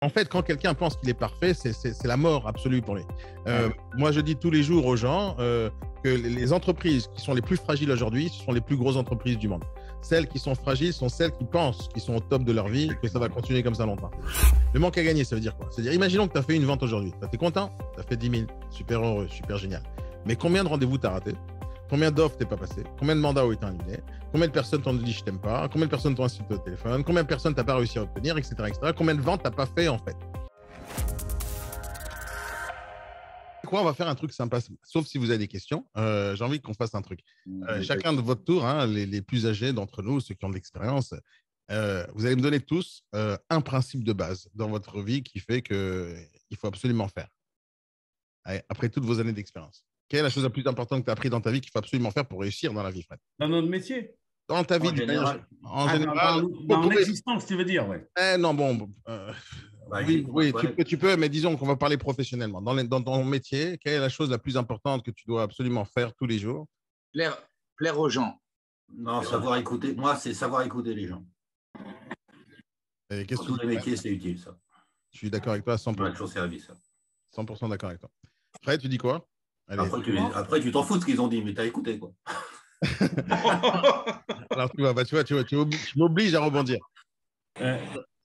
En fait, quand quelqu'un pense qu'il est parfait, c'est la mort absolue pour lui. Moi, je dis tous les jours aux gens que les entreprises qui sont les plus fragiles aujourd'hui, ce sont les plus grosses entreprises du monde. Celles qui sont fragiles sont celles qui pensent qu'ils sont au top de leur vie et que ça va continuer comme ça longtemps. Le manque à gagner, ça veut dire quoi? C'est-à-dire, imaginons que tu as fait une vente aujourd'hui. Tu es content? Tu as fait 10 000. Super heureux, super génial. Mais combien de rendez-vous tu as raté? Combien d'offres t'es pas passé? Combien de mandats ont été annulés? Combien de personnes t'ont dit je t'aime pas? Combien de personnes t'ont insulté au téléphone? Combien de personnes t'as pas réussi à obtenir, etc., etc. Combien de ventes t'as pas fait en fait? Quoi, on va faire un truc sympa, sauf si vous avez des questions. J'ai envie qu'on fasse un truc. Chacun de votre tour, hein, les plus âgés d'entre nous, ceux qui ont de l'expérience, vous allez me donner tous un principe de base dans votre vie qui fait qu'il faut absolument faire. Allez, après toutes vos années d'expérience. Quelle est la chose la plus importante que tu as appris dans ta vie qu'il faut absolument faire pour réussir dans la vie, Fred? Dans notre métier? Dans ta vie, en général. En général. Dans l'existence, tu veux dire, ouais. Non, bon. Oui, tu peux, mais disons qu'on va parler professionnellement. Dans ton métier, quelle est la chose la plus importante que tu dois absolument faire tous les jours? Plaire aux gens. Non, savoir écouter. Moi, c'est savoir écouter les gens. Pour tous les métiers, c'est utile, ça. Je suis d'accord avec toi à 100%. Ouais, toujours servi, ça. 100% d'accord avec toi. Fred, tu dis quoi? Allez. Après, tu t'en fous de ce qu'ils ont dit, mais tu as écouté, quoi. Alors, tu m'obliges à rebondir.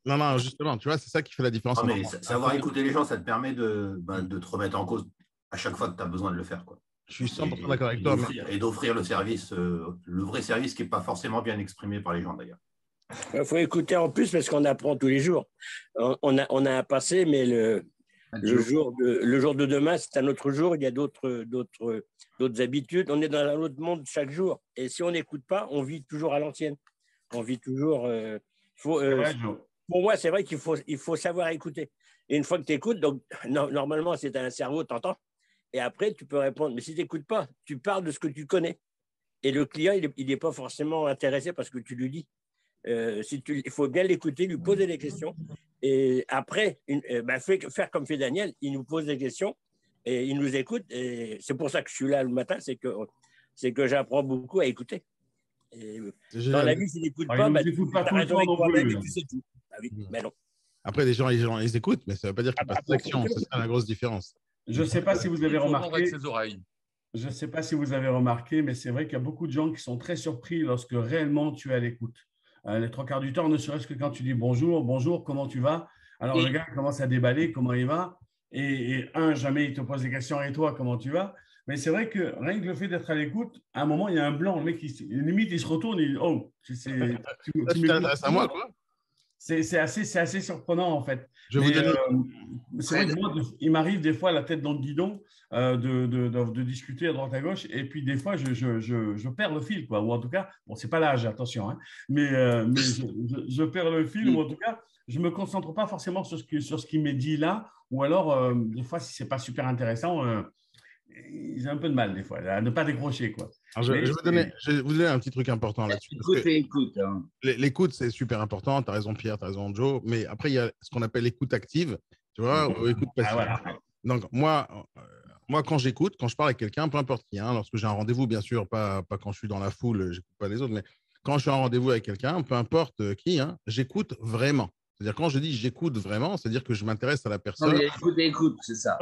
Non, justement, tu vois, c'est ça qui fait la différence. Non, mais savoir écouter les gens, ça te permet de te remettre en cause à chaque fois que tu as besoin de le faire, quoi. Je suis 100% d'accord avec toi. Et d'offrir le service, le vrai service qui n'est pas forcément bien exprimé par les gens, d'ailleurs. Il faut écouter en plus parce qu'on apprend tous les jours. On a un passé, mais le jour de demain, c'est un autre jour. Il y a d'autres habitudes. On est dans un autre monde chaque jour. Et si on n'écoute pas, on vit toujours à l'ancienne. On vit toujours… pour moi, c'est vrai qu'il faut savoir écouter. Et une fois que tu écoutes, donc normalement, c'est un cerveau, tu entends. Et après, tu peux répondre. Mais si tu n'écoutes pas, tu parles de ce que tu connais. Et le client, il n'est pas forcément intéressé par ce que tu lui dis. Il faut bien l'écouter, lui poser des questions. Et après, faire comme fait Daniel, il nous pose des questions et il nous écoute. Et c'est pour ça que je suis là le matin, c'est que j'apprends beaucoup à écouter. Et dans la vie, si tu n'écoutes pas, tu as raison avec toi-même et tu sais tout. Ah oui, mais non. Après, les gens ils écoutent, mais ça ne veut pas dire qu'ils passent à l'action. C'est ça la grosse différence. Je ne sais pas si vous avez remarqué. Je ne sais pas si vous avez remarqué, mais c'est vrai qu'il y a beaucoup de gens qui sont très surpris lorsque réellement tu es à l'écoute. Les trois quarts du temps, ne serait-ce que quand tu dis bonjour, comment tu vas? Alors le gars commence à déballer, comment il va? Et jamais il te pose des questions, et toi, comment tu vas? Mais c'est vrai que rien que le fait d'être à l'écoute, à un moment, il y a un blanc, le mec, limite, il se retourne et il dit « Oh, tu t'intéresses à moi, quoi ?» C'est assez surprenant, en fait. C'est vrai que moi, il m'arrive des fois, la tête dans le guidon, de discuter à droite à gauche, et puis des fois, je perds le fil, quoi. Ou en tout cas, bon, c'est pas l'âge, attention, hein, mais je perds le fil, ou en tout cas, je me concentre pas forcément sur ce qui m'est dit là, ou alors, des fois, si c'est pas super intéressant, ils ont un peu de mal, des fois, à ne pas décrocher, quoi. Alors, je vais vous donner un petit truc important là-dessus. Écoute. Hein. L'écoute, c'est super important. Tu as raison, Pierre, tu as raison, Joe. Mais après, il y a ce qu'on appelle l'écoute active, tu vois, ou écoute passive. Voilà. Donc, moi, quand j'écoute, quand je parle avec quelqu'un, peu importe qui, hein, lorsque j'ai un rendez-vous, bien sûr, pas quand je suis dans la foule, j'écoute pas les autres, mais quand je suis en rendez-vous avec quelqu'un, peu importe qui, hein, j'écoute vraiment. C'est-à-dire, quand je dis j'écoute vraiment, c'est-à-dire que je m'intéresse à la personne. Non, mais écoute, c'est ça.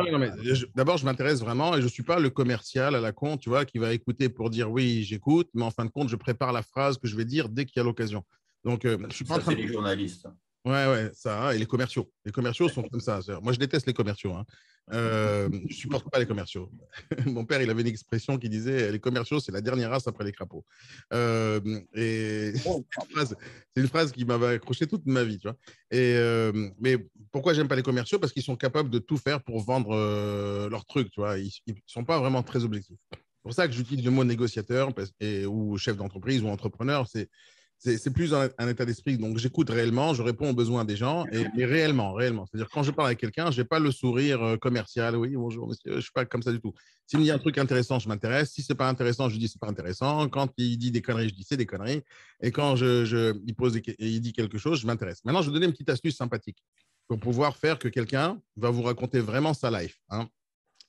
D'abord, je m'intéresse vraiment et je ne suis pas le commercial à la con, tu vois, qui va écouter pour dire oui, j'écoute, mais en fin de compte, je prépare la phrase que je vais dire dès qu'il y a l'occasion. Donc, je suis pas en train de… les journalistes. Ouais, ça, et les commerciaux. Les commerciaux sont comme ça. Moi, je déteste les commerciaux. Hein. Je ne supporte pas les commerciaux. Mon père, il avait une expression qui disait les commerciaux, c'est la dernière race après les crapauds. Et c'est une phrase qui m'avait accroché toute ma vie. Tu vois. Mais pourquoi j'aime pas les commerciaux? Parce qu'ils sont capables de tout faire pour vendre leurs trucs. Tu vois. Ils ne sont pas vraiment très objectifs. C'est pour ça que j'utilise le mot négociateur ou chef d'entreprise ou entrepreneur. C'est plus un état d'esprit. Donc, j'écoute réellement, je réponds aux besoins des gens et réellement. C'est-à-dire, quand je parle avec quelqu'un, je n'ai pas le sourire commercial. Oui, bonjour, monsieur. Je ne suis pas comme ça du tout. S'il me dit un truc intéressant, je m'intéresse. Si ce n'est pas intéressant, je dis c'est pas intéressant. Quand il dit des conneries, je dis c'est des conneries. Et quand il dit quelque chose, je m'intéresse. Maintenant, je vais donner une petite astuce sympathique pour pouvoir faire que quelqu'un va vous raconter vraiment sa life. Hein,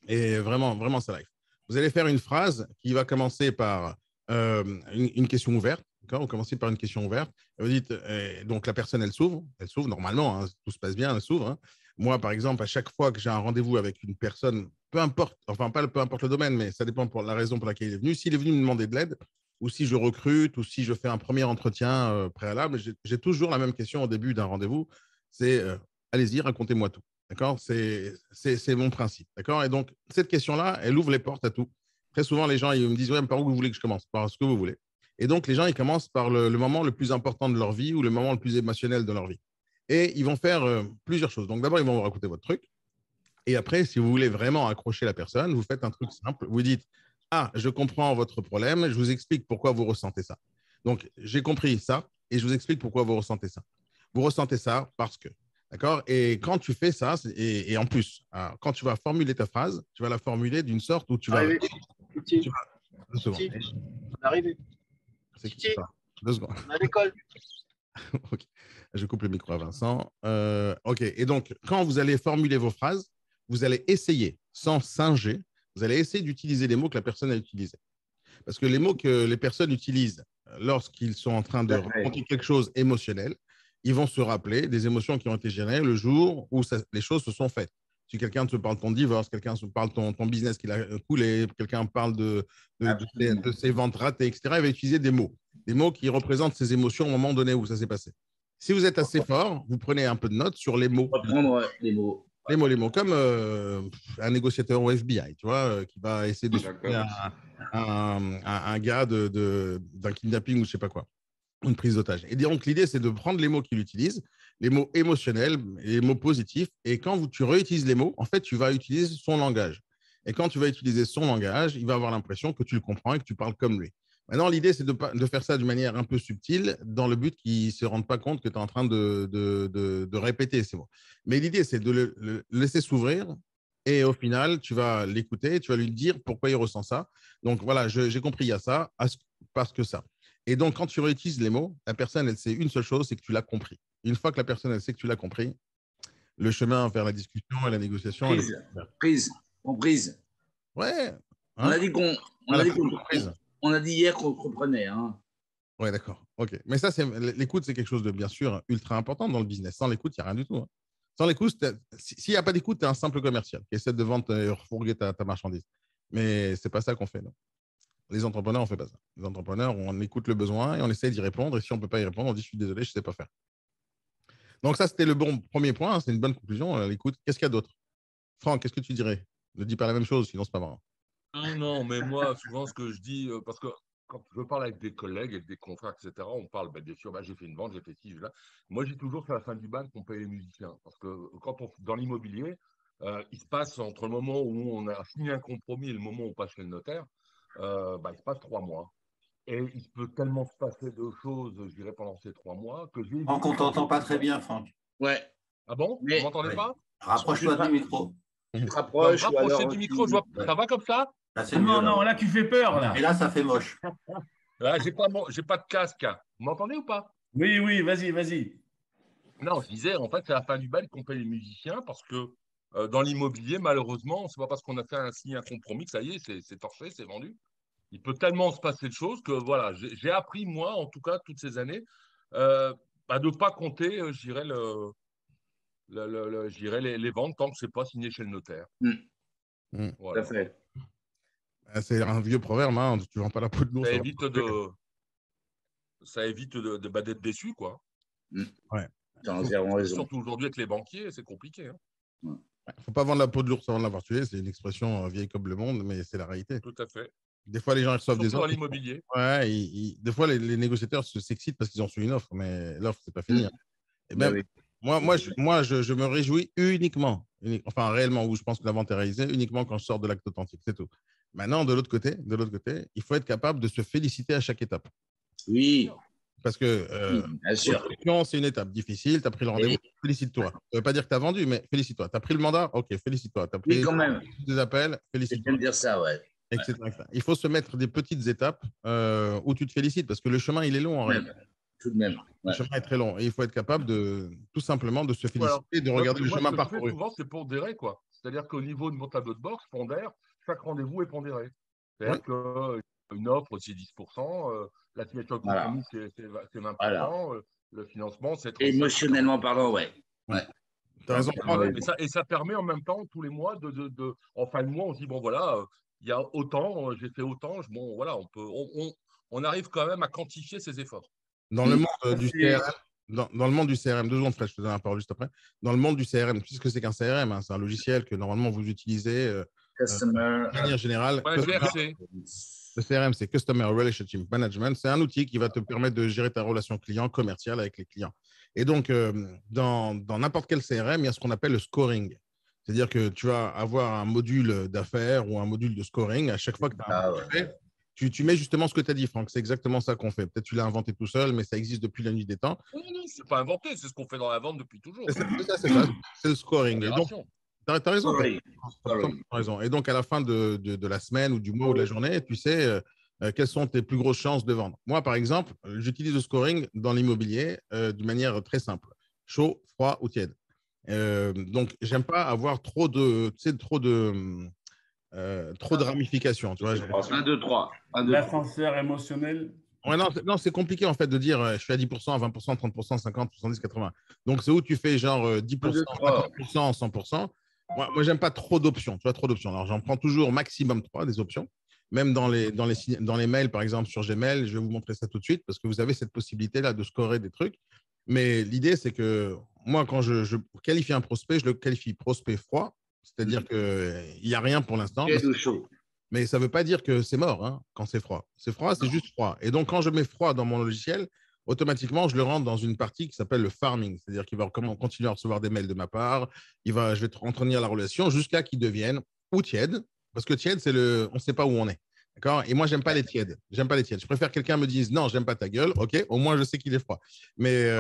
et vraiment, vraiment sa life. Vous allez faire une phrase qui va commencer par une question ouverte. Vous commencez par une question ouverte. Et vous dites, donc la personne, elle s'ouvre normalement, hein, tout se passe bien, elle s'ouvre. Hein. Moi, par exemple, à chaque fois que j'ai un rendez-vous avec une personne, peu importe, enfin pas peu importe le domaine, mais ça dépend pour la raison pour laquelle il est venu. S'il est venu me demander de l'aide, ou si je recrute, ou si je fais un premier entretien préalable, j'ai toujours la même question au début d'un rendez-vous, c'est allez-y, racontez-moi tout. D'accord? C'est mon principe. D'accord? Et donc, cette question-là, elle ouvre les portes à tout. Très souvent, les gens ils me disent, ouais, mais par où vous voulez que je commence? Par ce que vous voulez. Et donc, les gens, ils commencent par le moment le plus important de leur vie ou le moment le plus émotionnel de leur vie. Et ils vont faire plusieurs choses. Donc, d'abord, ils vont vous raconter votre truc. Et après, si vous voulez vraiment accrocher la personne, vous faites un truc simple. Vous dites, ah, je comprends votre problème. Je vous explique pourquoi vous ressentez ça. Donc, j'ai compris ça et je vous explique pourquoi vous ressentez ça. Vous ressentez ça parce que. D'accord? Et quand tu fais ça, et en plus, quand tu vas formuler ta phrase, tu vas la formuler d'une sorte où tu vas. Tu vas... On est arrivé. C'est qui ça? 2 secondes. On est à l'école. Okay. Je coupe le micro à Vincent. OK. Et donc, quand vous allez formuler vos phrases, vous allez essayer, sans singer, vous allez essayer d'utiliser les mots que la personne a utilisés. Parce que les mots que les personnes utilisent lorsqu'ils sont en train de raconter quelque chose émotionnel, ils vont se rappeler des émotions qui ont été générées le jour où les choses se sont faites. Si quelqu'un te parle de ton divorce, quelqu'un te parle de ton business qui a coulé, quelqu'un parle de ses ventes ratées, etc., il va utiliser des mots qui représentent ces émotions au moment donné où ça s'est passé. Si vous êtes assez fort, vous prenez un peu de notes sur les mots. Reprendre les mots. Les mots, comme un négociateur au FBI, tu vois, qui va essayer de soutenir un gars d'un kidnapping ou je ne sais pas quoi, une prise d'otage. Et donc, l'idée, c'est de prendre les mots qu'il utilise, les mots émotionnels, les mots positifs, et quand tu réutilises les mots, en fait, tu vas utiliser son langage. Et quand tu vas utiliser son langage, il va avoir l'impression que tu le comprends et que tu parles comme lui. Maintenant, l'idée, c'est de faire ça d'une manière un peu subtile, dans le but qu'ils ne se rendent pas compte que tu es en train de répéter ces mots. Mais l'idée, c'est de le laisser s'ouvrir et au final, tu vas l'écouter, tu vas lui dire pourquoi il ressent ça. Donc voilà, j'ai compris, il y a ça, parce que ça. Et donc, quand tu réutilises les mots, la personne, elle sait une seule chose, c'est que tu l'as compris. Une fois que la personne, elle sait que tu l'as compris, le chemin vers la discussion et la négociation… On brise. Ouais. Hein, on a dit qu'on… On a dit hier qu'on comprenait. Hein. Ouais, d'accord. OK. Mais ça, l'écoute, c'est quelque chose de bien sûr ultra important dans le business. Sans l'écoute, il n'y a rien du tout. Hein. Sans l'écoute, s'il n'y a pas d'écoute, tu es un simple commercial qui essaie de vendre et refourguer ta marchandise. Mais ce n'est pas ça qu'on fait. Non. Les entrepreneurs, on ne fait pas ça. Les entrepreneurs, on écoute le besoin et on essaie d'y répondre. Et si on ne peut pas y répondre, on dit je suis désolé, je ne sais pas faire. Donc, ça, c'était le bon premier point. Hein, c'est une bonne conclusion. L'écoute. Qu'est-ce qu'il y a d'autre? Franck, qu'est-ce que tu dirais? Ne dis pas la même chose, sinon, ce n'est pas marrant. Non, mais moi, souvent, ce que je dis, parce que quand je parle avec des collègues, avec des confrères, etc., on parle, bien sûr, j'ai fait une vente, j'ai fait ci, là. Moi, j'ai toujours fait à la fin du bac qu'on paye les musiciens. Parce que dans l'immobilier, il se passe entre le moment où on a signé un compromis et le moment où on passe chez le notaire, il se passe 3 mois. Et il peut tellement se passer de choses, je dirais, pendant ces 3 mois que j'ai… Franck, on ne t'entend pas très bien, Franck. Ouais. Ah bon? Vous ne m'entendez pas? Rapproche-toi du micro. Tu te rapproches. Rapprocher du micro, ça va comme ça? Là, non, là, tu fais peur. Là. Et là, ça fait moche. Là, j'ai pas de casque. Vous m'entendez ou pas? Oui, vas-y. Non, je disais, en fait, c'est à la fin du bal qu'on paye les musiciens parce que dans l'immobilier, malheureusement, c'est pas parce qu'on a fait signé un compromis que ça y est, c'est torché, c'est vendu. Il peut tellement se passer de choses que voilà, j'ai appris, moi, en tout cas, toutes ces années, de ne pas compter, je dirais, les ventes tant que ce n'est pas signé chez le notaire. Voilà. Tout à fait. C'est un vieux proverbe, hein, tu ne vends pas la peau de l'ours. Ça évite d'être déçu, quoi. Ouais. Surtout aujourd'hui avec les banquiers, c'est compliqué. Hein. Il ne faut pas vendre la peau de l'ours avant de l'avoir tué, c'est une expression vieille comme le monde, mais c'est la réalité. Tout à fait. Des fois, les gens reçoivent des offres. Dans l'immobilier. Ouais, des fois, les négociateurs s'excitent parce qu'ils ont reçu une offre, mais l'offre, c'est pas fini. Hein. Et même, moi, je me réjouis uniquement, enfin réellement, où je pense que la vente est réalisée, uniquement quand je sors de l'acte authentique, c'est tout. Maintenant, de l'autre côté, il faut être capable de se féliciter à chaque étape. Oui. Parce que c'est une étape difficile, tu as pris le rendez-vous, félicite-toi. Ça ne veut pas dire que tu as vendu, mais félicite-toi. Tu as pris le mandat, ok, félicite-toi. Tu as pris quand même. des appels, félicite-toi. Je dire ça, ouais. Etc. Il faut se mettre des petites étapes où tu te félicites, parce que le chemin, il est long en réalité. Tout de même. Le chemin est très long et il faut être capable tout simplement de se féliciter, de regarder le chemin parcouru. Souvent, c'est pondéré, quoi. C'est-à-dire qu'au niveau de mon tableau de bord, je pondère, chaque rendez-vous est pondéré. C'est-à-dire que Une offre, c'est 10%. La signature de compromis, c'est 20%. Voilà. Le financement, c'est 35%. Émotionnellement parlant, ouais. Tu as raison. Et ça permet en même temps, tous les mois, en fin de mois, on se dit, bon, voilà, il y a autant, j'ai fait autant. Bon, voilà, on arrive quand même à quantifier ses efforts. Dans le monde du CRM, dans le monde du CRM, 2 secondes, Fred, je te donne la parole juste après. Dans le monde du CRM, puisque c'est qu'un CRM, hein, c'est un logiciel que normalement vous utilisez de manière générale. Le CRM, c'est Customer Relationship Management. C'est un outil qui va te permettre de gérer ta relation client commerciale avec les clients. Et donc, dans n'importe quel CRM, il y a ce qu'on appelle le scoring. C'est-à-dire que tu vas avoir un module d'affaires ou un module de scoring. À chaque fois que tu as un prospect, tu mets justement ce que tu as dit, Franck. C'est exactement ça qu'on fait. Peut-être que tu l'as inventé tout seul, mais ça existe depuis la nuit des temps. Non, ce n'est pas inventé. C'est ce qu'on fait dans la vente depuis toujours. C'est ça. C'est le scoring. Et donc, tu as raison. T'as raison. Et donc, à la fin de la semaine ou du mois ou de la journée, tu sais quelles sont tes plus grosses chances de vendre. Moi, par exemple, j'utilise le scoring dans l'immobilier d'une manière très simple. Chaud, froid ou tiède. Donc, j'aime pas avoir trop de ramifications. Tu vois, 1, 2, 3. L'ascenseur émotionnel. Ouais, non, c'est compliqué en fait de dire je suis à 10%, à 20%, 30%, 50%, 70%, 80%. Donc, c'est où tu fais genre 10%, 50%, 100%. Moi j'aime pas trop d'options. Tu vois, trop d'options. Alors, j'en prends toujours maximum 3 des options. Même dans les mails, par exemple, sur Gmail, je vais vous montrer ça tout de suite parce que vous avez cette possibilité-là de scorer des trucs. Mais l'idée, c'est que moi, quand je qualifie un prospect, je le qualifie prospect froid, c'est-à-dire qu'il n'y a rien pour l'instant. Mais ça ne veut pas dire que c'est mort hein, quand c'est froid. C'est froid, c'est juste froid. Et donc, quand je mets froid dans mon logiciel, automatiquement, je le rentre dans une partie qui s'appelle le farming. C'est-à-dire qu'il va continuer à recevoir des mails de ma part. Je vais entretenir la relation jusqu'à qu'il devienne ou tiède. Parce que tiède, on ne sait pas où on est. D'accord. Et moi, j'aime pas les tièdes. J'aime pas les tièdes. Je préfère que quelqu'un me dise non, j'aime pas ta gueule. OK, au moins, je sais qu'il est froid. Mais.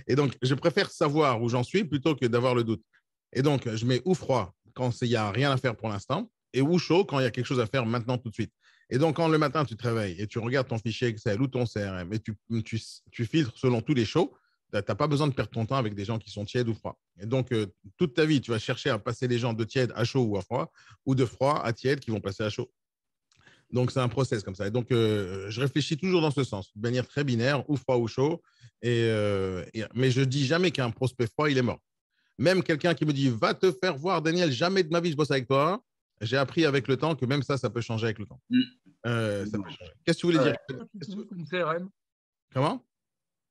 Et donc, je préfère savoir où j'en suis plutôt que d'avoir le doute. Et donc, je mets ou froid quand il n'y a rien à faire pour l'instant et ou chaud quand il y a quelque chose à faire maintenant tout de suite. Et donc, quand le matin, tu te réveilles et tu regardes ton fichier Excel ou ton CRM et tu filtres selon tous les chauds, tu n'as pas besoin de perdre ton temps avec des gens qui sont tièdes ou froids. Et donc, toute ta vie, tu vas chercher à passer les gens de tiède à chaud ou à froid ou de froid à tiède qui vont passer à chaud. Donc, c'est un process comme ça. Et donc, je réfléchis toujours dans ce sens, de manière très binaire, ou froid ou chaud. Mais je ne dis jamais qu'un prospect froid, il est mort. Même quelqu'un qui me dit « Va te faire voir, Daniel, jamais de ma vie je bosse avec toi », j'ai appris avec le temps que même ça peut changer avec le temps. Ça peut changer. Qu'est-ce que tu voulais dire? Comme CRM. Comment?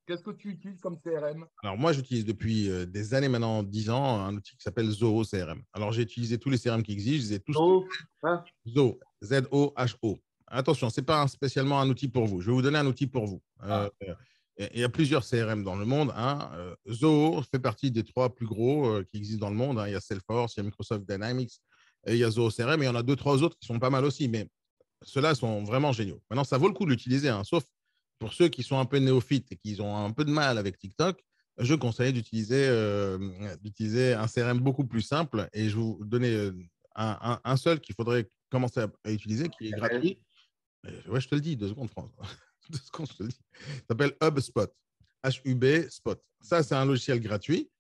Qu'est-ce que tu utilises comme CRM? Alors, moi, j'utilise depuis des années maintenant, 10 ans, un outil qui s'appelle Zoho CRM. Alors, j'ai utilisé tous les CRM qui existent. Je les ai tous. Zoho, Z-O-H-O. Attention, ce n'est pas spécialement un outil pour vous. Je vais vous donner un outil pour vous. Il y a plusieurs CRM dans le monde. Hein. Zoho fait partie des 3 plus gros qui existent dans le monde. Hein. Il y a Salesforce, il y a Microsoft Dynamics, et il y a Zoho CRM. Et il y en a 2-3 autres qui sont pas mal aussi. Mais ceux-là sont vraiment géniaux. Maintenant, ça vaut le coup de l'utiliser, hein, sauf pour ceux qui sont un peu néophytes et qui ont un peu de mal avec TikTok. Je conseille d'utiliser un CRM beaucoup plus simple. Et je vais vous donner un seul qu'il faudrait commencer à utiliser, qui est gratuit. Ouais, je te le dis, 2 secondes, France. 2 secondes, je te le dis. Ça s'appelle HubSpot. H-U-B Spot. Ça, c'est un logiciel gratuit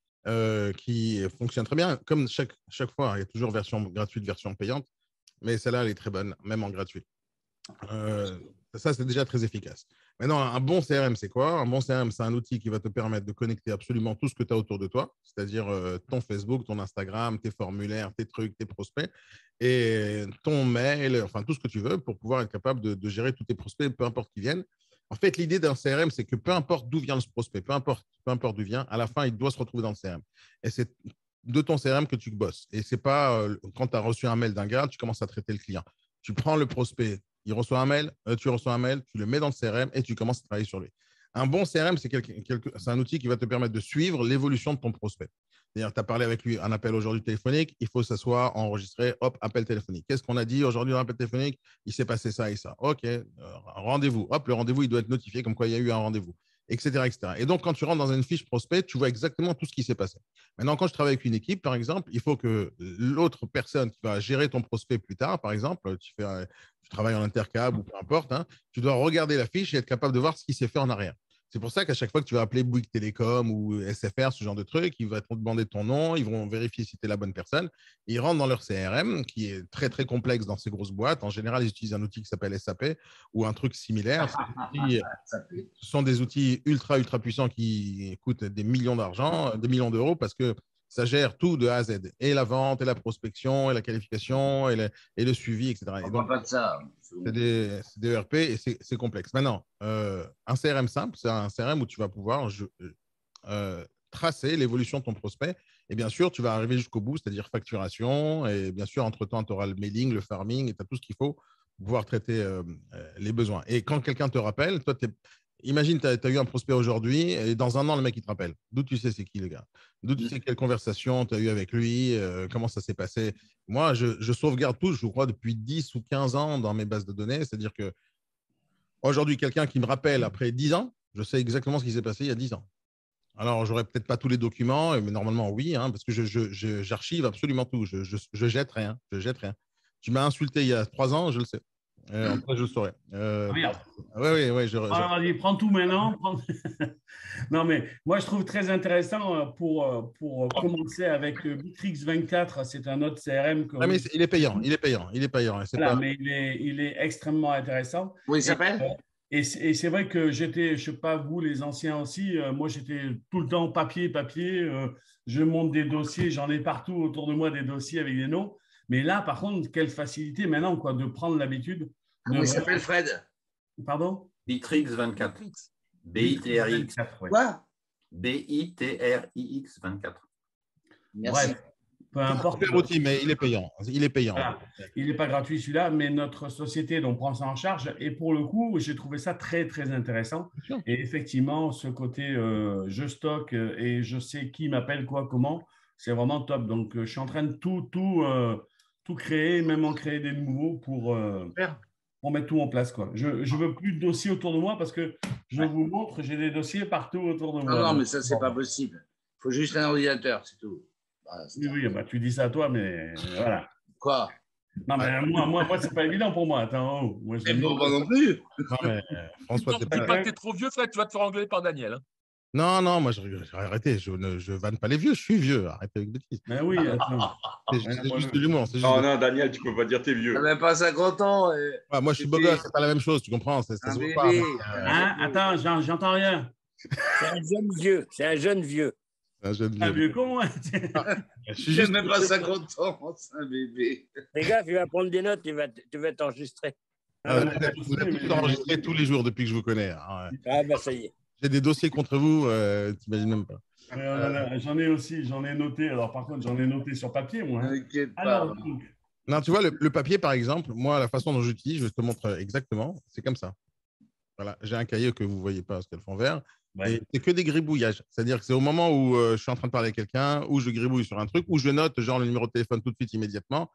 qui fonctionne très bien. Comme chaque fois, il y a toujours version gratuite, version payante. Mais celle-là, elle est très bonne, même en gratuit. Ça, c'est déjà très efficace. Maintenant, un bon CRM, c'est quoi? Un bon CRM, c'est un outil qui va te permettre de connecter absolument tout ce que tu as autour de toi, c'est-à-dire ton Facebook, ton Instagram, tes formulaires, tes trucs, tes prospects, et ton mail, enfin tout ce que tu veux pour pouvoir être capable de gérer tous tes prospects, peu importe qui viennent. En fait, l'idée d'un CRM, c'est que peu importe d'où vient le prospect, peu importe d'où vient, à la fin, il doit se retrouver dans le CRM. Et c'est de ton CRM que tu bosses. Et ce n'est pas quand tu as reçu un mail d'un gars, tu commences à traiter le client. Tu prends le prospect, il reçoit un mail, tu reçois un mail, tu le mets dans le CRM et tu commences à travailler sur lui. Un bon CRM, c'est un outil qui va te permettre de suivre l'évolution de ton prospect. C'est-à-dire, tu as parlé avec lui un appel aujourd'hui téléphonique, il faut que ça soit enregistré, hop, appel téléphonique. Qu'est-ce qu'on a dit aujourd'hui dans l'appel téléphonique? Il s'est passé ça et ça. OK, rendez-vous. Hop, le rendez-vous, il doit être notifié comme quoi il y a eu un rendez-vous, etc., etc. Et donc, quand tu rentres dans une fiche prospect, tu vois exactement tout ce qui s'est passé. Maintenant, quand je travaille avec une équipe, par exemple, il faut que l'autre personne qui va gérer ton prospect plus tard, par exemple, tu travailles en intercab ou peu importe, hein, tu dois regarder la fiche et être capable de voir ce qui s'est fait en arrière. C'est pour ça qu'à chaque fois que tu vas appeler Bouygues Télécom ou SFR, ce genre de truc, ils vont te demander ton nom, ils vont vérifier si tu es la bonne personne. Ils rentrent dans leur CRM, qui est très, très complexe dans ces grosses boîtes. En général, ils utilisent un outil qui s'appelle SAP ou un truc similaire. Ce sont des outils ultra, ultra puissants qui coûtent des millions d'argent, des millions d'euros, parce que ça gère tout de A à Z, et la vente, et la prospection, et la qualification, et le suivi, etc. On ne parle pas de ça. C'est des ERP et c'est complexe. Maintenant, un CRM simple, c'est un CRM où tu vas pouvoir tracer l'évolution de ton prospect. Et bien sûr, tu vas arriver jusqu'au bout, c'est-à-dire facturation. Et bien sûr, entre-temps, tu auras le mailing, le farming, et tu as tout ce qu'il faut pour pouvoir traiter les besoins. Et quand quelqu'un te rappelle, toi, imagine, tu as eu un prospect aujourd'hui et dans un an, le mec, il te rappelle. D'où tu sais c'est qui, le gars? D'où tu sais quelle conversation tu as eu avec lui, comment ça s'est passé? Moi, je sauvegarde tout, je crois, depuis 10 ou 15 ans dans mes bases de données. C'est-à-dire que aujourd'hui, quelqu'un qui me rappelle après 10 ans, je sais exactement ce qui s'est passé il y a 10 ans. Alors, j'aurais peut-être pas tous les documents, mais normalement, oui, hein, parce que j'archive absolument tout. Je jette rien. Je jette rien. Tu m'as insulté il y a 3 ans, je le sais. En tout cas, je le saurais. Oui. Vas-y, prends tout maintenant. Non, mais moi, je trouve très intéressant pour commencer avec Bitrix 24. C'est un autre CRM. Mais il est payant. Il est payant. Voilà, mais il est extrêmement intéressant. Oui, il s'appelle. Et c'est vrai que j'étais, je ne sais pas, vous les anciens aussi, moi j'étais tout le temps papier. Je monte des dossiers, j'en ai partout autour de moi des dossiers avec des noms. Mais là, par contre, quelle facilité maintenant quoi, de prendre l'habitude. Comment il s'appelle, Fred? Pardon? Bitrix 24. BITRIX. Quoi? BITRIX 24. Merci. Bref, peu importe. Outil, mais il est payant. Il est payant. Voilà. Il n'est pas gratuit celui-là, mais notre société donc, prend ça en charge. Et pour le coup, j'ai trouvé ça très, très intéressant. Et effectivement, ce côté je stocke et je sais qui m'appelle quoi, comment, c'est vraiment top. Donc, je suis en train de tout créer, même en créer des nouveaux pour mettre tout en place. Quoi. Je ne veux plus de dossiers autour de moi parce que je vous montre, j'ai des dossiers partout autour de moi. Non, mais ça, c'est pas possible. Il faut juste un ordinateur, c'est tout. Voilà, oui, bah, tu dis ça à toi, mais voilà. Quoi? Non, mais moi c'est pas évident pour moi. Attends, moi, moi non plus. Non, mais François, tu dis pas que tu es trop vieux, Fred, tu vas te faire engueuler par Daniel. Hein. Non, moi, j'ai arrêté. Je vanne pas les vieux, je suis vieux. Arrêtez avec les bêtises. Mais oui, attends. C'est juste de l'humour. Non, Daniel, tu peux pas dire t'es vieux. Tu n'as même pas 50 ans. Ouais, moi, je suis beau gosse, c'est pas la même chose, tu comprends? Ça se voit pas. Attends, j'entends rien. C'est un jeune vieux. C'est un jeune vieux. Un jeune vieux. Un vieux con, Je n'ai même pas 50 ans, c'est un bébé. Fais gaffe, il va prendre des notes, tu vas t'enregistrer. Vous êtes tous enregistrés tous les jours depuis que je vous connais. Ah, bah ça y est. J'ai des dossiers contre vous, tu n'imagines même pas. J'en ai aussi, j'en ai noté. Alors, par contre, j'en ai noté sur papier, moi. Alors, non, tu vois, le papier, par exemple, moi, la façon dont j'utilise, je te montre exactement, c'est comme ça. Voilà, j'ai un cahier que vous ne voyez pas parce qu'il y a le fond vert. Ouais. Et c'est que des gribouillages. C'est-à-dire que c'est au moment où je suis en train de parler à quelqu'un, où je gribouille sur un truc, où je note genre le numéro de téléphone tout de suite, immédiatement,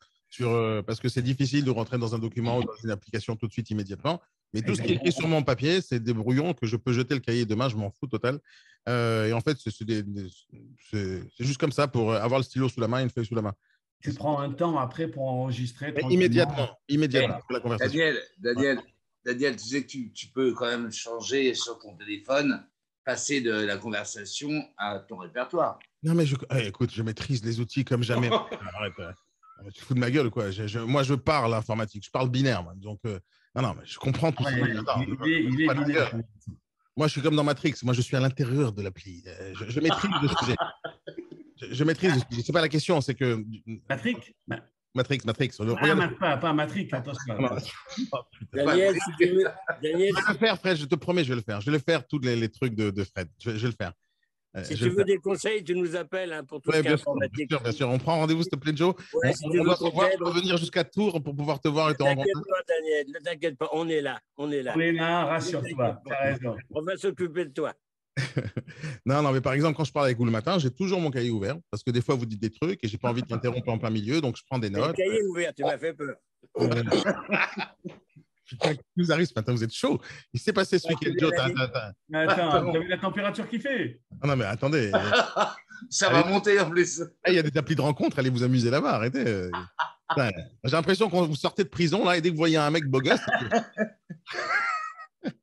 parce que c'est difficile de rentrer dans un document ou dans une application tout de suite, immédiatement. Mais tout ce qui est écrit sur mon papier, c'est des brouillons que je peux jeter le cahier demain, je m'en fous total. Et en fait, c'est juste comme ça pour avoir le stylo sous la main et une feuille sous la main. Tu prends un temps après pour enregistrer immédiatement la conversation. Daniel, tu sais que tu peux quand même changer sur ton téléphone, passer de la conversation à ton répertoire. Non, mais écoute, je maîtrise les outils comme jamais. Arrête, tu te fous de ma gueule, quoi. Moi, je parle informatique, je parle binaire. Moi. Donc, non, mais je comprends tout ça. Il est binaire. Moi, je suis comme dans Matrix. Moi, je suis à l'intérieur de l'appli. Je maîtrise le sujet. Je maîtrise le sujet. C'est pas la question, c'est que… Matrix. Pas Matrix, attention. Daniel, si tu veux. Daniel, je vais le faire, Fred, je te promets, je vais le faire. Je vais le faire, tous les trucs de Fred. Je vais le faire. Si tu veux des conseils, tu nous appelles pour tout ce qui est informatique. Bien sûr. On prend rendez-vous, s'il te plaît, Joe. Ouais, on doit revenir jusqu'à Tours pour pouvoir te voir et te rencontrer. Ne t'inquiète pas, Daniel. Ne t'inquiète pas, on est là. On est là, rassure-toi. On va s'occuper de toi. Non, mais par exemple, quand je parle avec vous le matin, j'ai toujours mon cahier ouvert parce que des fois, vous dites des trucs et j'ai pas envie de t'interrompre en plein milieu, donc je prends des notes. Le cahier ouvert, tu m'as fait peur. Putain, qui nous arrive ce matin, vous êtes chaud. Il s'est passé ce week-end, Joe. Attends, tu as vu la température qu'il fait? Non, mais attendez. Ça va monter en plus. Il y a des applis de rencontre, allez vous amuser là-bas, arrêtez. J'ai l'impression qu'on vous sortez de prison là et dès que vous voyez un mec beau gosse.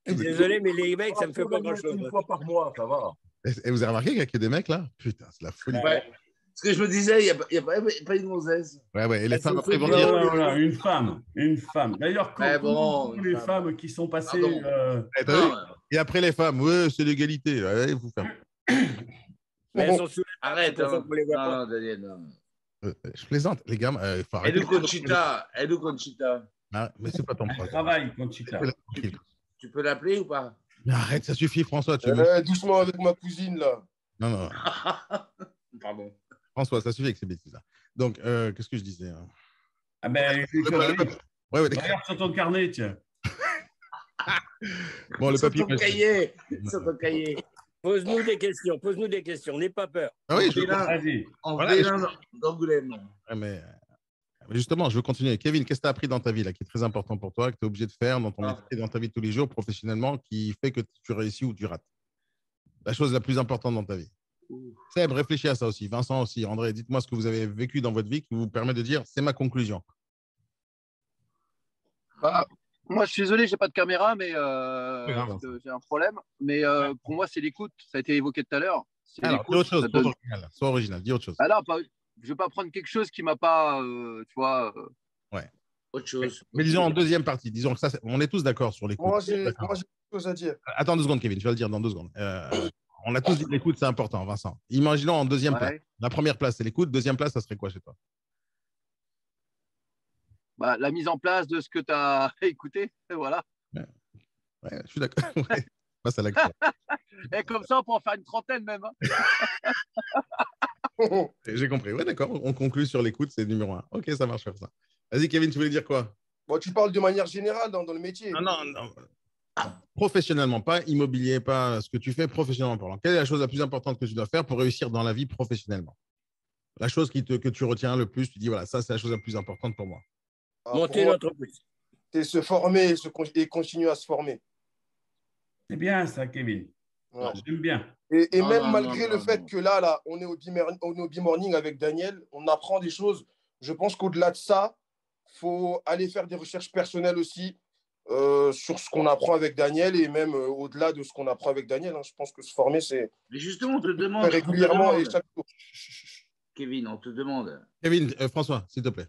Je suis désolé, mais les mecs, ça me fait pas grand-chose. Une fois par mois, ça va. Et vous avez remarqué qu'il n'y a que des mecs là? Putain, c'est la folie. Ouais. Ce que je me disais, il n'y a pas une gonzesse. Ouais. Et les femmes après vont Voilà, dire. voilà, une femme. D'ailleurs, quand les femmes qui sont passées. Et après les femmes, ouais, c'est l'égalité. Ouais, vous fermez. Mais elles sont sous Arrête. c'est pour ça qu'on les voit pas. Non, Daniel, non. Je plaisante, les gars. Faut arrêter. Elle ou Conchita. Ah, mais c'est pas ton Elle problème. travaille, Conchita. Tu peux l'appeler ou pas? Mais arrête, ça suffit, François. Doucement avec ma cousine, là. Non. Pardon. François, ça suffit avec ces bêtises-là. Donc, qu'est-ce que je disais? Ah ben, Ouais, regarde sur ton carnet, tiens. Bon, le papier. Sur ton cahier. Pose-nous des questions, n'aie pas peur. Ah oui, Vas-y. En Voilà, Vélin d'Angoulême. mais justement, je veux continuer. Kevin, qu'est-ce que tu as appris dans ta vie là, qui est très important pour toi, que tu es obligé de faire dans ton métier, dans ta vie de tous les jours, professionnellement, qui fait que tu réussis ou tu rates? La chose la plus importante dans ta vie. Seb, réfléchis à ça aussi. Vincent aussi. André, dites-moi ce que vous avez vécu dans votre vie qui vous permet de dire c'est ma conclusion. Moi, je suis désolé, j'ai pas de caméra, mais grave. j'ai un problème. Mais pour moi, c'est l'écoute. Ça a été évoqué tout à l'heure. C'est Alors, dis autre chose, l'écoute, sois original, dis autre chose. Alors, je vais pas prendre quelque chose qui m'a pas, tu vois. Autre chose. Mais disons en deuxième partie, disons que ça, on est tous d'accord sur l'écoute. Moi, j'ai quelque chose à dire. Attends 2 secondes, Kevin, je vais le dire dans 2 secondes. On a tous dit que l'écoute, c'est important, Vincent. Imaginons en deuxième place. La première place, c'est l'écoute. Deuxième place, ça serait quoi chez toi? La mise en place de ce que tu as écouté, voilà. Ouais, je suis d'accord. Ouais. Passe à l'action. Et comme ça, on peut en faire une trentaine même. J'ai compris. Ouais, d'accord. On conclut sur l'écoute, c'est numéro 1. Ok, ça marche faire ça. Vas-y, Kevin, tu voulais dire quoi? Bon, tu parles de manière générale dans le métier. Non. Professionnellement, pas immobilier, pas ce que tu fais professionnellement parlant. Quelle est la chose la plus importante que tu dois faire pour réussir dans la vie professionnellement? La chose que tu retiens le plus, tu dis voilà, ça, c'est la chose la plus importante pour moi. Monter l'entreprise. C'est se former et continuer à se former. C'est bien ça, Kevin. Ouais. J'aime bien. Et même malgré le fait que là, on est au B-Morning avec Daniel, on apprend des choses. Je pense qu'au-delà de ça, il faut aller faire des recherches personnelles aussi sur ce qu'on apprend avec Daniel et même au-delà de ce qu'on apprend avec Daniel. Je pense que se former, c'est… Mais justement, on te demande. Régulièrement et chaque jour. Kevin, on te demande. Kevin, François, s'il te plaît.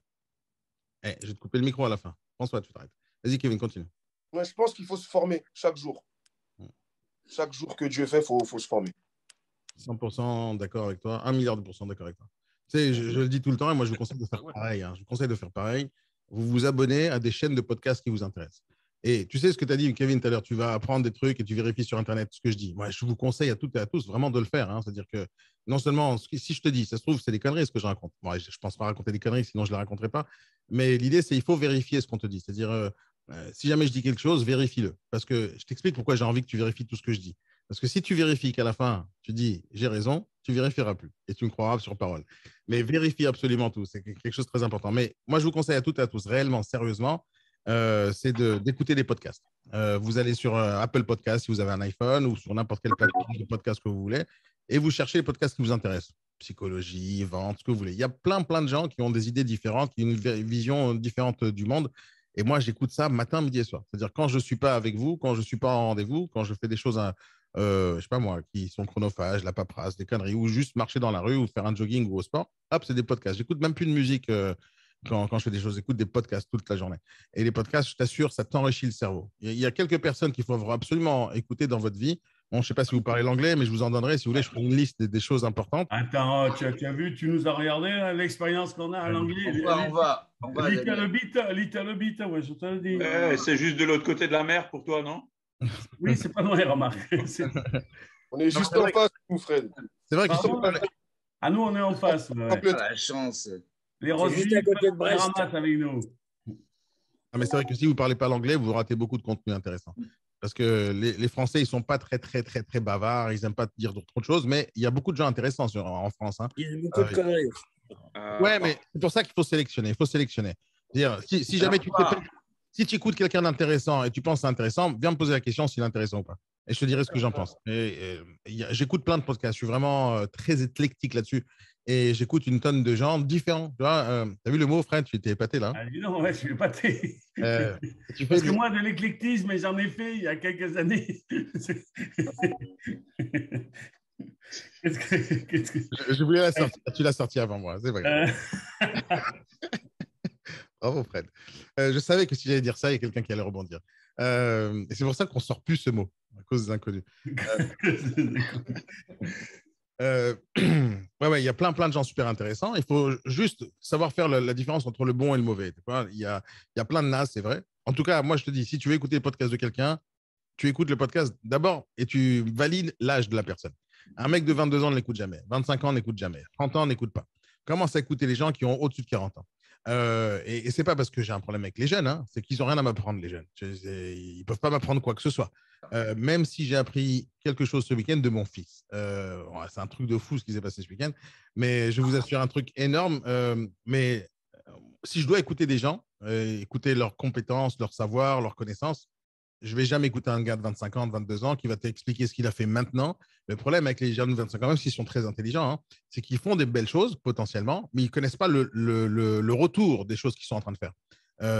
Je vais te couper le micro à la fin. François, tu t'arrêtes. Vas-y, Kevin, continue. Ouais, je pense qu'il faut se former chaque jour. Chaque jour que Dieu fait, il faut se former. 100% d'accord avec toi. 1 milliard de pourcents d'accord avec toi. Tu sais, je le dis tout le temps et moi, je vous conseille de faire pareil. Je vous conseille de faire pareil. Vous vous abonnez à des chaînes de podcasts qui vous intéressent. Et tu sais ce que tu as dit, Kevin, tout à l'heure, tu vas apprendre des trucs et tu vérifies sur Internet ce que je dis. Moi, je vous conseille à toutes et à tous vraiment de le faire. C'est-à-dire que non seulement, si je te dis, ça se trouve, c'est des conneries ce que je raconte. Bon, je ne pense pas raconter des conneries, sinon je ne les raconterai pas. Mais l'idée, c'est qu'il faut vérifier ce qu'on te dit. C'est-à-dire, si jamais je dis quelque chose, vérifie-le. Parce que je t'explique pourquoi j'ai envie que tu vérifies tout ce que je dis. Parce que si tu vérifies qu'à la fin, tu dis j'ai raison, tu ne vérifieras plus et tu me croiras sur parole. Mais vérifie absolument tout. C'est quelque chose de très important. Mais moi, je vous conseille à toutes et à tous, réellement, sérieusement, c'est d'écouter des podcasts. Vous allez sur Apple Podcast si vous avez un iPhone ou sur n'importe quelle plateforme de podcast que vous voulez et vous cherchez les podcasts qui vous intéressent. Psychologie, vente, ce que vous voulez. Il y a plein de gens qui ont des idées différentes, qui ont une vision différente du monde. Et moi, j'écoute ça matin, midi et soir. C'est-à-dire quand je ne suis pas avec vous, quand je ne suis pas en rendez-vous, quand je fais des choses, je sais pas moi, qui sont chronophages, la paperasse, des conneries, ou juste marcher dans la rue ou faire un jogging ou au sport, hop, c'est des podcasts. J'écoute même plus de musique quand je fais des choses. J'écoute des podcasts toute la journée. Et les podcasts, je t'assure, ça t'enrichit le cerveau. Il y a quelques personnes qu'il faut absolument écouter dans votre vie. Bon, je ne sais pas si vous parlez l'anglais, mais je vous en donnerai. Si vous voulez, je ferai une liste des choses importantes. Attends, tu as vu, tu nous as regardé l'expérience qu'on a à l'anglais. On va. Little bit, ouais, je te le dis. C'est juste de l'autre côté de la mer pour toi, non? Oui, c'est pas loin, remarque. On est juste en face, vous, Fred. C'est vrai qu'ils sont pas… Ah, nous, on est en face. La chance. Les Rossi, juste à côté de Brest. Avec nous. Ah, mais c'est vrai que si vous ne parlez pas l'anglais, vous ratez beaucoup de contenu intéressant. Parce que les Français, ils ne sont pas très bavards, ils n'aiment pas dire trop de choses, mais il y a beaucoup de gens intéressants en France. Ils ont beaucoup de conneries. Ouais, mais c'est pour ça qu'il faut sélectionner. Il faut sélectionner. C'est-à-dire, si jamais si tu écoutes quelqu'un d'intéressant et tu penses que c'est intéressant, viens me poser la question s'il est intéressant ou pas. et je te dirai ce que j'en pense. J'écoute plein de podcasts. Je suis vraiment très éclectique là-dessus. Et j'écoute une tonne de gens différents. Tu vois, as vu le mot, Fred? Tu t'es épaté là. Ah, non, ouais, je suis épaté. Tu Parce fais que moi, de l'éclectisme, j'en ai fait il y a quelques années. Je voulais la sortir. Tu l'as sortie avant moi, c'est vrai. Bravo, Fred. Je savais que si j'allais dire ça, il y a quelqu'un qui allait rebondir. Et c'est pour ça qu'on ne sort plus ce mot, à cause des inconnus. Ouais, il y a plein de gens super intéressants. Il faut juste savoir faire la différence entre le bon et le mauvais. Il y a plein de nazes, c'est vrai. En tout cas, moi, je te dis, si tu veux écouter le podcast de quelqu'un, tu écoutes le podcast d'abord et tu valides l'âge de la personne. Un mec de 22 ans ne l'écoute jamais. 25 ans n'écoute jamais. 30 ans n'écoute pas. Commence à écouter les gens qui ont au-dessus de 40 ans. Et ce n'est pas parce que j'ai un problème avec les jeunes, hein, c'est qu'ils n'ont rien à m'apprendre, les jeunes. Ils ne peuvent pas m'apprendre quoi que ce soit. Même si j'ai appris quelque chose ce week-end de mon fils. C'est un truc de fou ce qui s'est passé ce week-end. Mais je vous assure un truc énorme. Mais si je dois écouter des gens, écouter leurs compétences, leur savoir, leurs connaissances, je ne vais jamais écouter un gars de 25 ans, de 22 ans qui va t'expliquer ce qu'il a fait maintenant. Le problème avec les jeunes de 25 ans, même s'ils sont très intelligents, hein, c'est qu'ils font des belles choses potentiellement, mais ils ne connaissent pas le retour des choses qu'ils sont en train de faire.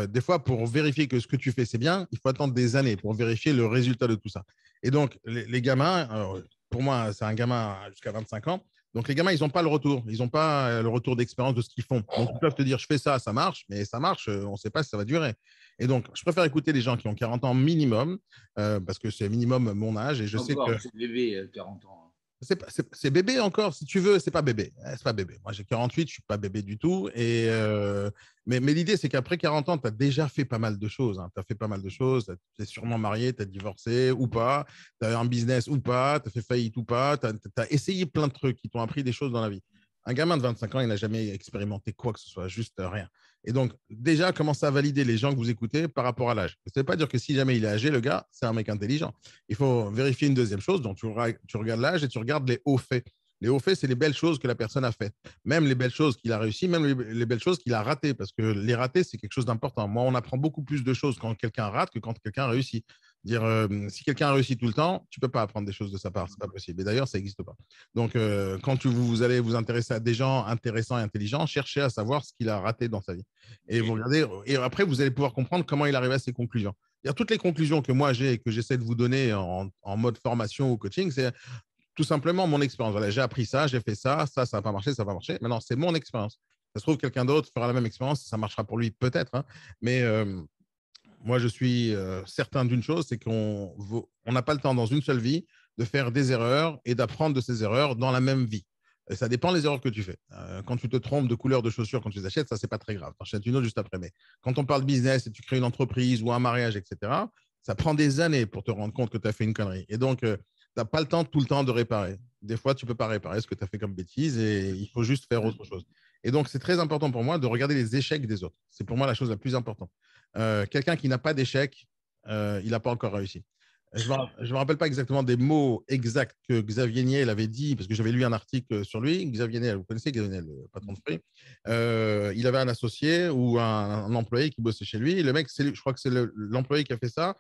Des fois, pour vérifier que ce que tu fais, c'est bien, il faut attendre des années pour vérifier le résultat de tout ça. Et donc, les gamins, pour moi, c'est un gamin jusqu'à 25 ans. Donc, les gamins, ils n'ont pas le retour. Ils n'ont pas le retour d'expérience de ce qu'ils font. Donc, ils peuvent te dire, je fais ça, ça marche, mais ça marche, on ne sait pas si ça va durer. Et donc, je préfère écouter les gens qui ont 40 ans minimum, parce que c'est minimum mon âge. Et je sais que. C'est bébé, 40 ans. C'est bébé encore, si tu veux, c'est pas bébé. C'est pas bébé. Moi, j'ai 48, je suis pas bébé du tout. Mais l'idée, c'est qu'après 40 ans, tu as déjà fait pas mal de choses. Hein. Tu as fait pas mal de choses. Tu es sûrement marié, tu as divorcé ou pas. Tu as un business ou pas. Tu as fait faillite ou pas. Tu as essayé plein de trucs qui t'ont appris des choses dans la vie. Un gamin de 25 ans, il n'a jamais expérimenté quoi que ce soit, juste rien. Et donc, déjà, commencez à valider les gens que vous écoutez par rapport à l'âge. Ça ne veut pas dire que si jamais il est âgé, le gars, c'est un mec intelligent. Il faut vérifier une deuxième chose. Donc, tu regardes l'âge et tu regardes les hauts faits. Les hauts faits, c'est les belles choses que la personne a faites. Même les belles choses qu'il a réussies, même les belles choses qu'il a ratées. Parce que les ratés, c'est quelque chose d'important. Moi, on apprend beaucoup plus de choses quand quelqu'un rate que quand quelqu'un réussit. Si quelqu'un réussit tout le temps, tu ne peux pas apprendre des choses de sa part. Ce n'est pas possible. Et d'ailleurs, ça n'existe pas. Donc, quand vous allez vous intéresser à des gens intéressants et intelligents, cherchez à savoir ce qu'il a raté dans sa vie. Et vous regardez, et après, vous allez pouvoir comprendre comment il arrive à ses conclusions. Toutes les conclusions que moi j'ai et que j'essaie de vous donner en mode formation ou coaching, c'est tout simplement mon expérience. Voilà, j'ai appris ça, j'ai fait ça, ça n'a pas marché, ça va marcher. Maintenant, c'est mon expérience. Ça se trouve, quelqu'un d'autre fera la même expérience, ça marchera pour lui peut-être, hein, mais moi, je suis certain d'une chose, c'est qu'on n'a pas le temps dans une seule vie de faire des erreurs et d'apprendre de ces erreurs dans la même vie. Et ça dépend des erreurs que tu fais. Quand tu te trompes de couleur de chaussures quand tu les achètes, ça, c'est pas très grave. Tu achètes une autre juste après. Mais quand on parle business et tu crées une entreprise ou un mariage, etc., ça prend des années pour te rendre compte que tu as fait une connerie. Et donc, tu n'as pas le temps tout le temps de réparer. Des fois, tu ne peux pas réparer ce que tu as fait comme bêtise et il faut juste faire autre chose. Et donc, c'est très important pour moi de regarder les échecs des autres. C'est pour moi la chose la plus importante. Quelqu'un qui n'a pas d'échec, il n'a pas encore réussi. Je ne me rappelle pas exactement des mots exacts que Xavier Niel avait dit, parce que j'avais lu un article sur lui. Xavier Niel, vous connaissez Xavier Niel, le patron de Free. Il avait un associé ou un employé qui bossait chez lui. Et le mec, je crois que c'est l'employé qui a fait ça.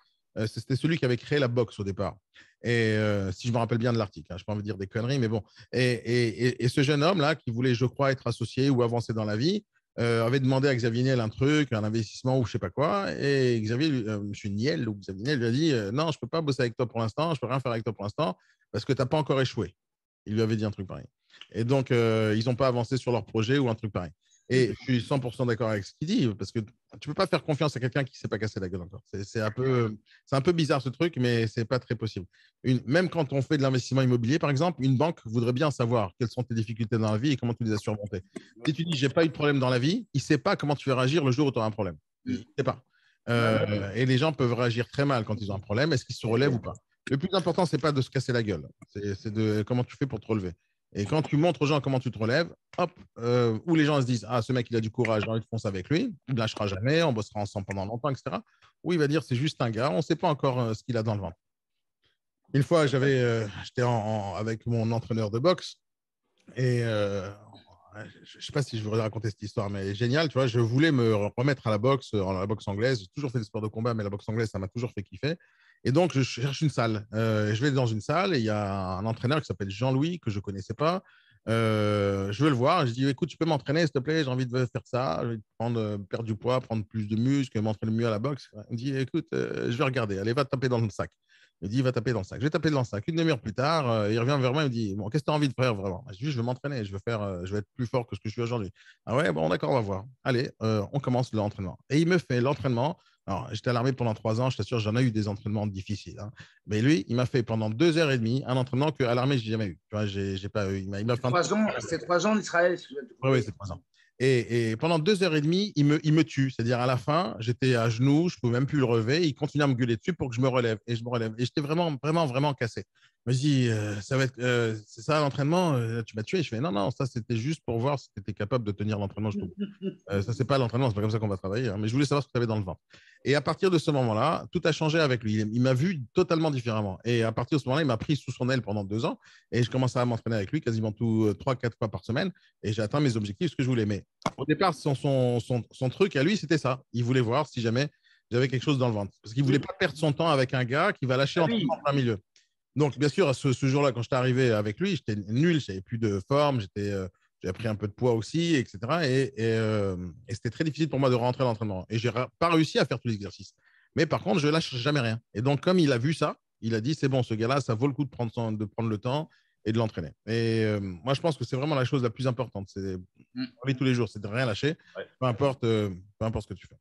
C'était celui qui avait créé la boxe au départ. Et si je me rappelle bien de l'article, hein, je n'ai pas envie de dire des conneries, mais bon. Et ce jeune homme-là, qui voulait, je crois, être associé ou avancer dans la vie, avait demandé à Xavier Niel un truc, un investissement ou je sais pas quoi, et Xavier, monsieur Niel ou Xavier Niel lui a dit non, je peux pas bosser avec toi pour l'instant, je peux rien faire avec toi pour l'instant parce que tu n'as pas encore échoué. Il lui avait dit un truc pareil. Et donc, ils n'ont pas avancé sur leur projet ou un truc pareil. Et je suis 100% d'accord avec ce qu'il dit, parce que tu ne peux pas faire confiance à quelqu'un qui ne s'est pas cassé la gueule encore. C'est un peu bizarre ce truc, mais ce n'est pas très possible. Même quand on fait de l'investissement immobilier, par exemple, une banque voudrait bien savoir quelles sont tes difficultés dans la vie et comment tu les as surmontées. Si tu dis, j'ai pas eu de problème dans la vie, il ne sait pas comment tu vas réagir le jour où tu auras un problème. Il ne sait pas. Et les gens peuvent réagir très mal quand ils ont un problème. Est-ce qu'ils se relèvent ou pas? Le plus important, ce n'est pas de se casser la gueule. C'est de comment tu fais pour te relever. Et quand tu montres aux gens comment tu te relèves, hop, où les gens se disent, ah, ce mec, il a du courage, j'ai envie de foncer avec lui, il ne lâchera jamais, on bossera ensemble pendant longtemps, etc. Ou il va dire, c'est juste un gars, on ne sait pas encore ce qu'il a dans le ventre. Une fois, j'étais avec mon entraîneur de boxe et je ne sais pas si je voudrais raconter cette histoire, mais génial, tu vois, je voulais me remettre à la boxe anglaise. J'ai toujours fait des sports de combat, mais la boxe anglaise, ça m'a toujours fait kiffer. Et donc, je cherche une salle. Je vais dans une salle et il y a un entraîneur qui s'appelle Jean-Louis, que je ne connaissais pas. Je veux le voir. Je dis, écoute, tu peux m'entraîner, s'il te plaît, j'ai envie de faire ça. Je vais perdre du poids, prendre plus de muscles, m'entraîner mieux à la boxe. Il me dit, écoute, je vais regarder. Allez, va te taper dans le sac. Il me dit, va taper dans le sac. Je vais taper dans le sac. Une demi-heure plus tard, il revient vers moi et me dit, bon, qu'est-ce que tu as envie de faire vraiment? Je dis, je veux m'entraîner, je vais être plus fort que ce que je suis aujourd'hui. Ah ouais, bon, d'accord, on va voir. Allez, on commence l'entraînement. Et il me fait l'entraînement. Alors, j'étais à l'armée pendant 3 ans, je t'assure, j'en ai eu des entraînements difficiles. Hein. Mais lui, il m'a fait pendant 2 heures et demie un entraînement qu'à l'armée, je n'ai jamais eu. Tu vois, j'ai pas eu. Il m'a fait 3 ans d'Israël. Oui, c'est 3 ans. Et pendant 2 heures et demie, il me tue. C'est-à-dire, à la fin, j'étais à genoux, je ne pouvais même plus le relever. Il continue à me gueuler dessus pour que je me relève. Et je me relève. Et j'étais vraiment, vraiment, vraiment cassé. Je me dis, ça va être, c'est ça l'entraînement, tu m'as tué. Je fais, non, non, ça, c'était juste pour voir si tu étais capable de tenir l'entraînement jusqu'au bout. Ça, c'est pas l'entraînement, c'est pas comme ça qu'on va travailler. Hein. Mais je voulais savoir ce que tu avais dans le ventre. Et à partir de ce moment-là, tout a changé avec lui. Il m'a vu totalement différemment. Et à partir de ce moment-là, il m'a pris sous son aile pendant 2 ans. Et je commençais à m'entraîner avec lui quasiment 3-4 fois par semaine. Et j'ai atteint mes objectifs, ce que je voulais. Mais au départ, son truc à lui, c'était ça. Il voulait voir si jamais j'avais quelque chose dans le ventre. Parce qu'il ne voulait pas perdre son temps avec un gars qui va lâcher en plein milieu. Donc, bien sûr, ce jour-là, quand j'étais arrivé avec lui, j'étais nul, je n'avais plus de forme, j'avais pris un peu de poids aussi, etc. Et c'était très difficile pour moi de rentrer à l'entraînement. Et je n'ai pas réussi à faire tous les exercices. Mais par contre, je ne lâche jamais rien. Et donc, comme il a vu ça, il a dit, c'est bon, ce gars-là, ça vaut le coup de prendre le temps et de l'entraîner. Et moi, je pense que c'est vraiment la chose la plus importante. C'est tous les jours, c'est de rien lâcher, peu importe ce que tu fais.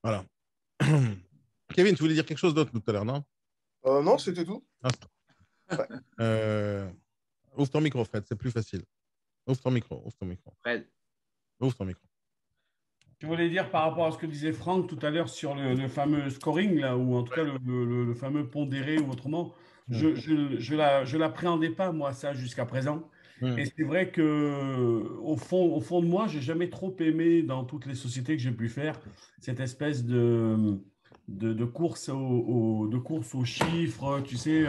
Voilà. Kevin, tu voulais dire quelque chose d'autre tout à l'heure, non? Non, c'était tout. Ouvre ton micro, Fred, c'est plus facile. Ouvre ton micro. Fred. Ouvre ton micro. Je voulais dire par rapport à ce que disait Franck tout à l'heure sur le fameux scoring, là, ou en tout cas le fameux pondéré ou autrement, je l'appréhendais pas, moi, ça, jusqu'à présent. Et c'est vrai que au fond de moi, j'ai jamais trop aimé dans toutes les sociétés que j'ai pu faire cette espèce de course aux chiffres, tu sais.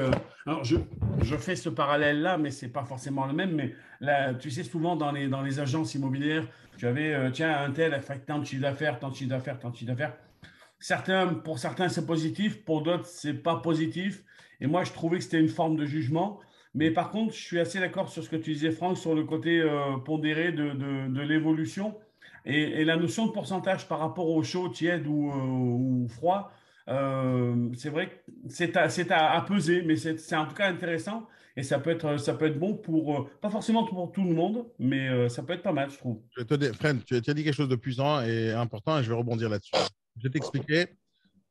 Alors je fais ce parallèle-là, mais c'est pas forcément le même. Mais là, tu sais, souvent dans les agences immobilières, tu avais, tiens, un tel a fait tant de chiffre d'affaires, tant de chiffre d'affaires, tant de chiffre d'affaires. Pour certains, c'est positif, pour d'autres, c'est pas positif. Et moi, je trouvais que c'était une forme de jugement. Mais par contre, je suis assez d'accord sur ce que tu disais, Franck, sur le côté pondéré de l'évolution. Et la notion de pourcentage par rapport au chaud, tiède ou froid, c'est vrai que c'est à peser, mais c'est en tout cas intéressant. Et ça peut être bon pour, pas forcément pour tout le monde, mais ça peut être pas mal, je trouve. Fred, tu as dit quelque chose de puissant et important et je vais rebondir là-dessus. Je vais t'expliquer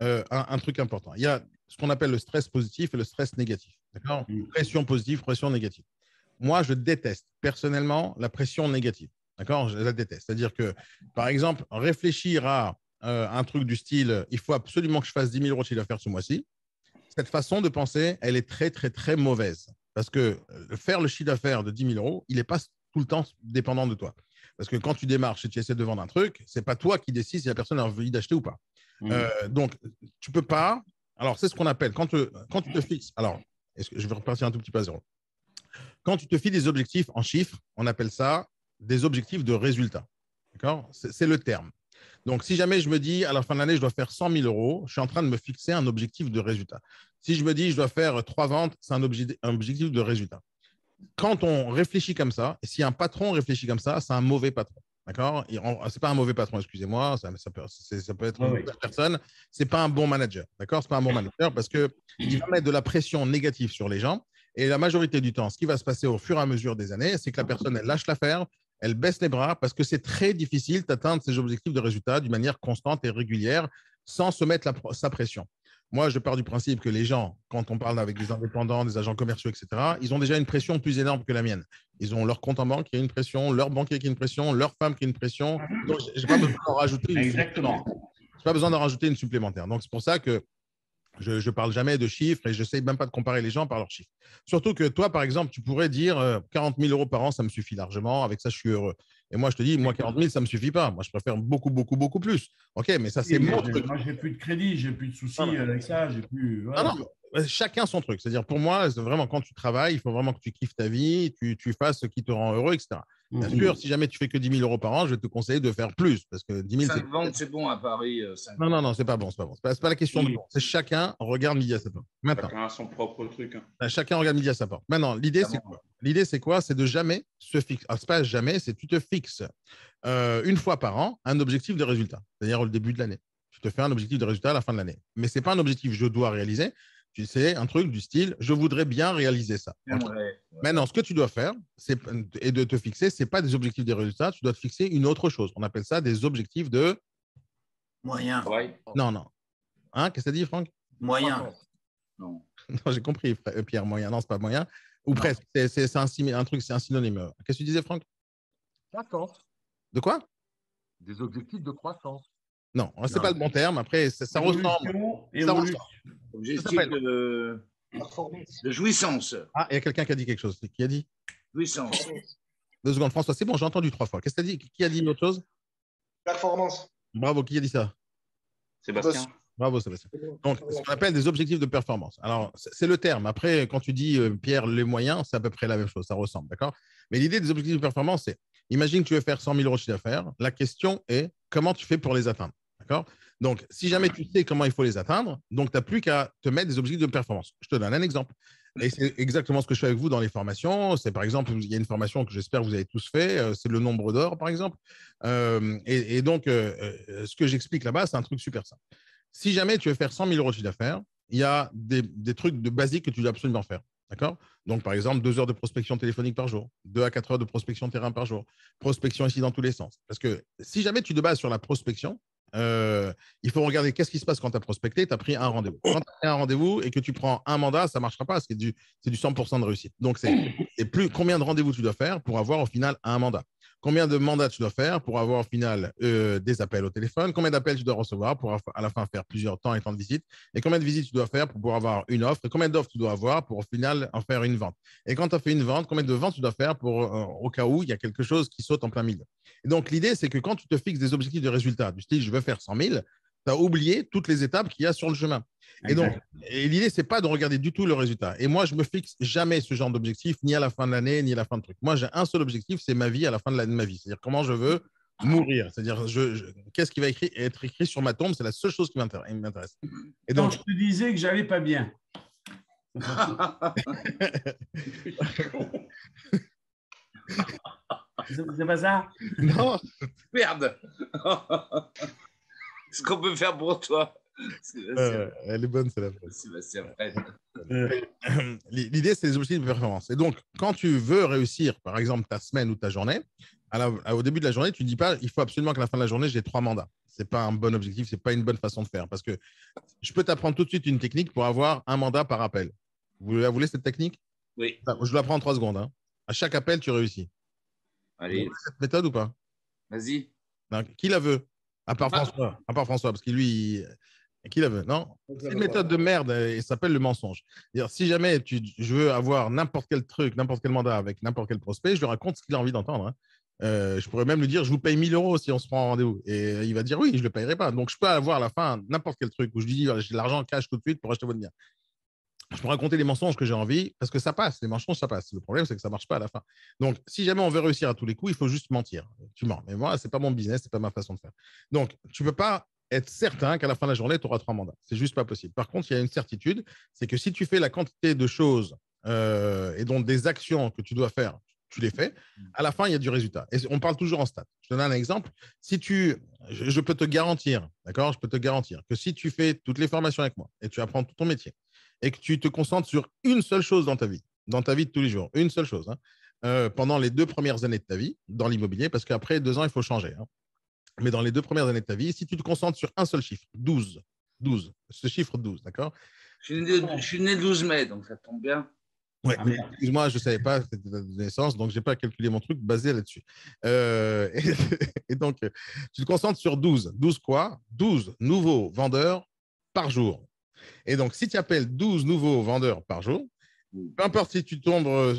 un truc important. Il y a ce qu'on appelle le stress positif et le stress négatif. D'accord? Pression positive, pression négative. Moi, je déteste personnellement la pression négative. D'accord? Je la déteste. C'est-à-dire que, par exemple, réfléchir à un truc du style il faut absolument que je fasse 10 000 euros de chiffre d'affaires ce mois-ci, cette façon de penser, elle est très, très, très mauvaise. Parce que faire le chiffre d'affaires de 10 000 euros, il n'est pas tout le temps dépendant de toi. Parce que quand tu démarches et tu essaies de vendre un truc, ce n'est pas toi qui décides si la personne a envie d'acheter ou pas. Donc, tu ne peux pas. Alors, c'est ce qu'on appelle quand tu te fixes. Alors, je vais repartir un tout petit peu à zéro. Quand tu te fixes des objectifs en chiffres, on appelle ça des objectifs de résultat. D'accord? C'est le terme. Donc, si jamais je me dis à la fin de l'année, je dois faire 100 000 euros, je suis en train de me fixer un objectif de résultat. Si je me dis je dois faire 3 ventes, c'est un objectif de résultat. Quand on réfléchit comme ça, et si un patron réfléchit comme ça, c'est un mauvais patron. D'accord? Ce n'est pas un mauvais patron, excusez-moi, ça peut être une mauvaise personne. Ce n'est pas un bon manager. D'accord? Ce n'est pas un bon manager parce qu'il va mettre de la pression négative sur les gens. Et la majorité du temps, ce qui va se passer au fur et à mesure des années, c'est que la personne, elle lâche l'affaire, elle baisse les bras parce que c'est très difficile d'atteindre ses objectifs de résultat d'une manière constante et régulière sans se mettre sa pression. Moi, je pars du principe que les gens, quand on parle avec des indépendants, des agents commerciaux, etc., ils ont déjà une pression plus énorme que la mienne. Ils ont leur compte en banque qui a une pression, leur banquier qui a une pression, leur femme qui a une pression. Donc, je n'ai pas besoin d'en rajouter une supplémentaire. Donc, c'est pour ça que je ne parle jamais de chiffres et je n'essaie même pas de comparer les gens par leurs chiffres. Surtout que toi, par exemple, tu pourrais dire 40 000 euros par an, ça me suffit largement. Avec ça, je suis heureux. Et moi, je te dis, moi, 40 000, ça ne me suffit pas. Moi, je préfère beaucoup, beaucoup, beaucoup plus. OK, mais ça, c'est mon truc. Moi, je n'ai plus de crédit, je n'ai plus de soucis avec ça. Voilà. Non, chacun son truc. C'est-à-dire, pour moi, vraiment, quand tu travailles, il faut vraiment que tu kiffes ta vie, tu fasses ce qui te rend heureux, etc. Bien sûr, si jamais tu fais que 10 000 € par an, je vais te conseiller de faire plus parce que 10 000, 5 ventes, c'est bon à Paris. Non, c'est pas bon, c'est pas bon. C'est pas la question de bon. C'est chacun regarde midi à sa porte. Maintenant, chacun a son propre truc. Hein. Chacun regarde midi à sa porte. Maintenant, l'idée, c'est quoi? L'idée, c'est quoi? C'est de jamais se fixer. C'est pas jamais, c'est tu te fixes une fois par an un objectif de résultat, c'est-à-dire au début de l'année. Tu te fais un objectif de résultat à la fin de l'année. Mais c'est pas un objectif je dois réaliser. Tu sais, un truc du style, je voudrais bien réaliser ça. Okay. Maintenant, ce que tu dois faire, et de te fixer, ce n'est pas des objectifs de résultats, tu dois te fixer une autre chose. On appelle ça des objectifs de… Moyen. Non. Hein, qu'est-ce que ça dit, Franck? Moyen. Non. Non, j'ai compris, Pierre, moyen. Non, ce n'est pas moyen. Ou presque. C'est un truc, c'est un synonyme. Qu'est-ce que tu disais, Franck? Croissance. De quoi? Des objectifs de croissance. Non, ce n'est pas le bon terme. Après, ça ressemble. Objectif de jouissance. Ah, il y a quelqu'un qui a dit quelque chose. Qui a dit? Jouissance. 2 secondes, François, c'est bon, j'ai entendu 3 fois. Qu'est-ce que tu as dit? Qui a dit une autre chose? Performance. Bravo, qui a dit ça? Sébastien. Bravo, Sébastien. Donc, ce qu'on appelle des objectifs de performance. Alors, c'est le terme. Après, quand tu dis, Pierre, les moyens, c'est à peu près la même chose. Ça ressemble, d'accord? Mais l'idée des objectifs de performance, c'est, imagine que tu veux faire 100 000 € de chiffre d'affaires. La question est, comment tu fais pour les atteindre? D'accord? Donc, si jamais tu sais comment il faut les atteindre, donc tu n'as plus qu'à te mettre des objectifs de performance. Je te donne un exemple. Et c'est exactement ce que je fais avec vous dans les formations. C'est par exemple, il y a une formation que j'espère que vous avez tous fait, c'est le nombre d'or, par exemple. Et donc, ce que j'explique là-bas, c'est un truc super simple. Si jamais tu veux faire 100 000 € de chiffre d'affaires, il y a des trucs de basiques que tu dois absolument faire. D'accord? Donc, par exemple, 2 heures de prospection téléphonique par jour, 2 à 4 heures de prospection terrain par jour, prospection ici dans tous les sens. Parce que si jamais tu te bases sur la prospection, il faut regarder qu'est-ce qui se passe quand tu as prospecté, tu as pris un rendez-vous. Quand tu as pris un rendez-vous et que tu prends un mandat, ça ne marchera pas, c'est du 100% de réussite. Donc, c'est plus combien de rendez-vous tu dois faire pour avoir au final un mandat. Combien de mandats tu dois faire pour avoir au final des appels au téléphone? Combien d'appels tu dois recevoir pour à la fin faire plusieurs temps et temps de visite? Et combien de visites tu dois faire pour pouvoir avoir une offre? Et combien d'offres tu dois avoir pour au final en faire une vente? Et quand tu as fait une vente, combien de ventes tu dois faire pour au cas où il y a quelque chose qui saute en plein milieu? Et donc, l'idée, c'est que quand tu te fixes des objectifs de résultats, du style je veux faire 100 000, tu as oublié toutes les étapes qu'il y a sur le chemin. Et donc, l'idée, ce n'est pas de regarder du tout le résultat. Et moi, je ne me fixe jamais ce genre d'objectif, ni à la fin de l'année, ni à la fin de truc. Moi, j'ai un seul objectif, c'est ma vie à la fin de ma vie. C'est-à-dire comment je veux mourir. C'est-à-dire, qu'est-ce qui va être écrit sur ma tombe? C'est la seule chose qui m'intéresse. Et donc, je te disais que j'allais pas bien. C'est pas ça? Non. Merde. Ce qu'on peut faire pour toi. Elle est bonne, celle-là. L'idée, c'est les objectifs de performance. Et donc, quand tu veux réussir, par exemple, ta semaine ou ta journée, au début de la journée, tu ne dis pas il faut absolument qu'à la fin de la journée, j'ai 3 mandats. Ce n'est pas un bon objectif, ce n'est pas une bonne façon de faire. Parce que je peux t'apprendre tout de suite une technique pour avoir un mandat par appel. Vous la voulez, cette technique? Oui. Je la prends en 3 secondes. Hein. À chaque appel, tu réussis. Allez. Vous voulez cette méthode ou pas? Vas-y. Qui la veut? À part François. À part François, parce que lui… Qui la veut? Non, c'est une méthode de merde et ça s'appelle le mensonge. Si jamais je veux avoir n'importe quel truc, n'importe quel mandat avec n'importe quel prospect, je lui raconte ce qu'il a envie d'entendre. Hein. Je pourrais même lui dire, je vous paye 1 000 € si on se prend un rendez-vous. Et il va dire, oui, je ne le payerai pas. Donc, je peux avoir à la fin n'importe quel truc où je lui dis, j'ai de l'argent cash tout de suite pour acheter votre bien. Je peux raconter les mensonges que j'ai envie parce que ça passe. Les mensonges, ça passe. Le problème, c'est que ça ne marche pas à la fin. Donc, si jamais on veut réussir à tous les coups, il faut juste mentir. Tu mens. Mais moi, ce n'est pas mon business, ce n'est pas ma façon de faire. Donc, tu ne peux pas être certain qu'à la fin de la journée, tu auras 3 mandats. C'est juste pas possible. Par contre, il y a une certitude, c'est que si tu fais la quantité de choses et donc des actions que tu dois faire, tu les fais, à la fin, il y a du résultat. Et on parle toujours en stats. Je te donne un exemple. Je peux te garantir, d'accord? Je peux te garantir que si tu fais toutes les formations avec moi et tu apprends tout ton métier et que tu te concentres sur une seule chose dans ta vie de tous les jours, une seule chose, hein, pendant les 2 premières années de ta vie dans l'immobilier, parce qu'après 2 ans, il faut changer. Hein. Mais dans les 2 premières années de ta vie, si tu te concentres sur un seul chiffre, 12, ce chiffre 12, d'accord? Je suis né le 12 mai, donc ça tombe bien. Ouais, excuse-moi, je ne savais pas cette date de naissance, donc je n'ai pas calculé mon truc basé là-dessus. Et donc, tu te concentres sur 12. 12 quoi? 12 nouveaux vendeurs par jour. Et donc, si tu appelles 12 nouveaux vendeurs par jour, peu importe si tu tombes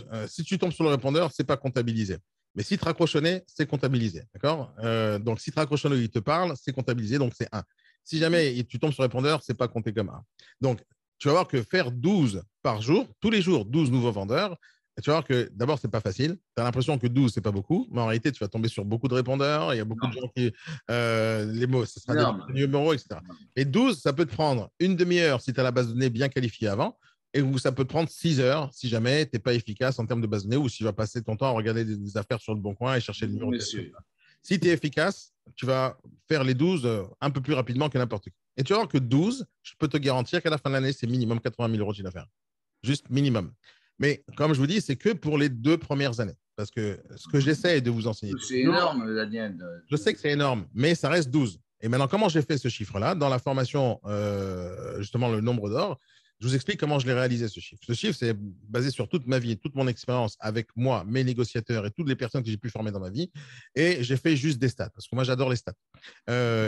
sur le répondeur, ce n'est pas comptabilisé. Mais si tu raccroches au nez, c'est comptabilisé. D'accord? Donc, si tu raccroches au nez, il te parle, c'est comptabilisé, donc c'est 1. Si jamais tu tombes sur le répondeur, ce n'est pas compté comme 1. Donc, tu vas voir que faire 12 par jour, tous les jours, 12 nouveaux vendeurs, Et tu vas voir que d'abord, ce n'est pas facile. Tu as l'impression que 12, ce n'est pas beaucoup, mais en réalité, tu vas tomber sur beaucoup de répondeurs. Il y a beaucoup de gens qui. Les mots, ce sera des numéros, etc. Et 12, ça peut te prendre une demi-heure si tu as la base de données bien qualifiée avant, et où ça peut te prendre 6 heures si jamais tu n'es pas efficace en termes de base de données ou si tu vas passer ton temps à regarder des affaires sur le bon coin et chercher le numéro de téléphone. Si tu es efficace, tu vas faire les 12 un peu plus rapidement que n'importe qui. Et tu vas voir que 12, je peux te garantir qu'à la fin de l'année, c'est minimum 80 000 euros de chiffre d'affaires. Juste minimum. Mais comme je vous dis, c'est que pour les 2 premières années. Parce que ce que j'essaie de vous enseigner. C'est énorme, Daniel. Je sais que c'est énorme, mais ça reste 12. Et maintenant, comment j'ai fait ce chiffre-là? Dans la formation, justement, le nombre d'or, je vous explique comment je l'ai réalisé, ce chiffre. Ce chiffre, c'est basé sur toute ma vie et toute mon expérience avec moi, mes négociateurs et toutes les personnes que j'ai pu former dans ma vie. Et j'ai fait juste des stats, parce que moi, j'adore les stats.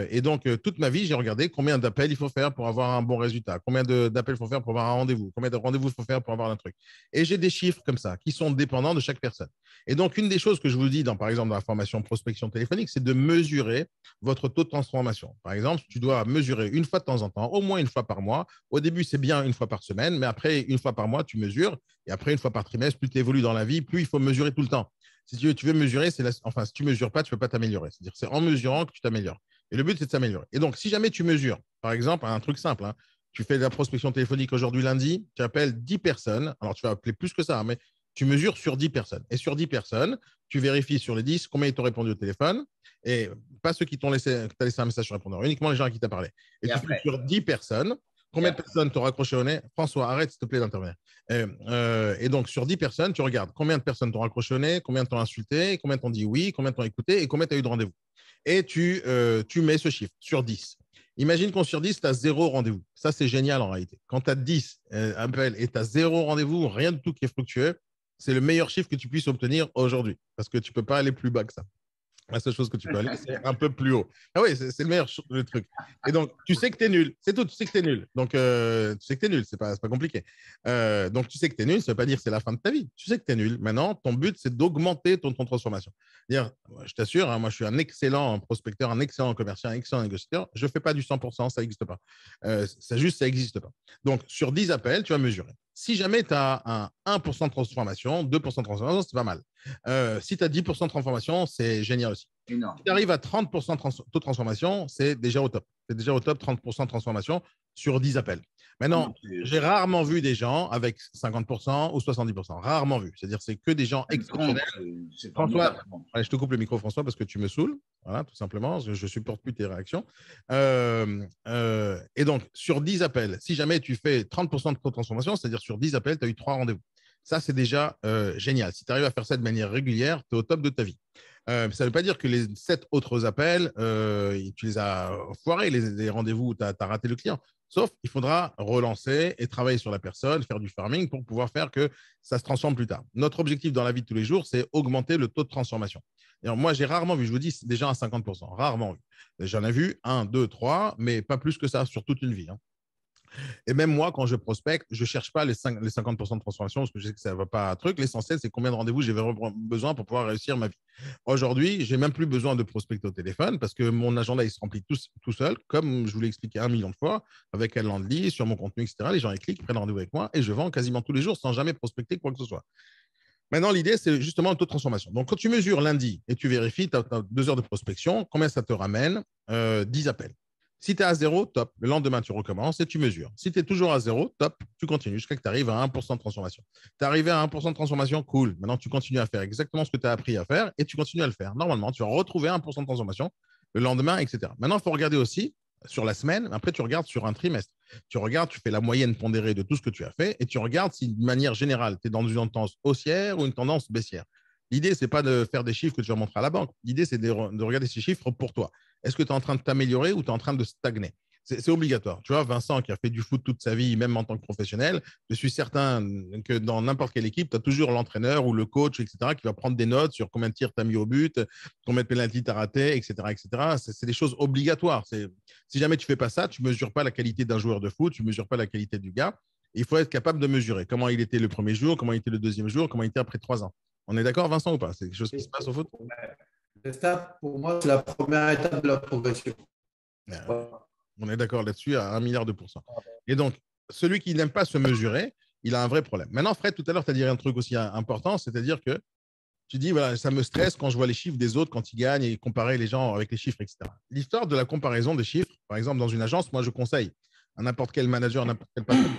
Et donc, toute ma vie, j'ai regardé combien d'appels il faut faire pour avoir un bon résultat, combien d'appels il faut faire pour avoir un rendez-vous, combien de rendez-vous il faut faire pour avoir un truc. Et j'ai des chiffres comme ça qui sont dépendants de chaque personne. Et donc, une des choses que je vous dis, par exemple, dans la formation prospection téléphonique, c'est de mesurer votre taux de transformation. Par exemple, tu dois mesurer une fois de temps en temps, au moins une fois par mois. Au début, c'est bien une fois par semaine, mais après, une fois par mois, tu mesures. Et après, une fois par trimestre, plus tu évolues dans la vie, plus il faut mesurer tout le temps. Si tu veux mesurer, si tu ne mesures pas, tu ne peux pas t'améliorer. C'est-à-dire c'est en mesurant que tu t'améliores. Et le but, c'est de s'améliorer. Et donc, si jamais tu mesures, par exemple, un truc simple, tu fais de la prospection téléphonique aujourd'hui lundi, tu appelles 10 personnes. Alors, tu vas appeler plus que ça, mais tu mesures sur 10 personnes. Et sur 10 personnes, tu vérifies sur les 10 combien ils t'ont répondu au téléphone. Et pas ceux qui t'ont laissé un message sur répondeur, uniquement les gens à qui tu as parlé. Et tu fais sur 10 personnes. Combien de personnes t'ont raccroché au nez? François, arrête, s'il te plaît, d'intervenir. Et donc, sur 10 personnes, tu regardes combien de personnes t'ont raccroché au nez, combien t'ont insulté, combien t'ont dit oui, combien t'ont écouté et combien tu as eu de rendez-vous. Et tu mets ce chiffre sur 10. Imagine qu'on sur 10, tu as 0 rendez-vous. Ça, c'est génial en réalité. Quand tu as 10 appels et tu as 0 rendez-vous, rien du tout qui est fructueux, c'est le meilleur chiffre que tu puisses obtenir aujourd'hui parce que tu ne peux pas aller plus bas que ça. La seule chose que tu peux aller, c'est un peu plus haut. Ah oui, c'est le meilleur le truc. Et donc, tu sais que tu es nul. C'est tout, tu sais que tu es nul. Donc, tu sais que tu es nul. C'est pas compliqué. Donc, tu sais que tu es nul, ça ne veut pas dire que c'est la fin de ta vie. Tu sais que tu es nul. Maintenant, ton but, c'est d'augmenter ton transformation. Dire, je t'assure, moi, je suis un excellent prospecteur, un excellent commercial, un excellent négociateur. Je ne fais pas du 100%, ça n'existe pas. Ça n'existe pas. Donc, sur 10 appels, tu vas mesurer. Si jamais tu as un 1% de transformation, 2% de transformation, c'est pas mal. Si tu as 10% de transformation, c'est génial aussi. Si tu arrives à 30% de taux de transformation, c'est déjà au top. C'est déjà au top, 30% de transformation sur 10 appels. Maintenant, j'ai rarement vu des gens avec 50% ou 70%. Rarement vu. C'est-à-dire c'est que des gens exceptionnels. François, allez, je te coupe le micro, François, parce que tu me saoules. Voilà, tout simplement. Je ne supporte plus tes réactions. Et donc, sur 10 appels, si jamais tu fais 30% de taux de transformation, c'est-à-dire sur 10 appels, tu as eu 3 rendez-vous. Ça, c'est déjà génial. Si tu arrives à faire ça de manière régulière, tu es au top de ta vie. Ça ne veut pas dire que les 7 autres appels, tu les as foirés, les rendez-vous où tu as raté le client. Sauf qu'il faudra relancer et travailler sur la personne, faire du farming pour pouvoir faire que ça se transforme plus tard. Notre objectif dans la vie de tous les jours, c'est augmenter le taux de transformation. Et alors, moi, j'ai rarement vu, je vous dis, déjà à 50%, rarement vu. J'en ai vu 1, 2, 3, mais pas plus que ça sur toute une vie. Et même moi, quand je prospecte, je ne cherche pas les 50% de transformation parce que je sais que ça ne va pas à un truc. L'essentiel, c'est combien de rendez-vous j'ai besoin pour pouvoir réussir ma vie. Aujourd'hui, je n'ai même plus besoin de prospecter au téléphone parce que mon agenda, il se remplit tout seul, comme je vous l'ai expliqué 1 million de fois, avec Calendly, sur mon contenu, etc. Les gens, ils cliquent, ils prennent rendez-vous avec moi et je vends quasiment tous les jours sans jamais prospecter quoi que ce soit. Maintenant, l'idée, c'est justement le taux de transformation. Donc, quand tu mesures lundi et tu vérifies, tu as 2 heures de prospection, combien ça te ramène? 10 appels. Si tu es à 0, top. Le lendemain, tu recommences et tu mesures. Si tu es toujours à 0, top, tu continues jusqu'à ce que tu arrives à 1% de transformation. Tu es arrivé à 1% de transformation, cool. Maintenant, tu continues à faire exactement ce que tu as appris à faire et tu continues à le faire. Normalement, tu vas retrouver 1% de transformation le lendemain, etc. Maintenant, il faut regarder aussi sur la semaine. Après, tu regardes sur un trimestre. Tu regardes, tu fais la moyenne pondérée de tout ce que tu as fait et tu regardes si, de manière générale, tu es dans une tendance haussière ou une tendance baissière. L'idée, ce n'est pas de faire des chiffres que tu vas montrer à la banque. L'idée, c'est de regarder ces chiffres pour toi. Est-ce que tu es en train de t'améliorer ou tu es en train de stagner? C'est obligatoire. Tu vois, Vincent, qui a fait du foot toute sa vie, même en tant que professionnel, je suis certain que dans n'importe quelle équipe, tu as toujours l'entraîneur ou le coach, etc., qui va prendre des notes sur combien de tirs tu as mis au but, combien de pénaltys tu as raté, etc., etc. C'est des choses obligatoires. Si jamais tu ne fais pas ça, tu ne mesures pas la qualité d'un joueur de foot, tu ne mesures pas la qualité du gars. Il faut être capable de mesurer comment il était le premier jour, comment il était le deuxième jour, comment il était après 3 ans. On est d'accord, Vincent, ou pas? C'est quelque chose qui se passe au foot? Ça, pour moi, c'est la première étape de la progression. On est d'accord là-dessus à 1 milliard de pourcents. Et donc, celui qui n'aime pas se mesurer, il a un vrai problème. Maintenant, Fred, tout à l'heure, tu as dit un truc aussi important, c'est-à-dire que tu dis, voilà, ça me stresse quand je vois les chiffres des autres, quand ils gagnent et comparer les gens avec les chiffres, etc. L'histoire de la comparaison des chiffres, par exemple, dans une agence, moi, je conseille à n'importe quel manager, n'importe quel patron,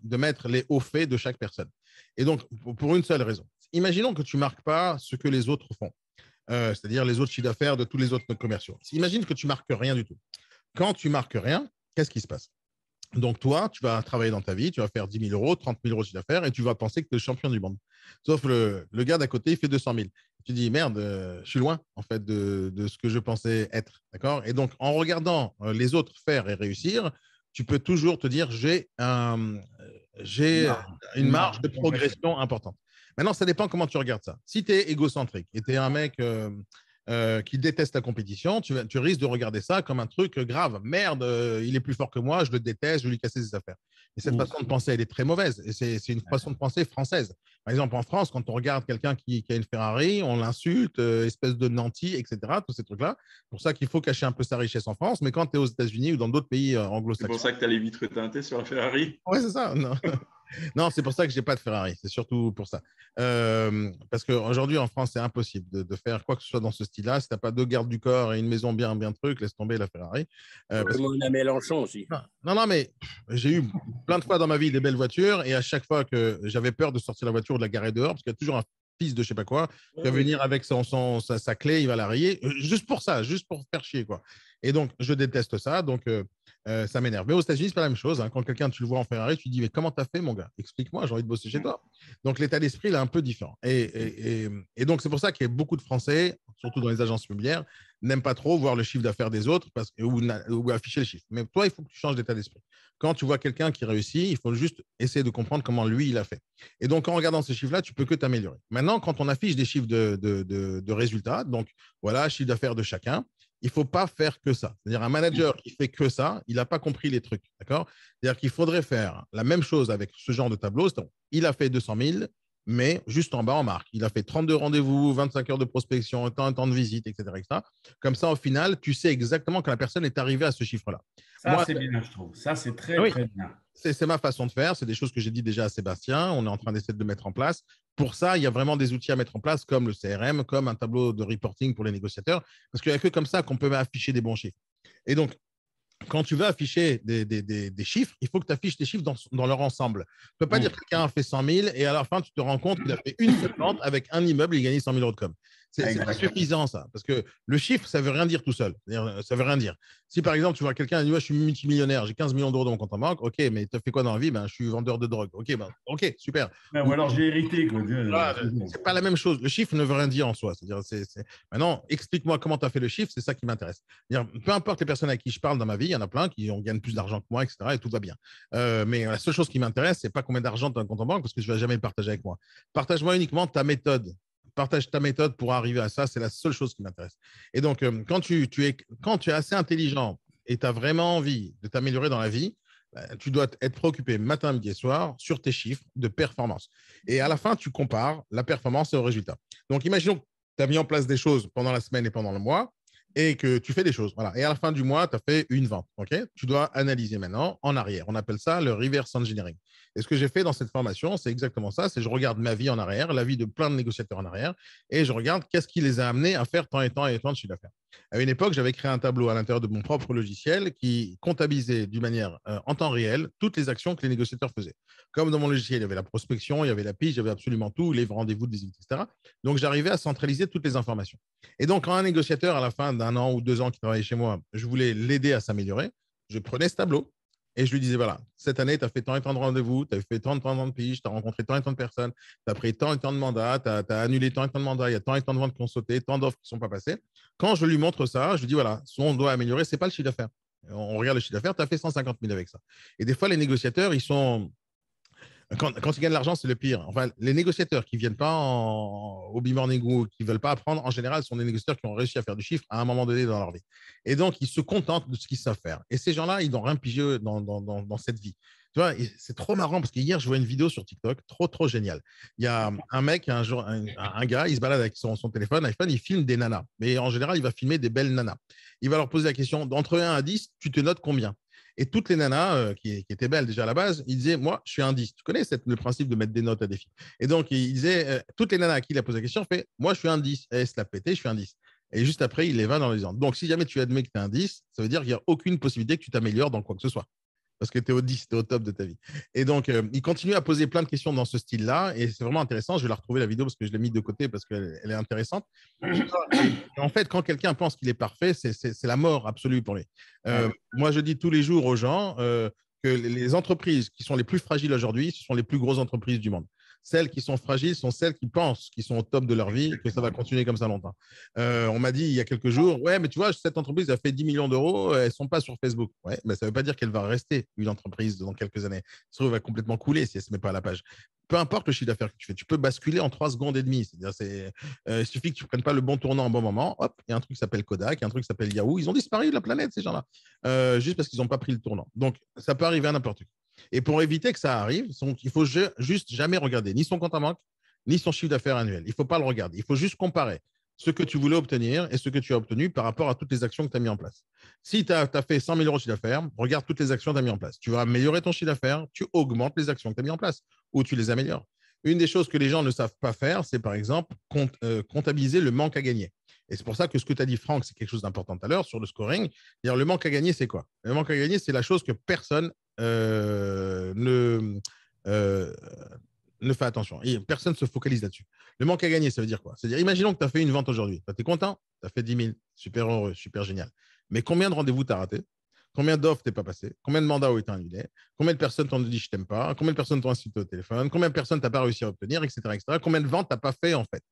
de mettre les hauts faits de chaque personne. Et donc, pour une seule raison. Imaginons que tu ne marques pas ce que les autres font, c'est-à-dire les autres chiffres d'affaires de tous les autres commerciaux. Imagine que tu ne marques rien du tout. Quand tu ne marques rien, qu'est-ce qui se passe? Donc, toi, tu vas travailler dans ta vie, tu vas faire 10 000 euros, 30 000 euros de chiffre d'affaires et tu vas penser que tu es le champion du monde. Sauf le gars d'à côté, il fait 200 000. Tu dis, merde, je suis loin, en fait, de ce que je pensais être. D'accord? Et donc, en regardant les autres faire et réussir, tu peux toujours te dire, j'ai une marge de progression importante. Maintenant, ça dépend comment tu regardes ça. Si tu es égocentrique et tu es un mec qui déteste la compétition, tu risques de regarder ça comme un truc grave. Merde, il est plus fort que moi, je le déteste, je vais lui casser ses affaires. Et cette façon de penser, elle est très mauvaise. Et c'est une façon de penser française. Par exemple, en France, quand on regarde quelqu'un qui a une Ferrari, on l'insulte, espèce de nanti, etc. Tous ces trucs-là. C'est pour ça qu'il faut cacher un peu sa richesse en France. Mais quand tu es aux États-Unis ou dans d'autres pays anglo-saxons. C'est pour ça que tu as les vitres teintées sur la Ferrari. Ouais, c'est ça. Non. Non, c'est pour ça que je n'ai pas de Ferrari. C'est surtout pour ça. Parce qu'aujourd'hui, en France, c'est impossible de faire quoi que ce soit dans ce style-là. Si tu n'as pas deux gardes du corps et une maison bien truc, laisse tomber la Ferrari. On a Mélenchon aussi. Non, mais j'ai eu plein de fois dans ma vie des belles voitures et à chaque fois que j'avais peur de sortir la voiture ou de la garer dehors, parce qu'il y a toujours un fils de je sais pas quoi qui va venir avec sa clé, il va la rayer, juste pour ça, juste pour faire chier, quoi. Et donc, je déteste ça, donc ça m'énerve. Mais aux États-Unis, c'est pas la même chose. Hein. Quand quelqu'un, tu le vois en Ferrari, tu te dis, mais comment tu as fait, mon gars? Explique-moi, j'ai envie de bosser chez toi. Donc, l'état d'esprit, il est un peu différent. Et donc, c'est pour ça qu'il y a beaucoup de Français, surtout dans les agences immobilières, n'aiment pas trop voir le chiffre d'affaires des autres ou afficher le chiffre. Mais toi, il faut que tu changes d'état d'esprit. Quand tu vois quelqu'un qui réussit, il faut juste essayer de comprendre comment lui, il a fait. Et donc, en regardant ces chiffres-là, tu peux que t'améliorer. Maintenant, quand on affiche des chiffres de résultats, donc voilà, chiffre d'affaires de chacun, il ne faut pas faire que ça. C'est-à-dire un manager qui fait que ça, il n'a pas compris les trucs. D'accord? C'est-à-dire qu'il faudrait faire la même chose avec ce genre de tableau. Il a fait 200 000, mais juste en bas, on marque. Il a fait 32 rendez-vous, 25 heures de prospection, un temps de visite, etc., etc. Comme ça, au final, tu sais exactement quand la personne est arrivée à ce chiffre-là. Ça, c'est bien, je trouve. Ça, c'est très, très bien. C'est ma façon de faire. C'est des choses que j'ai dit déjà à Sébastien. On est en train d'essayer de le mettre en place. Pour ça, il y a vraiment des outils à mettre en place, comme le CRM, comme un tableau de reporting pour les négociateurs, parce qu'il n'y a que comme ça qu'on peut afficher des bons chiffres. Et donc, quand tu veux afficher des chiffres, il faut que tu affiches tes chiffres dans leur ensemble. Tu ne peux pas dire que quelqu'un a fait 100 000 et à la fin, tu te rends compte qu'il a fait une seule vente avec un immeuble et il a gagné 100 000 euros de com. C'est pas suffisant, ça. Parce que le chiffre, ça ne veut rien dire tout seul. Ça ne veut rien dire. Si, par exemple, tu vois quelqu'un qui dit, ouais, je suis multimillionnaire, j'ai 15 millions d'euros dans mon compte en banque, ok, mais tu as fait quoi dans la vie? Je suis vendeur de drogue. Ok, super. Ou alors, j'ai hérité. C'est pas la même chose. Le chiffre ne veut rien dire en soi. C'est-à-dire, Maintenant, explique-moi comment tu as fait le chiffre, c'est ça qui m'intéresse. Peu importe les personnes avec qui je parle dans ma vie, il y en a plein qui gagnent plus d'argent que moi, etc. Et tout va bien. Mais la seule chose qui m'intéresse, c'est pas combien d'argent tu as dans ton compte en banque, parce que je ne vais jamais le partager avec moi. Partage-moi uniquement ta méthode. Partage ta méthode pour arriver à ça. C'est la seule chose qui m'intéresse. Et donc, quand tu es assez intelligent et tu as vraiment envie de t'améliorer dans la vie, tu dois être préoccupé matin, midi et soir sur tes chiffres de performance. Et à la fin, tu compares la performance et le résultat. Donc, imaginons que tu as mis en place des choses pendant la semaine et pendant le mois et que tu fais des choses. Voilà. Et à la fin du mois, tu as fait une vente. Okay, tu dois analyser maintenant en arrière. On appelle ça le reverse engineering. Et ce que j'ai fait dans cette formation, c'est exactement ça. C'est je regarde ma vie en arrière, la vie de plein de négociateurs en arrière, et je regarde qu'est-ce qui les a amenés à faire tant et tant et tant de chiffre d'affaires. À une époque, j'avais créé un tableau à l'intérieur de mon propre logiciel qui comptabilisait d'une manière en temps réel toutes les actions que les négociateurs faisaient. Comme dans mon logiciel, il y avait la prospection, il y avait la pige, il y avait absolument tout, les rendez-vous de visite, etc. Donc, j'arrivais à centraliser toutes les informations. Et donc, quand un négociateur, à la fin d'un an ou 2 ans qui travaillait chez moi, je voulais l'aider à s'améliorer, je prenais ce tableau et je lui disais, voilà, cette année, tu as fait tant et tant de rendez-vous, tu as fait tant de piges, tu as rencontré tant et tant de personnes, tu as pris tant et tant de mandats, tu as annulé tant et tant de mandats, il y a tant et tant de ventes qui ont sauté, tant d'offres qui ne sont pas passées. Quand je lui montre ça, je lui dis, voilà, ce qu'on doit améliorer, ce n'est pas le chiffre d'affaires. On regarde le chiffre d'affaires, tu as fait 150 000 avec ça. Et des fois, les négociateurs, ils sont… Quand ils gagnent de l'argent, c'est le pire. Enfin, les négociateurs qui ne viennent pas au B-Morning ou qui ne veulent pas apprendre, en général, sont des négociateurs qui ont réussi à faire du chiffre à un moment donné dans leur vie. Et donc, ils se contentent de ce qu'ils savent faire. Et ces gens-là, ils n'ont rien pigé dans cette vie. Tu vois, c'est trop marrant parce qu'hier, je vois une vidéo sur TikTok, trop génial. Il y a un mec, un gars, il se balade avec son téléphone, iPhone, il filme des nanas. Mais en général, il va filmer des belles nanas. Il va leur poser la question, d'entre 1 à 10, tu te notes combien? Et toutes les nanas qui étaient belles déjà à la base, ils disaient, moi, je suis un 10. Tu connais le principe de mettre des notes à des filles. Et donc, il disait, toutes les nanas à qui il a posé la question, fait, moi, je suis un 10. Et elle se l'a pété, je suis un 10. Et juste après, il les va dans les ans. Donc, si jamais tu admets que tu es un 10, ça veut dire qu'il n'y a aucune possibilité que tu t'améliores dans quoi que ce soit. Parce que tu es au 10, tu es au top de ta vie. Et donc, il continue à poser plein de questions dans ce style-là. Et c'est vraiment intéressant. Je vais la retrouver, la vidéo, parce que je l'ai mise de côté, parce qu'elle est intéressante. Et en fait, quand quelqu'un pense qu'il est parfait, c'est la mort absolue pour lui. Moi, je dis tous les jours aux gens que les entreprises qui sont les plus fragiles aujourd'hui, ce sont les plus grosses entreprises du monde. Celles qui sont fragiles sont celles qui pensent qu'ils sont au top de leur vie et que ça va continuer comme ça longtemps. On m'a dit il y a quelques jours, ouais, mais tu vois, cette entreprise a fait 10 millions d'euros, elles ne sont pas sur Facebook. Ouais, mais ça ne veut pas dire qu'elle va rester une entreprise dans quelques années. Ça va complètement couler si elle ne se met pas à la page. Peu importe le chiffre d'affaires que tu fais, tu peux basculer en 3 secondes et demie. C'est-à-dire, il suffit que tu ne prennes pas le bon tournant au bon moment. Hop, il y a un truc qui s'appelle Kodak, il y a un truc qui s'appelle Yahoo. Ils ont disparu de la planète, ces gens-là, juste parce qu'ils n'ont pas pris le tournant. Donc, ça peut arriver à n'importe qui. Et pour éviter que ça arrive, il faut juste jamais regarder ni son compte en banque, ni son chiffre d'affaires annuel. Il ne faut pas le regarder. Il faut juste comparer ce que tu voulais obtenir et ce que tu as obtenu par rapport à toutes les actions que tu as mis en place. Si tu as fait 100 000 euros de chiffre d'affaires, regarde toutes les actions que tu as mis en place. Tu vas améliorer ton chiffre d'affaires, tu augmentes les actions que tu as mis en place ou tu les améliores. Une des choses que les gens ne savent pas faire, c'est par exemple comptabiliser le manque à gagner. Et c'est pour ça que ce que tu as dit, Franck, c'est quelque chose d'important tout à l'heure sur le scoring. Le manque à gagner, c'est quoi? Le manque à gagner, c'est la chose que personne ne fait attention. Et personne ne se focalise là-dessus. Le manque à gagner, ça veut dire quoi? C'est-à-dire, imaginons que tu as fait une vente aujourd'hui. Tu es content? Tu as fait 10 000. Super heureux, super génial. Mais combien de rendez-vous tu as raté? Combien d'offres t'es pas passé? Combien de mandats ont été annulés? Combien de personnes t'ont dit je t'aime pas? Combien de personnes t'ont insulté au téléphone? Combien de personnes t'as pas réussi à obtenir, etc., etc. Combien de ventes t'as pas fait en fait?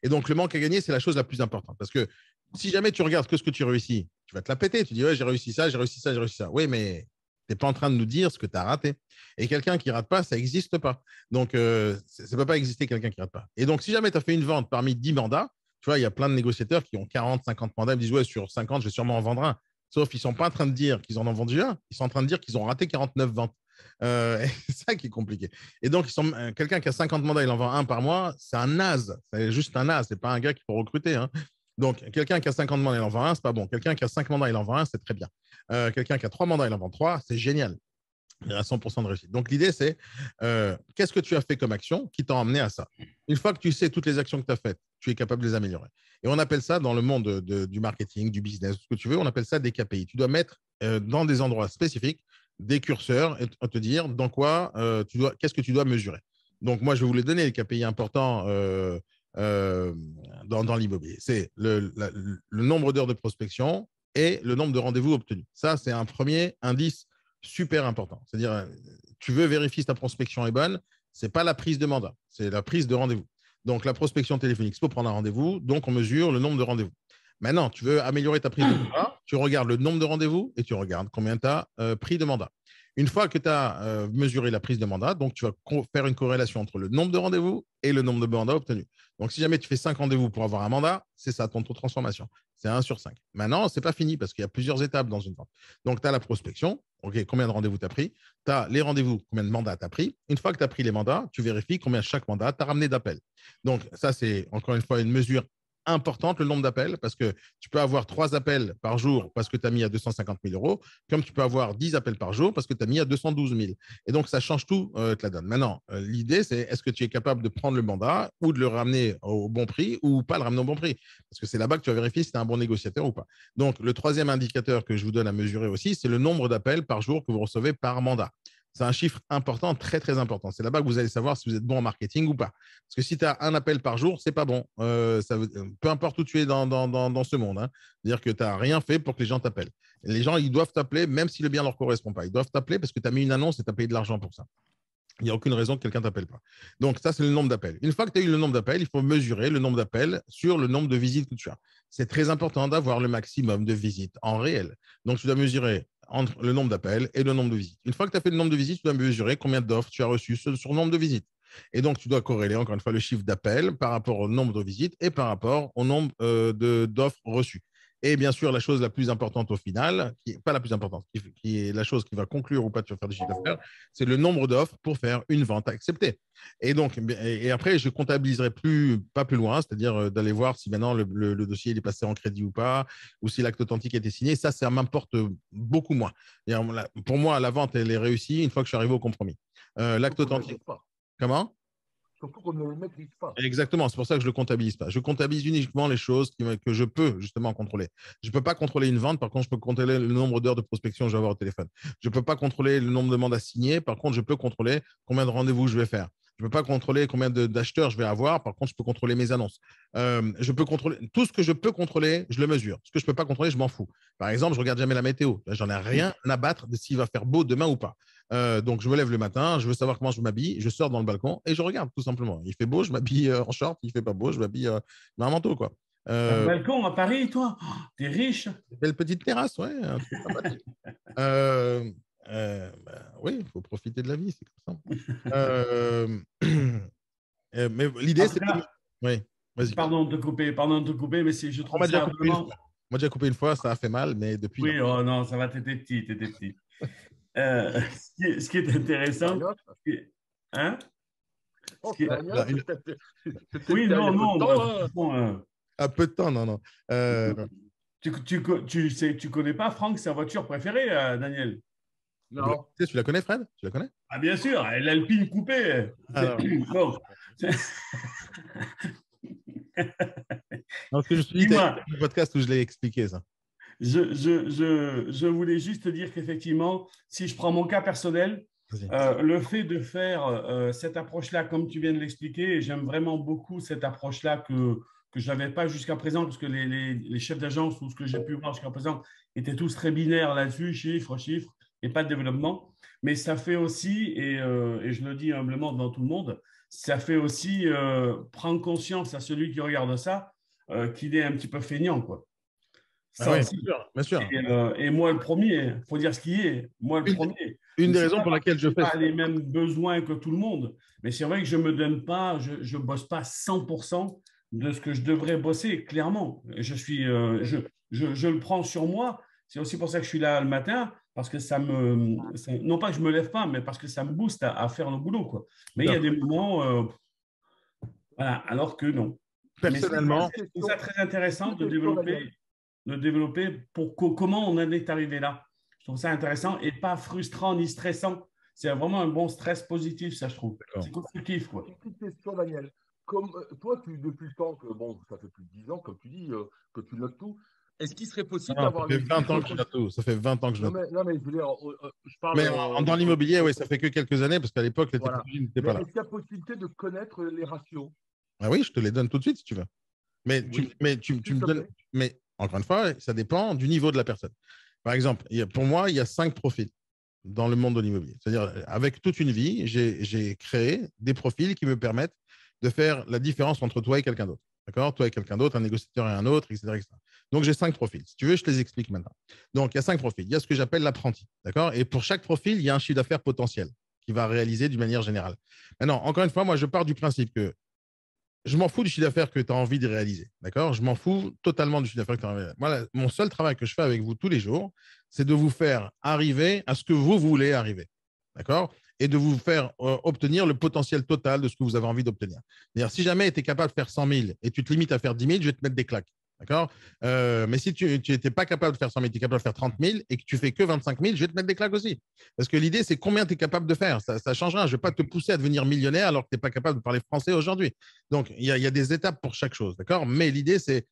Et donc, le manque à gagner, c'est la chose la plus importante. Parce que si jamais tu regardes que ce que tu réussis, tu vas te la péter. Tu dis, ouais, j'ai réussi ça, j'ai réussi ça, j'ai réussi ça. Oui, mais tu n'es pas en train de nous dire ce que tu as raté. Et quelqu'un qui ne rate pas, ça n'existe pas. Donc, ça ne peut pas exister quelqu'un qui ne rate pas. Et donc, si jamais tu as fait une vente parmi 10 mandats, tu vois, il y a plein de négociateurs qui ont 40, 50 mandats. Ils me disent, ouais, sur 50, je vais sûrement en vendre un. Sauf qu'ils ne sont pas en train de dire qu'ils en ont vendu un. Ils sont en train de dire qu'ils ont raté 49 ventes. C'est ça qui est compliqué. Et donc, quelqu'un qui a 50 mandats, il en vend un par mois, c'est un naze. C'est juste un naze. Ce n'est pas un gars qu'il faut recruter. Hein. Donc, quelqu'un qui a 50 mandats, il en vend un, c'est pas bon. Quelqu'un qui a 5 mandats, il en vend un, c'est très bien. Quelqu'un qui a 3 mandats, il en vend 3, c'est génial. Il a 100% de réussite. Donc, l'idée, c'est qu'est-ce que tu as fait comme action qui t'a amené à ça? Une fois que tu sais toutes les actions que tu as faites, tu es capable de les améliorer. Et on appelle ça, dans le monde du marketing, du business, ce que tu veux, on appelle ça des KPI. Tu dois mettre dans des endroits spécifiques des curseurs et te dire dans quoi qu'est-ce que tu dois mesurer. Donc, moi, je vais vous les donner, les KPI importants dans l'immobilier. C'est le nombre d'heures de prospection et le nombre de rendez-vous obtenus. Ça, c'est un premier indice super important. C'est-à-dire, tu veux vérifier si ta prospection est bonne, ce n'est pas la prise de mandat, c'est la prise de rendez-vous. Donc, la prospection téléphonique, il faut prendre un rendez-vous, donc on mesure le nombre de rendez-vous. Maintenant, tu veux améliorer ta prise de mandat, tu regardes le nombre de rendez-vous et tu regardes combien tu as pris de mandat. Une fois que tu as mesuré la prise de mandat, donc tu vas faire une corrélation entre le nombre de rendez-vous et le nombre de mandats obtenus. Donc, si jamais tu fais 5 rendez-vous pour avoir un mandat, c'est ça ton taux de transformation. C'est 1 sur 5. Maintenant, ce n'est pas fini parce qu'il y a plusieurs étapes dans une vente. Donc, tu as la prospection. OK, combien de rendez-vous tu as pris? Tu as les rendez-vous, combien de mandats tu as pris? Une fois que tu as pris les mandats, tu vérifies combien chaque mandat t'a ramené d'appels. Donc, ça, c'est encore une fois une mesure importante, le nombre d'appels, parce que tu peux avoir 3 appels par jour parce que tu as mis à 250 000 euros, comme tu peux avoir 10 appels par jour parce que tu as mis à 212 000. Et donc, ça change tout, te la donne. Maintenant, l'idée, c'est est-ce que tu es capable de prendre le mandat ou de le ramener au bon prix ou pas le ramener au bon prix? Parce que c'est là-bas que tu vas vérifier si tu es un bon négociateur ou pas. Donc, le troisième indicateur que je vous donne à mesurer aussi, c'est le nombre d'appels par jour que vous recevez par mandat. C'est un chiffre important, très, très important. C'est là-bas que vous allez savoir si vous êtes bon en marketing ou pas. Parce que si tu as un appel par jour, ce n'est pas bon. Peu importe où tu es dans ce monde. Hein. C'est-à-dire que tu n'as rien fait pour que les gens t'appellent. Les gens, ils doivent t'appeler, même si le bien ne leur correspond pas. Ils doivent t'appeler parce que tu as mis une annonce et tu as payé de l'argent pour ça. Il n'y a aucune raison que quelqu'un ne t'appelle pas. Donc, ça, c'est le nombre d'appels. Une fois que tu as eu le nombre d'appels, il faut mesurer le nombre d'appels sur le nombre de visites que tu as. C'est très important d'avoir le maximum de visites en réel. Donc, tu dois mesurer entre le nombre d'appels et le nombre de visites. Une fois que tu as fait le nombre de visites, tu dois mesurer combien d'offres tu as reçues sur le nombre de visites. Et donc, tu dois corréler, encore une fois, le chiffre d'appels par rapport au nombre de visites et par rapport au nombre d'offres reçues. Et bien sûr, la chose la plus importante au final, pas la plus importante, qui est la chose qui va conclure ou pas tu vas faire du chiffre d'affaires, c'est le nombre d'offres pour faire une vente acceptée. Et donc, et après, je comptabiliserai pas plus loin, c'est-à-dire d'aller voir si maintenant le dossier il est passé en crédit ou pas, ou si l'acte authentique a été signé. Ça m'importe beaucoup moins. Pour moi, la vente, elle est réussie une fois que je suis arrivé au compromis. L'acte authentique. Comment? Surtout qu'on ne le maîtrise pas. Exactement, c'est pour ça que je ne le comptabilise pas. Je comptabilise uniquement les choses que je peux justement contrôler. Je ne peux pas contrôler une vente, par contre, je peux contrôler le nombre d'heures de prospection que je vais avoir au téléphone. Je ne peux pas contrôler le nombre de mandats signés, par contre, je peux contrôler combien de rendez-vous je vais faire. Je ne peux pas contrôler combien d'acheteurs je vais avoir, par contre, je peux contrôler mes annonces. Je peux contrôler tout ce que je peux contrôler, je le mesure. Ce que je ne peux pas contrôler, je m'en fous. Par exemple, je ne regarde jamais la météo. J'en ai rien à battre de s'il va faire beau demain ou pas. Donc, je me lève le matin, je veux savoir comment je m'habille, je sors dans le balcon et je regarde tout simplement. Il fait beau, je m'habille en short, il ne fait pas beau, je m'habille dans un manteau, quoi. Un balcon à Paris, toi? T'es riche? Belle petite terrasse, ouais. Oui, il faut profiter de la vie, c'est comme ça. Mais l'idée, c'est… Oui, vas-y. Pardon de te couper, mais je trouve ça vraiment… On m'a déjà coupé une fois, ça a fait mal, mais depuis… Oui, oh non, ça va, t'étais petit. Ce qui est intéressant… Hein? Oui, non. Un peu de temps, non. Tu connais pas Franck, sa voiture préférée, Daniel? Non. Tu la connais, Fred? Tu la connais? Ah, bien sûr, l'Alpine coupée. Bon. Parce que je suis dit, le podcast où je l'ai expliqué, ça. Je voulais juste dire qu'effectivement, si je prends mon cas personnel, le fait de faire cette approche-là, comme tu viens de l'expliquer, j'aime vraiment beaucoup cette approche-là que je n'avais pas jusqu'à présent, parce que les chefs d'agence ou ce que j'ai pu voir jusqu'à présent étaient tous très binaires là-dessus, chiffres, et pas de développement. Mais ça fait aussi, et je le dis humblement devant tout le monde, ça fait aussi prendre conscience à celui qui regarde ça qu'il est un petit peu feignant, quoi. Ça, oui, bien sûr. Et moi, le premier, il faut dire ce qui est. Moi, le premier. Une des raisons pour laquelle je fais pas les mêmes besoins que tout le monde. Mais c'est vrai que je ne me donne pas, je ne bosse pas 100% de ce que je devrais bosser, clairement. Je le prends sur moi. C'est aussi pour ça que je suis là le matin, parce que non pas que je ne me lève pas, mais parce que ça me booste à faire le boulot, quoi. Mais il y a des moments, voilà, alors que non. Personnellement, c'est ça très intéressant de développer comment on en est arrivé là. Je trouve ça intéressant et pas frustrant ni stressant. C'est vraiment un bon stress positif, ça, je trouve. C'est constructif, quoi. Une petite question, Daniel. Comme toi, depuis le temps que, ça fait plus de 10 ans, comme tu dis, que tu notes tout, est-ce qu'il serait possible d'avoir… Ça fait 20 ans que je note tout. Ça fait 20 ans que je note. Non, mais je veux dire, je parle… Mais dans l'immobilier, oui, ça fait que quelques années, parce qu'à l'époque, les technologies n'étaient pas là. Est-ce qu'il y a possibilité de connaître les ratios? Ah oui, je te les donne tout de suite, si tu veux. Mais tu me donnes… Mais encore une fois, ça dépend du niveau de la personne. Par exemple, pour moi, il y a 5 profils dans le monde de l'immobilier. C'est-à-dire, avec toute une vie, j'ai créé des profils qui me permettent de faire la différence entre toi et quelqu'un d'autre. D'accord? Toi et quelqu'un d'autre, un négociateur et un autre, etc. etc. Donc, j'ai 5 profils. Si tu veux, je te les explique maintenant. Donc, il y a 5 profils. Il y a ce que j'appelle l'apprenti. D'accord? Et pour chaque profil, il y a un chiffre d'affaires potentiel qu'il va réaliser d'une manière générale. Maintenant, encore une fois, moi, je pars du principe que je m'en fous du chiffre d'affaires que tu as envie de réaliser. D'accord? Je m'en fous totalement du chiffre d'affaires que tu as envie de réaliser. Moi, mon seul travail que je fais avec vous tous les jours, c'est de vous faire arriver à ce que vous voulez arriver. D'accord? Et de vous faire obtenir le potentiel total de ce que vous avez envie d'obtenir. C'est-à-dire, si jamais tu es capable de faire 100 000 et tu te limites à faire 10 000, je vais te mettre des claques. D'accord? Mais si tu n'étais pas capable de faire 100 000, tu es capable de faire 30 000 et que tu fais que 25 000, je vais te mettre des claques aussi. Parce que l'idée, c'est combien tu es capable de faire. Ça changera. Je ne vais pas te pousser à devenir millionnaire alors que tu n'es pas capable de parler français aujourd'hui. Donc, il y a des étapes pour chaque chose. D'accord? Mais l'idée, c'est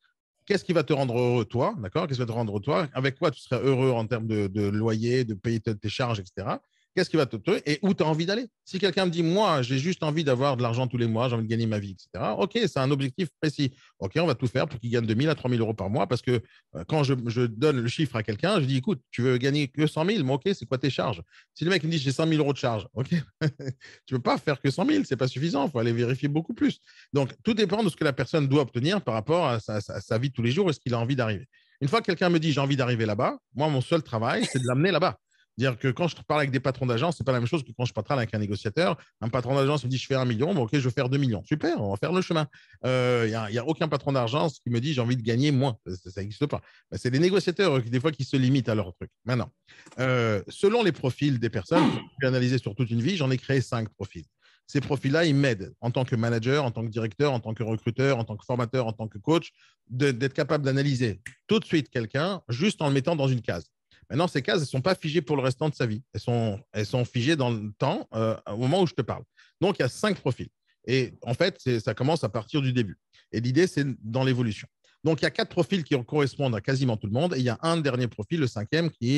qu'est-ce qui va te rendre heureux, toi? D'accord? Qu'est-ce qui va te rendre toi? Avec quoi tu serais heureux en termes de loyer, de payer tes charges, etc. Qu'est-ce qui va te et où tu as envie d'aller? Si quelqu'un me dit, moi, j'ai juste envie d'avoir de l'argent tous les mois, j'ai envie de gagner ma vie, etc. OK, c'est un objectif précis. OK, on va tout faire pour qu'il gagne 2 000 à 3 000 euros par mois parce que quand je donne le chiffre à quelqu'un, je dis, écoute, tu veux gagner que 100 000? Mais OK, c'est quoi tes charges? Si le mec me dit, j'ai 100 000 euros de charges, OK, tu ne peux pas faire que 100 000, ce n'est pas suffisant, il faut aller vérifier beaucoup plus. Donc, tout dépend de ce que la personne doit obtenir par rapport à sa vie de tous les jours et ce qu'il a envie d'arriver. Une fois que quelqu'un me dit, j'ai envie d'arriver là-bas, moi, mon seul travail, c'est de l'amener là-bas. Dire que quand je parle avec des patrons d'agence, ce n'est pas la même chose que quand je parle avec un négociateur. Un patron d'agence me dit je fais 1 million, bon, ok, je veux faire 2 millions. Super, on va faire le chemin. Il n'y a aucun patron d'agence qui me dit j'ai envie de gagner moins. Ça n'existe pas. Ben, c'est des négociateurs des fois qui se limitent à leur truc. Maintenant, selon les profils des personnes, j'ai analysé sur toute une vie, j'en ai créé 5 profils. Ces profils-là, ils m'aident en tant que manager, en tant que directeur, en tant que recruteur, en tant que formateur, en tant que coach, d'être capable d'analyser tout de suite quelqu'un juste en le mettant dans une case. Maintenant, ces cases, elles ne sont pas figées pour le restant de sa vie. Elles sont figées dans le temps, au moment où je te parle. Donc, il y a 5 profils. Et en fait, ça commence à partir du début. Et l'idée, c'est dans l'évolution. Donc, il y a 4 profils qui correspondent à quasiment tout le monde. Et il y a un dernier profil, le 5e, qui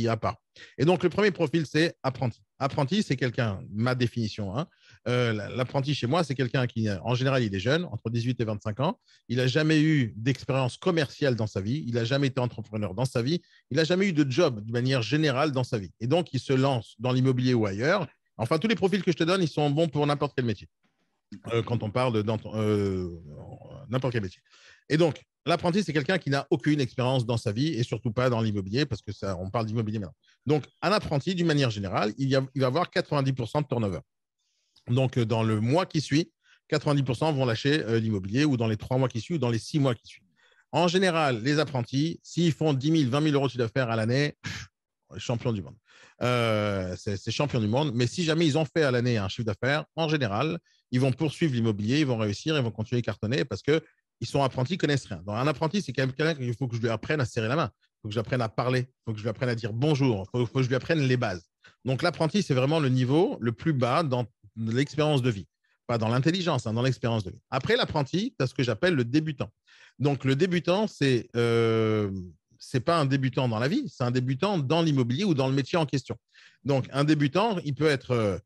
est à part. Et donc, le premier profil, c'est apprenti. Apprenti, c'est quelqu'un, ma définition, hein, l'apprenti chez moi, c'est quelqu'un qui, en général, il est jeune, entre 18 et 25 ans. Il n'a jamais eu d'expérience commerciale dans sa vie. Il n'a jamais été entrepreneur dans sa vie. Il n'a jamais eu de job de manière générale dans sa vie. Et donc, il se lance dans l'immobilier ou ailleurs. Enfin, tous les profils que je te donne, ils sont bons pour n'importe quel métier. Quand on parle de n'importe quel métier. Et donc, l'apprenti, c'est quelqu'un qui n'a aucune expérience dans sa vie et surtout pas dans l'immobilier parce que on parle d'immobilier maintenant. Donc, un apprenti, d'une manière générale, il va avoir 90% de turnover. Donc, dans le mois qui suit, 90% vont lâcher l'immobilier ou dans les 3 mois qui suivent ou dans les 6 mois qui suivent. En général, les apprentis, s'ils font 10 000, 20 000 euros de chiffre d'affaires à l'année, champion du monde. C'est champion du monde. Mais si jamais ils ont fait à l'année un chiffre d'affaires, en général, ils vont poursuivre l'immobilier, ils vont réussir, ils vont continuer à cartonner parce qu'ils sont apprentis, ils ne connaissent rien. Donc, un apprenti, c'est quand même quelqu'un qu'il faut que je lui apprenne à serrer la main. Il faut que je lui apprenne à parler. Il faut que je lui apprenne à dire bonjour. Il faut que je lui apprenne les bases. Donc, l'apprenti, c'est vraiment le niveau le plus bas dans l'expérience de vie. Pas dans l'intelligence, dans l'expérience de vie. Après l'apprenti, tu as ce que j'appelle le débutant. Donc, le débutant, c'est pas un débutant dans la vie, c'est un débutant dans l'immobilier ou dans le métier en question. Donc, un débutant, il peut être,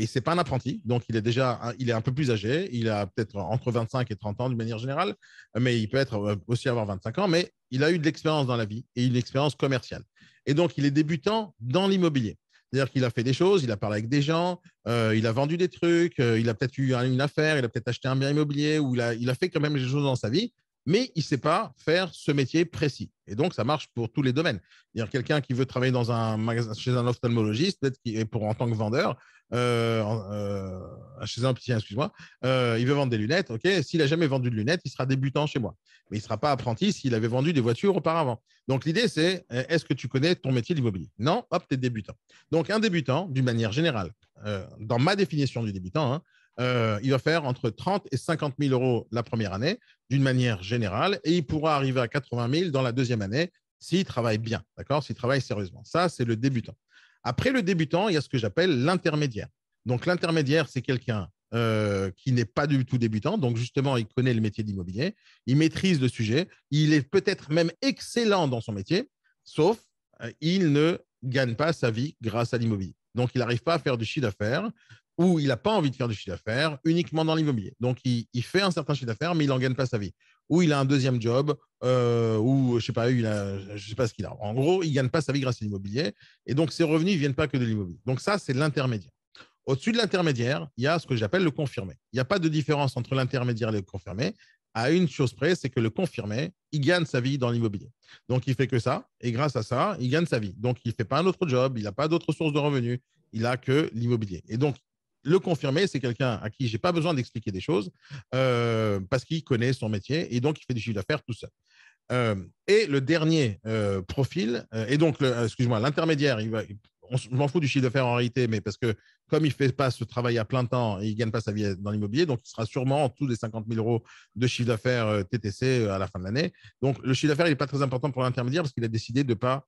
c'est pas un apprenti, donc il est un peu plus âgé, il a peut-être entre 25 et 30 ans d'une manière générale, mais il peut être aussi avoir 25 ans, mais il a eu de l'expérience dans la vie et une expérience commerciale. Et donc, il est débutant dans l'immobilier. C'est-à-dire qu'il a fait des choses, il a parlé avec des gens, il a vendu des trucs, il a peut-être eu une affaire, il a peut-être acheté un bien immobilier, ou il a fait quand même des choses dans sa vie, mais il ne sait pas faire ce métier précis. Et donc, ça marche pour tous les domaines. C'est-à-dire quelqu'un qui veut travailler dans un magasin, chez un ophtalmologiste, peut-être en tant que vendeur, chez un opticien, excuse-moi, il veut vendre des lunettes. Ok, s'il n'a jamais vendu de lunettes, il sera débutant chez moi. Mais il ne sera pas apprenti s'il avait vendu des voitures auparavant. Donc, l'idée, c'est est-ce que tu connais ton métier d'immobilier? Non, hop, tu es débutant. Donc, un débutant, d'une manière générale, dans ma définition du débutant, il va faire entre 30 et 50 000 euros la première année, d'une manière générale, et il pourra arriver à 80 000 dans la deuxième année s'il travaille bien, d'accord, s'il travaille sérieusement. Ça, c'est le débutant. Après le débutant, il y a ce que j'appelle l'intermédiaire. Donc, l'intermédiaire, c'est quelqu'un qui n'est pas du tout débutant. Donc, justement, il connaît le métier d'immobilier, il maîtrise le sujet, il est peut-être même excellent dans son métier, sauf il ne gagne pas sa vie grâce à l'immobilier. Donc, il n'arrive pas à faire du chiffre d'affaires ou il n'a pas envie de faire du chiffre d'affaires uniquement dans l'immobilier. Donc, il fait un certain chiffre d'affaires, mais il n'en gagne pas sa vie. Ou il a un deuxième job, ou je ne sais pas ce qu'il a. En gros, il ne gagne pas sa vie grâce à l'immobilier. Et donc, ses revenus ne viennent pas que de l'immobilier. Donc, ça, c'est l'intermédiaire. Au-dessus de l'intermédiaire, il y a ce que j'appelle le confirmé. Il n'y a pas de différence entre l'intermédiaire et le confirmé. À une chose près, c'est que le confirmé, il gagne sa vie dans l'immobilier. Donc, il ne fait que ça. Et grâce à ça, il gagne sa vie. Donc, il ne fait pas un autre job. Il n'a pas d'autres sources de revenus. Il n'a que l'immobilier. Et donc, le confirmé, c'est quelqu'un à qui je n'ai pas besoin d'expliquer des choses parce qu'il connaît son métier et donc il fait du chiffre d'affaires tout seul. Et le dernier profil, et donc, excuse-moi, l'intermédiaire, je m'en fous du chiffre d'affaires en réalité, mais parce que comme il ne fait pas ce travail à plein temps, il ne gagne pas sa vie dans l'immobilier, donc il sera sûrement en dessous des 50 000 euros de chiffre d'affaires TTC à la fin de l'année. Donc, le chiffre d'affaires, il n'est pas très important pour l'intermédiaire parce qu'il a décidé de ne pas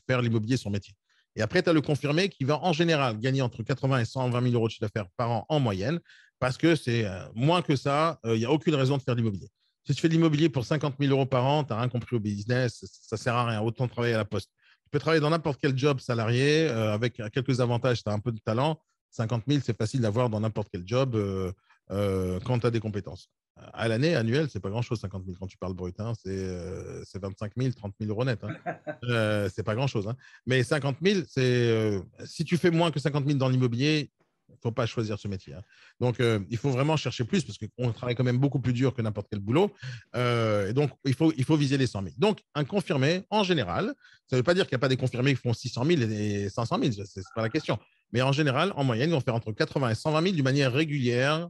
faire l'immobilier son métier. Et après, tu as le confirmé qui va en général gagner entre 80 et 120 000 euros de chiffre d'affaires par an en moyenne, parce que c'est moins que ça, il n'y a aucune raison de faire de l'immobilier. Si tu fais de l'immobilier pour 50 000 euros par an, tu n'as rien compris au business, ça ne sert à rien, autant travailler à la poste. Tu peux travailler dans n'importe quel job salarié, avec quelques avantages, tu as un peu de talent. 50 000, c'est facile d'avoir dans n'importe quel job quand tu as des compétences. À l'année, annuelle, ce n'est pas grand-chose, 50 000 quand tu parles brut. Hein, c'est 25 000, 30 000 euros net. Hein. Ce n'est pas grand-chose. Hein. Mais 50 000, si tu fais moins que 50 000 dans l'immobilier, faut pas choisir ce métier. Hein. Donc, il faut vraiment chercher plus parce qu'on travaille quand même beaucoup plus dur que n'importe quel boulot. Et donc, il faut viser les 100 000. Donc, un confirmé, en général, ça ne veut pas dire qu'il n'y a pas des confirmés qui font 600 000 et 500 000, ce n'est pas la question. Mais en général, en moyenne, ils vont faire entre 80 et 120 000 d'une manière régulière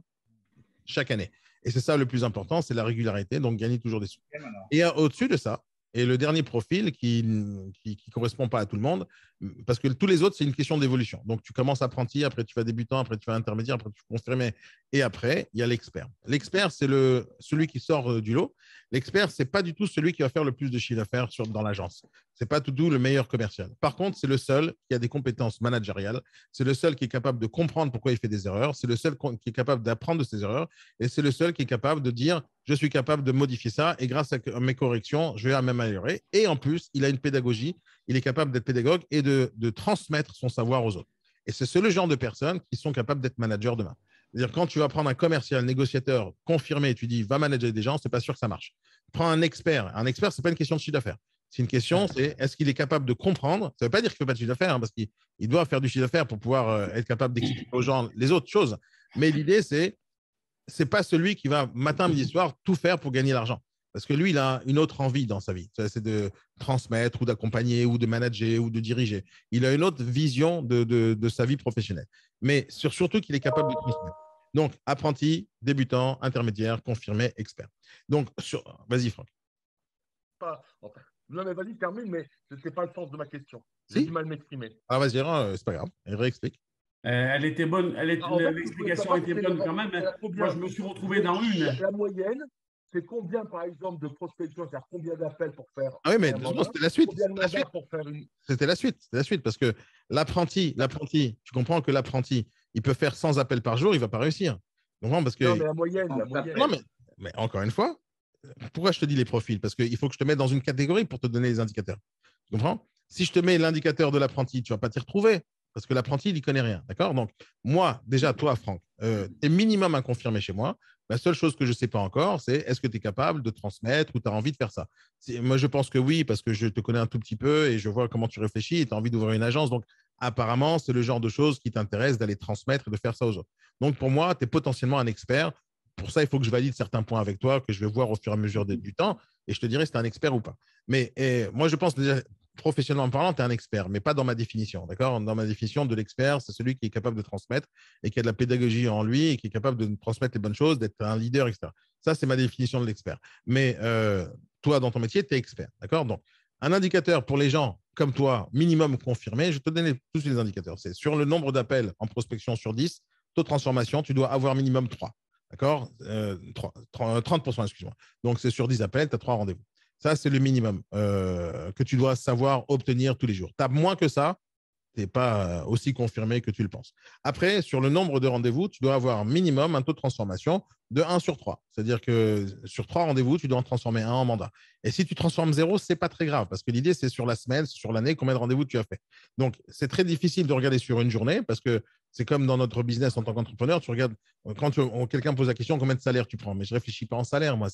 chaque année. Et c'est ça le plus important, c'est la régularité, donc gagner toujours des sous. Et au-dessus de ça, et le dernier profil qui ne correspond pas à tout le monde, parce que tous les autres, c'est une question d'évolution. Donc, tu commences apprenti, après tu vas débutant, après tu vas intermédiaire, après tu confirmé, et après, il y a l'expert. L'expert, c'est celui qui sort du lot. L'expert, ce n'est pas du tout celui qui va faire le plus de chiffre d'affaires dans l'agence. Ce n'est pas du tout le meilleur commercial. Par contre, c'est le seul qui a des compétences managériales. C'est le seul qui est capable de comprendre pourquoi il fait des erreurs. C'est le seul qui est capable d'apprendre de ses erreurs. Et c'est le seul qui est capable de dire « je suis capable de modifier ça et grâce à mes corrections, je vais m'améliorer ». Et en plus, il a une pédagogie. Il est capable d'être pédagogue et de transmettre son savoir aux autres. Et c'est le genre de personnes qui sont capables d'être managers demain. C'est-à-dire, quand tu vas prendre un commercial, négociateur confirmé et tu dis va manager des gens, ce n'est pas sûr que ça marche. Prends un expert. Un expert, ce n'est pas une question de chiffre d'affaires. C'est une question, c'est est-ce qu'il est capable de comprendre. Ça ne veut pas dire qu'il ne fait pas de chiffre d'affaires, hein, parce qu'il doit faire du chiffre d'affaires pour pouvoir être capable d'expliquer aux gens les autres choses. Mais l'idée, c'est pas celui qui va matin, midi, soir tout faire pour gagner l'argent. Parce que lui, il a une autre envie dans sa vie. C'est de transmettre ou d'accompagner ou de manager ou de diriger. Il a une autre vision de sa vie professionnelle. Mais surtout qu'il est capable de transmettre. Donc, apprenti, débutant, intermédiaire, confirmé, expert. Donc, vas-y, Franck. Non, mais vas-y, termine, mais ce n'était pas le sens de ma question. J'ai du mal à m'exprimer. Ah, vas-y, c'est pas grave. Réexplique. Elle était bonne. L'explication était bonne quand même. Moi, je me suis retrouvé dans une. La moyenne, c'est combien, par exemple, de prospection, c'est-à-dire combien d'appels pour faire. Ah oui, mais c'était la suite. C'était la suite. Parce que l'apprenti, tu comprends que l'apprenti, il peut faire 100 appels par jour, il ne va pas réussir. Parce que... Non, mais la moyenne. Non, mais encore une fois, pourquoi je te dis les profils? Parce qu'il faut que je te mette dans une catégorie pour te donner les indicateurs. Tu comprends? Si je te mets l'indicateur de l'apprenti, tu ne vas pas t'y retrouver. Parce que l'apprenti, il n'y connaît rien. D'accord? Donc, moi, déjà, toi, Franck, tu es minimum un confirmé chez moi. La seule chose que je ne sais pas encore, c'est est-ce que tu es capable de transmettre ou tu as envie de faire ça? Moi, je pense que oui, parce que je te connais un tout petit peu et je vois comment tu réfléchis et tu as envie d'ouvrir une agence. Donc, apparemment, c'est le genre de choses qui t'intéresse d'aller transmettre et de faire ça aux autres. Donc, pour moi, tu es potentiellement un expert. Pour ça, il faut que je valide certains points avec toi que je vais voir au fur et à mesure du temps et je te dirai si tu es un expert ou pas. Mais moi, je pense déjà, professionnellement parlant, tu es un expert, mais pas dans ma définition. D'accord? Dans ma définition de l'expert, c'est celui qui est capable de transmettre et qui a de la pédagogie en lui et qui est capable de transmettre les bonnes choses, d'être un leader, etc. Ça, c'est ma définition de l'expert. Mais toi, dans ton métier, tu es expert. D'accord? Donc, un indicateur pour les gens comme toi, minimum confirmé, je te donne tous les indicateurs. C'est sur le nombre d'appels en prospection sur 10, taux de transformation, tu dois avoir minimum 3. D'accord? 30%, excuse-moi. Donc, c'est sur 10 appels, tu as 3 rendez-vous. Ça, c'est le minimum que tu dois savoir obtenir tous les jours. Tu as moins que ça, tu n'es pas aussi confirmé que tu le penses. Après, sur le nombre de rendez-vous, tu dois avoir minimum un taux de transformation de 1 sur 3. C'est-à-dire que sur 3 rendez-vous, tu dois en transformer un en mandat. Et si tu transformes 0, ce n'est pas très grave parce que l'idée, c'est sur la semaine, sur l'année, combien de rendez-vous tu as fait. Donc, c'est très difficile de regarder sur une journée parce que c'est comme dans notre business en tant qu'entrepreneur, tu regardes, quand quelqu'un pose la question, combien de salaire tu prends? Mais je ne réfléchis pas en salaire, moi.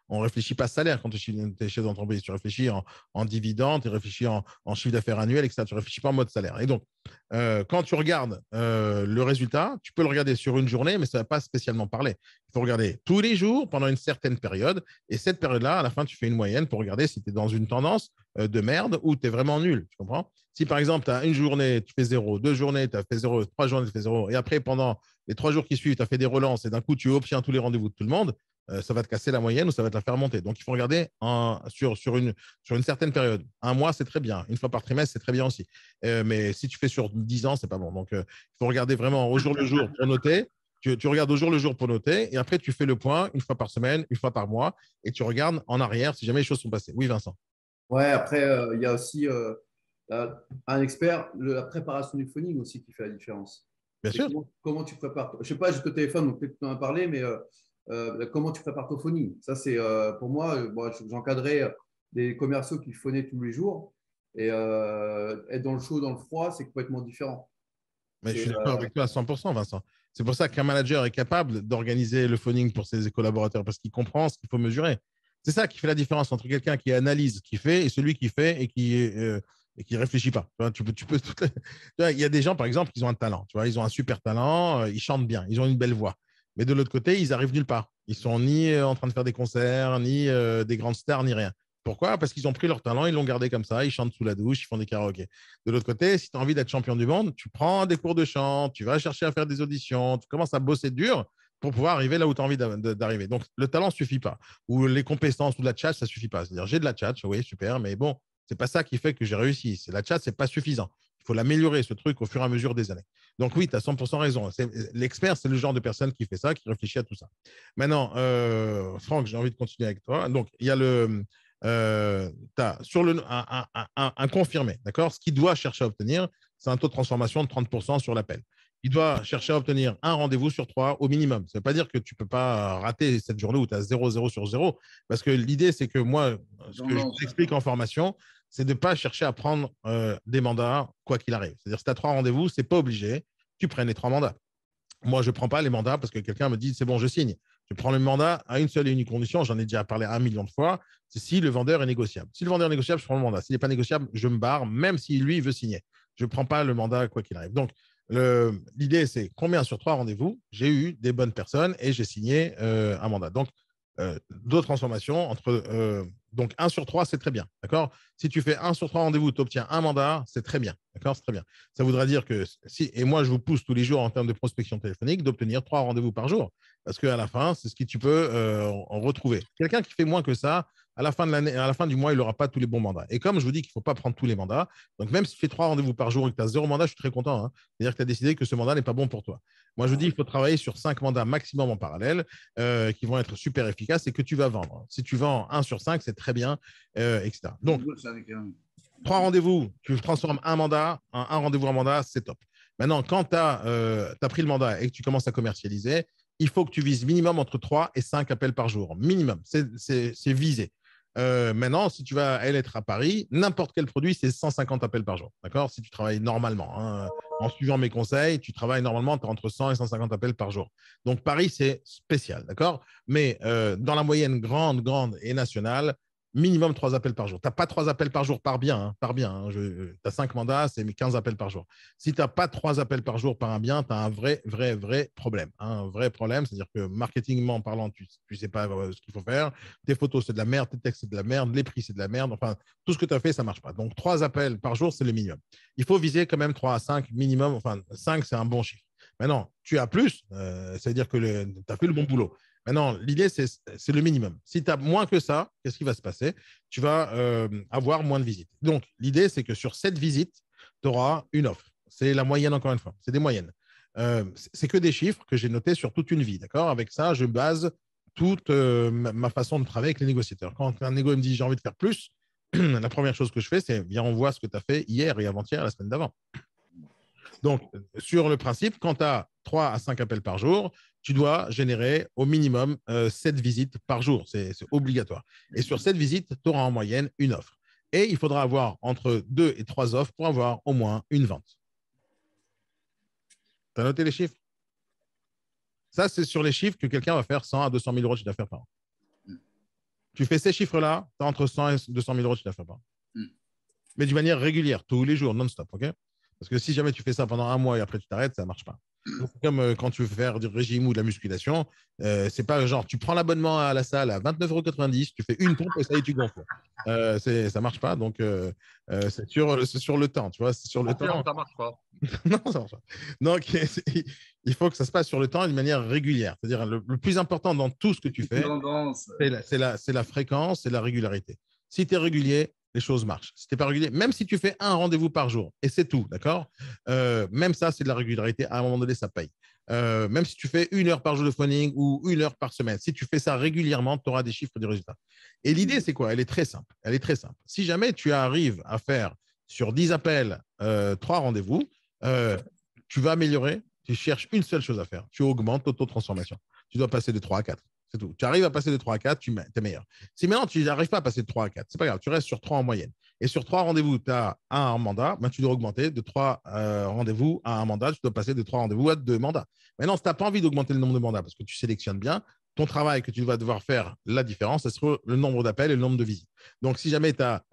On ne réfléchit pas salaire quand tu es chef d'entreprise. Tu réfléchis en dividende, tu réfléchis en chiffre d'affaires annuel, etc. Tu ne réfléchis pas en mode salaire. Et donc, quand tu regardes le résultat, tu peux le regarder sur une journée, mais ça ne va pas spécialement parler. Il faut regarder tous les jours pendant une certaine période. Et cette période-là, à la fin, tu fais une moyenne pour regarder si tu es dans une tendance de merde ou tu es vraiment nul. Tu comprends? Si par exemple, tu as une journée, tu fais 0, 2 journées, tu as fait 0, 3 journées, tu fais 0, et après, pendant les 3 jours qui suivent, tu as fait des relances et d'un coup, tu obtiens tous les rendez-vous de tout le monde, ça va te casser la moyenne ou ça va te la faire monter. Donc, il faut regarder sur une certaine période. Un mois, c'est très bien. Une fois par trimestre, c'est très bien aussi. Mais si tu fais sur 10 ans, ce n'est pas bon. Donc, il faut regarder vraiment au jour le jour pour noter. Tu regardes au jour le jour pour noter et après, tu fais le point une fois par semaine, une fois par mois et tu regardes en arrière si jamais les choses sont passées. Oui, Vincent. Ouais, après, il y a aussi un expert, la préparation du phoning aussi qui fait la différence. Bien sûr. Comment tu prépares? Je ne sais pas, j'ai ton téléphone, donc peut-être tu en as parlé, mais comment tu prépares ton phoning? Ça, c'est pour moi, j'encadrais des commerciaux qui phonaient tous les jours et être dans le chaud, dans le froid, c'est complètement différent. Mais je suis d'accord avec toi à 100%, Vincent. C'est pour ça qu'un manager est capable d'organiser le phoning pour ses collaborateurs parce qu'il comprend ce qu'il faut mesurer. C'est ça qui fait la différence entre quelqu'un qui analyse ce qu'il fait et celui qui fait et qui et qui ne réfléchit pas. Il y a des gens, par exemple, qui ont un talent. Tu vois, ils ont un super talent, ils chantent bien, ils ont une belle voix. Mais de l'autre côté, ils arrivent nulle part. Ils sont ni en train de faire des concerts, ni des grandes stars, ni rien. Pourquoi? Parce qu'ils ont pris leur talent, ils l'ont gardé comme ça, ils chantent sous la douche, ils font des karaokés. De l'autre côté, si tu as envie d'être champion du monde, tu prends des cours de chant, tu vas chercher à faire des auditions, tu commences à bosser dur pour pouvoir arriver là où tu as envie d'arriver. Donc, le talent ne suffit pas. Ou les compétences ou la tchatch, ça ne suffit pas. C'est-à-dire, j'ai de la tchatch, oui, super, mais bon, ce n'est pas ça qui fait que j'ai réussi. C'est la tchatch, ce n'est pas suffisant. Il faut l'améliorer, ce truc, au fur et à mesure des années. Donc, oui, tu as 100% raison. L'expert, c'est le genre de personne qui fait ça, qui réfléchit à tout ça. Maintenant, Franck, j'ai envie de continuer avec toi. Donc, il y a sur un confirmé, d'accord? Ce qu'il doit chercher à obtenir, c'est un taux de transformation de 30% sur l'appel. Il doit chercher à obtenir un rendez-vous sur 3 au minimum. Ça ne veut pas dire que tu ne peux pas rater cette journée où tu as 0 sur 0, parce que l'idée, c'est que moi, ce que je vous explique en formation, c'est de ne pas chercher à prendre des mandats quoi qu'il arrive. C'est-à-dire, si tu as 3 rendez-vous, ce n'est pas obligé, tu prennes les 3 mandats. Moi, je ne prends pas les mandats parce que quelqu'un me dit, c'est bon, je signe. Je prends le mandat à une seule et unique condition, j'en ai déjà parlé 1 million de fois, c'est si le vendeur est négociable. Si le vendeur est négociable, je prends le mandat. S'il n'est pas négociable, je me barre, même si lui veut signer. Je ne prends pas le mandat quoi qu'il arrive. Donc, l'idée, c'est combien sur 3 rendez-vous, j'ai eu des bonnes personnes et j'ai signé un mandat. Donc, d'autres transformations donc 1 sur 3, c'est très bien. D'accord? Si tu fais 1 sur 3 rendez-vous, tu obtiens un mandat, c'est très bien. D'accord? C'est très bien. Ça voudrait dire que et moi, je vous pousse tous les jours en termes de prospection téléphonique d'obtenir 3 rendez-vous par jour. Parce qu'à la fin, c'est ce que tu peux en retrouver. Quelqu'un qui fait moins que ça, à la fin de l'année, à la fin du mois, il n'aura pas tous les bons mandats. Et comme je vous dis qu'il ne faut pas prendre tous les mandats, donc même si tu fais 3 rendez-vous par jour et que tu as 0 mandat, je suis très content. Hein. C'est-à-dire que tu as décidé que ce mandat n'est pas bon pour toi. Moi, je vous dis qu'il faut travailler sur 5 mandats maximum en parallèle qui vont être super efficaces et que tu vas vendre. Si tu vends 1 sur 5, c'est très bien, etc. Donc, 3 rendez-vous, tu transformes un mandat, un rendez-vous en mandat, c'est top. Maintenant, quand tu as pris le mandat et que tu commences à commercialiser, il faut que tu vises minimum entre 3 et 5 appels par jour. Minimum, c'est visé. Maintenant, si tu vas être à Paris, n'importe quel produit, c'est 150 appels par jour. D'accord? Si tu travailles normalement, hein, en suivant mes conseils, tu travailles normalement entre 100 et 150 appels par jour. Donc, Paris, c'est spécial. D'accord? Mais dans la moyenne grande et nationale, minimum 3 appels par jour. Tu n'as pas 3 appels par jour par bien. Hein. Tu as 5 mandats, c'est 15 appels par jour. Si tu n'as pas 3 appels par jour par un bien, tu as un vrai problème. Hein. Un vrai problème, c'est-à-dire que marketingment parlant, tu ne sais pas ce qu'il faut faire. Tes photos, c'est de la merde. Tes textes, c'est de la merde. Les prix, c'est de la merde. Enfin, tout ce que tu as fait, ça ne marche pas. Donc, 3 appels par jour, c'est le minimum. Il faut viser quand même 3 à 5 minimum. Enfin, 5, c'est un bon chiffre. Maintenant, tu as plus, c'est-à-dire que tu as fait le bon boulot. Maintenant, l'idée, c'est le minimum. Si tu as moins que ça, qu'est-ce qui va se passer? Tu vas avoir moins de visites. Donc, l'idée, c'est que sur 7 visites, tu auras une offre. C'est la moyenne, encore une fois. C'est des moyennes. C'est que des chiffres que j'ai notés sur toute une vie. D'accord? Avec ça, je base toute ma façon de travailler avec les négociateurs. Quand un négo me dit j'ai envie de faire plus, la première chose que je fais, c'est viens, on voit ce que tu as fait hier et avant-hier, la semaine d'avant. Donc, sur le principe, quand tu as 3 à 5 appels par jour, tu dois générer au minimum 7 visites par jour. C'est obligatoire. Et sur 7 visites, tu auras en moyenne une offre. Et il faudra avoir entre 2 et 3 offres pour avoir au moins une vente. Tu as noté les chiffres? Ça, c'est sur les chiffres que quelqu'un va faire 100 à 200 000 euros de chiffre d'affaires par an. Tu fais ces chiffres-là, tu as entre 100 et 200 000 euros de chiffre d'affaires par an. Mais d'une manière régulière, tous les jours, non-stop. OK? Parce que si jamais tu fais ça pendant un mois et après tu t'arrêtes, ça ne marche pas. C'est comme quand tu veux faire du régime ou de la musculation, c'est pas genre tu prends l'abonnement à la salle à 29,90 €, tu fais une pompe et ça y est, tu gonfles. Ça ne marche pas. Donc, c'est sur le temps. Tu vois, c'est sur le temps. Ça ne marche pas. Non, ça marche pas. Donc, il faut que ça se passe sur le temps d'une manière régulière. C'est-à-dire, le plus important dans tout ce que tu fais, c'est la fréquence et la régularité. Si tu es régulier, les choses marchent. Si tu n'es pas régulier, même si tu fais un rendez-vous par jour, et c'est tout, d'accord? Même ça, c'est de la régularité. À un moment donné, ça paye. Même si tu fais 1 heure par jour de phoning ou 1 heure par semaine, si tu fais ça régulièrement, tu auras des chiffres et des résultats. Et l'idée, c'est quoi? Elle est très simple. Elle est très simple. Si jamais tu arrives à faire sur 10 appels 3 rendez-vous, tu vas améliorer. Tu cherches une seule chose à faire. Tu augmentes ton taux de transformation. Tu dois passer de 3 à 4. C'est tout. Tu arrives à passer de 3 à 4, tu es meilleur. Si maintenant tu n'arrives pas à passer de 3 à 4, c'est pas grave, tu restes sur 3 en moyenne. Et sur 3 rendez-vous, tu as un mandat, ben, tu dois augmenter de 3 rendez-vous à un mandat, tu dois passer de 3 rendez-vous à 2 mandats. Maintenant, si tu n'as pas envie d'augmenter le nombre de mandats parce que tu sélectionnes bien, ton travail que tu vas devoir faire, la différence, ce sera le nombre d'appels et le nombre de visites. Donc, si jamais tu as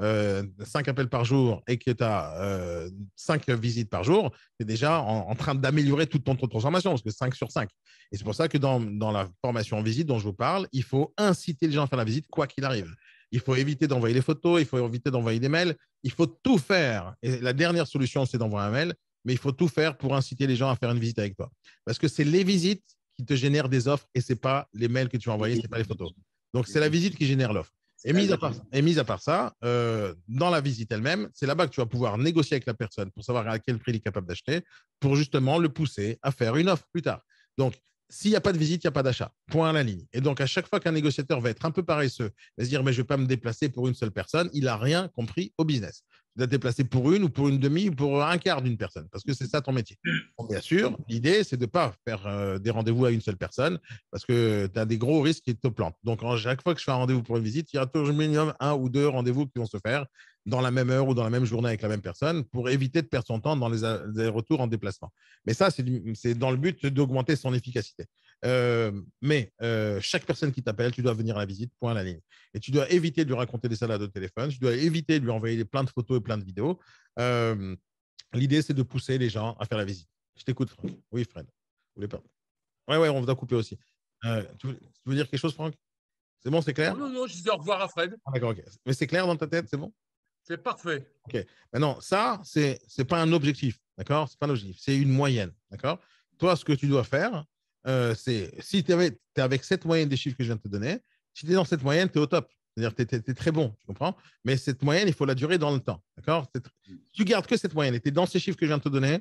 5 appels par jour et que tu as 5 visites par jour, tu es déjà en train d'améliorer toute ton taux de transformation, parce que 5 sur 5. Et c'est pour ça que dans la formation en visite dont je vous parle, il faut inciter les gens à faire la visite, quoi qu'il arrive. Il faut éviter d'envoyer les photos, il faut éviter d'envoyer des mails, il faut tout faire. Et la dernière solution, c'est d'envoyer un mail, mais il faut tout faire pour inciter les gens à faire une visite avec toi. Parce que c'est les visites qui te génèrent des offres et ce n'est pas les mails que tu vas envoyer, ce n'est pas les photos. Donc, c'est la visite qui génère l'offre. Et mis à part ça, dans la visite elle-même, c'est là-bas que tu vas pouvoir négocier avec la personne pour savoir à quel prix il est capable d'acheter, pour justement le pousser à faire une offre plus tard. Donc, s'il n'y a pas de visite, il n'y a pas d'achat. Point à la ligne. Et donc, à chaque fois qu'un négociateur va être un peu paresseux, va se dire, mais je ne vais pas me déplacer pour une seule personne, il n'a rien compris au business. Tu dois te déplacer pour une ou pour une demi ou pour un quart d'une personne, parce que c'est ça ton métier. Donc, bien sûr, l'idée, c'est de ne pas faire des rendez-vous à une seule personne, parce que tu as des gros risques qui te plantent. Donc, à chaque fois que je fais un rendez-vous pour une visite, il y aura toujours minimum 1 ou 2 rendez-vous qui vont se faire dans la même heure ou dans la même journée avec la même personne pour éviter de perdre son temps dans les allers-retours en déplacement. Mais ça, c'est dans le but d'augmenter son efficacité. Mais chaque personne qui t'appelle, tu dois venir à la visite, point à la ligne. Et tu dois éviter de lui raconter des salades au téléphone, tu dois éviter de lui envoyer plein de photos et plein de vidéos. L'idée, c'est de pousser les gens à faire la visite. Je t'écoute, Franck. Oui, Fred. Vous voulez pas? Ouais, on vous a coupé aussi. Tu veux dire quelque chose, Franck? C'est bon, c'est clair? Non, je dis au revoir à Fred. Ah, d'accord, ok. Mais c'est clair dans ta tête, c'est bon? C'est parfait. Ok. Maintenant, ça, c'est pas un objectif, d'accord? C'est pas un objectif, c'est une moyenne, d'accord? Toi, ce que tu dois faire, c'est si tu es avec cette moyenne des chiffres que je viens de te donner, si tu es dans cette moyenne, tu es au top. C'est-à-dire que tu es très bon, tu comprends? Mais cette moyenne, il faut la durer dans le temps, d'accord? Si tu gardes que cette moyenne et tu es dans ces chiffres que je viens de te donner,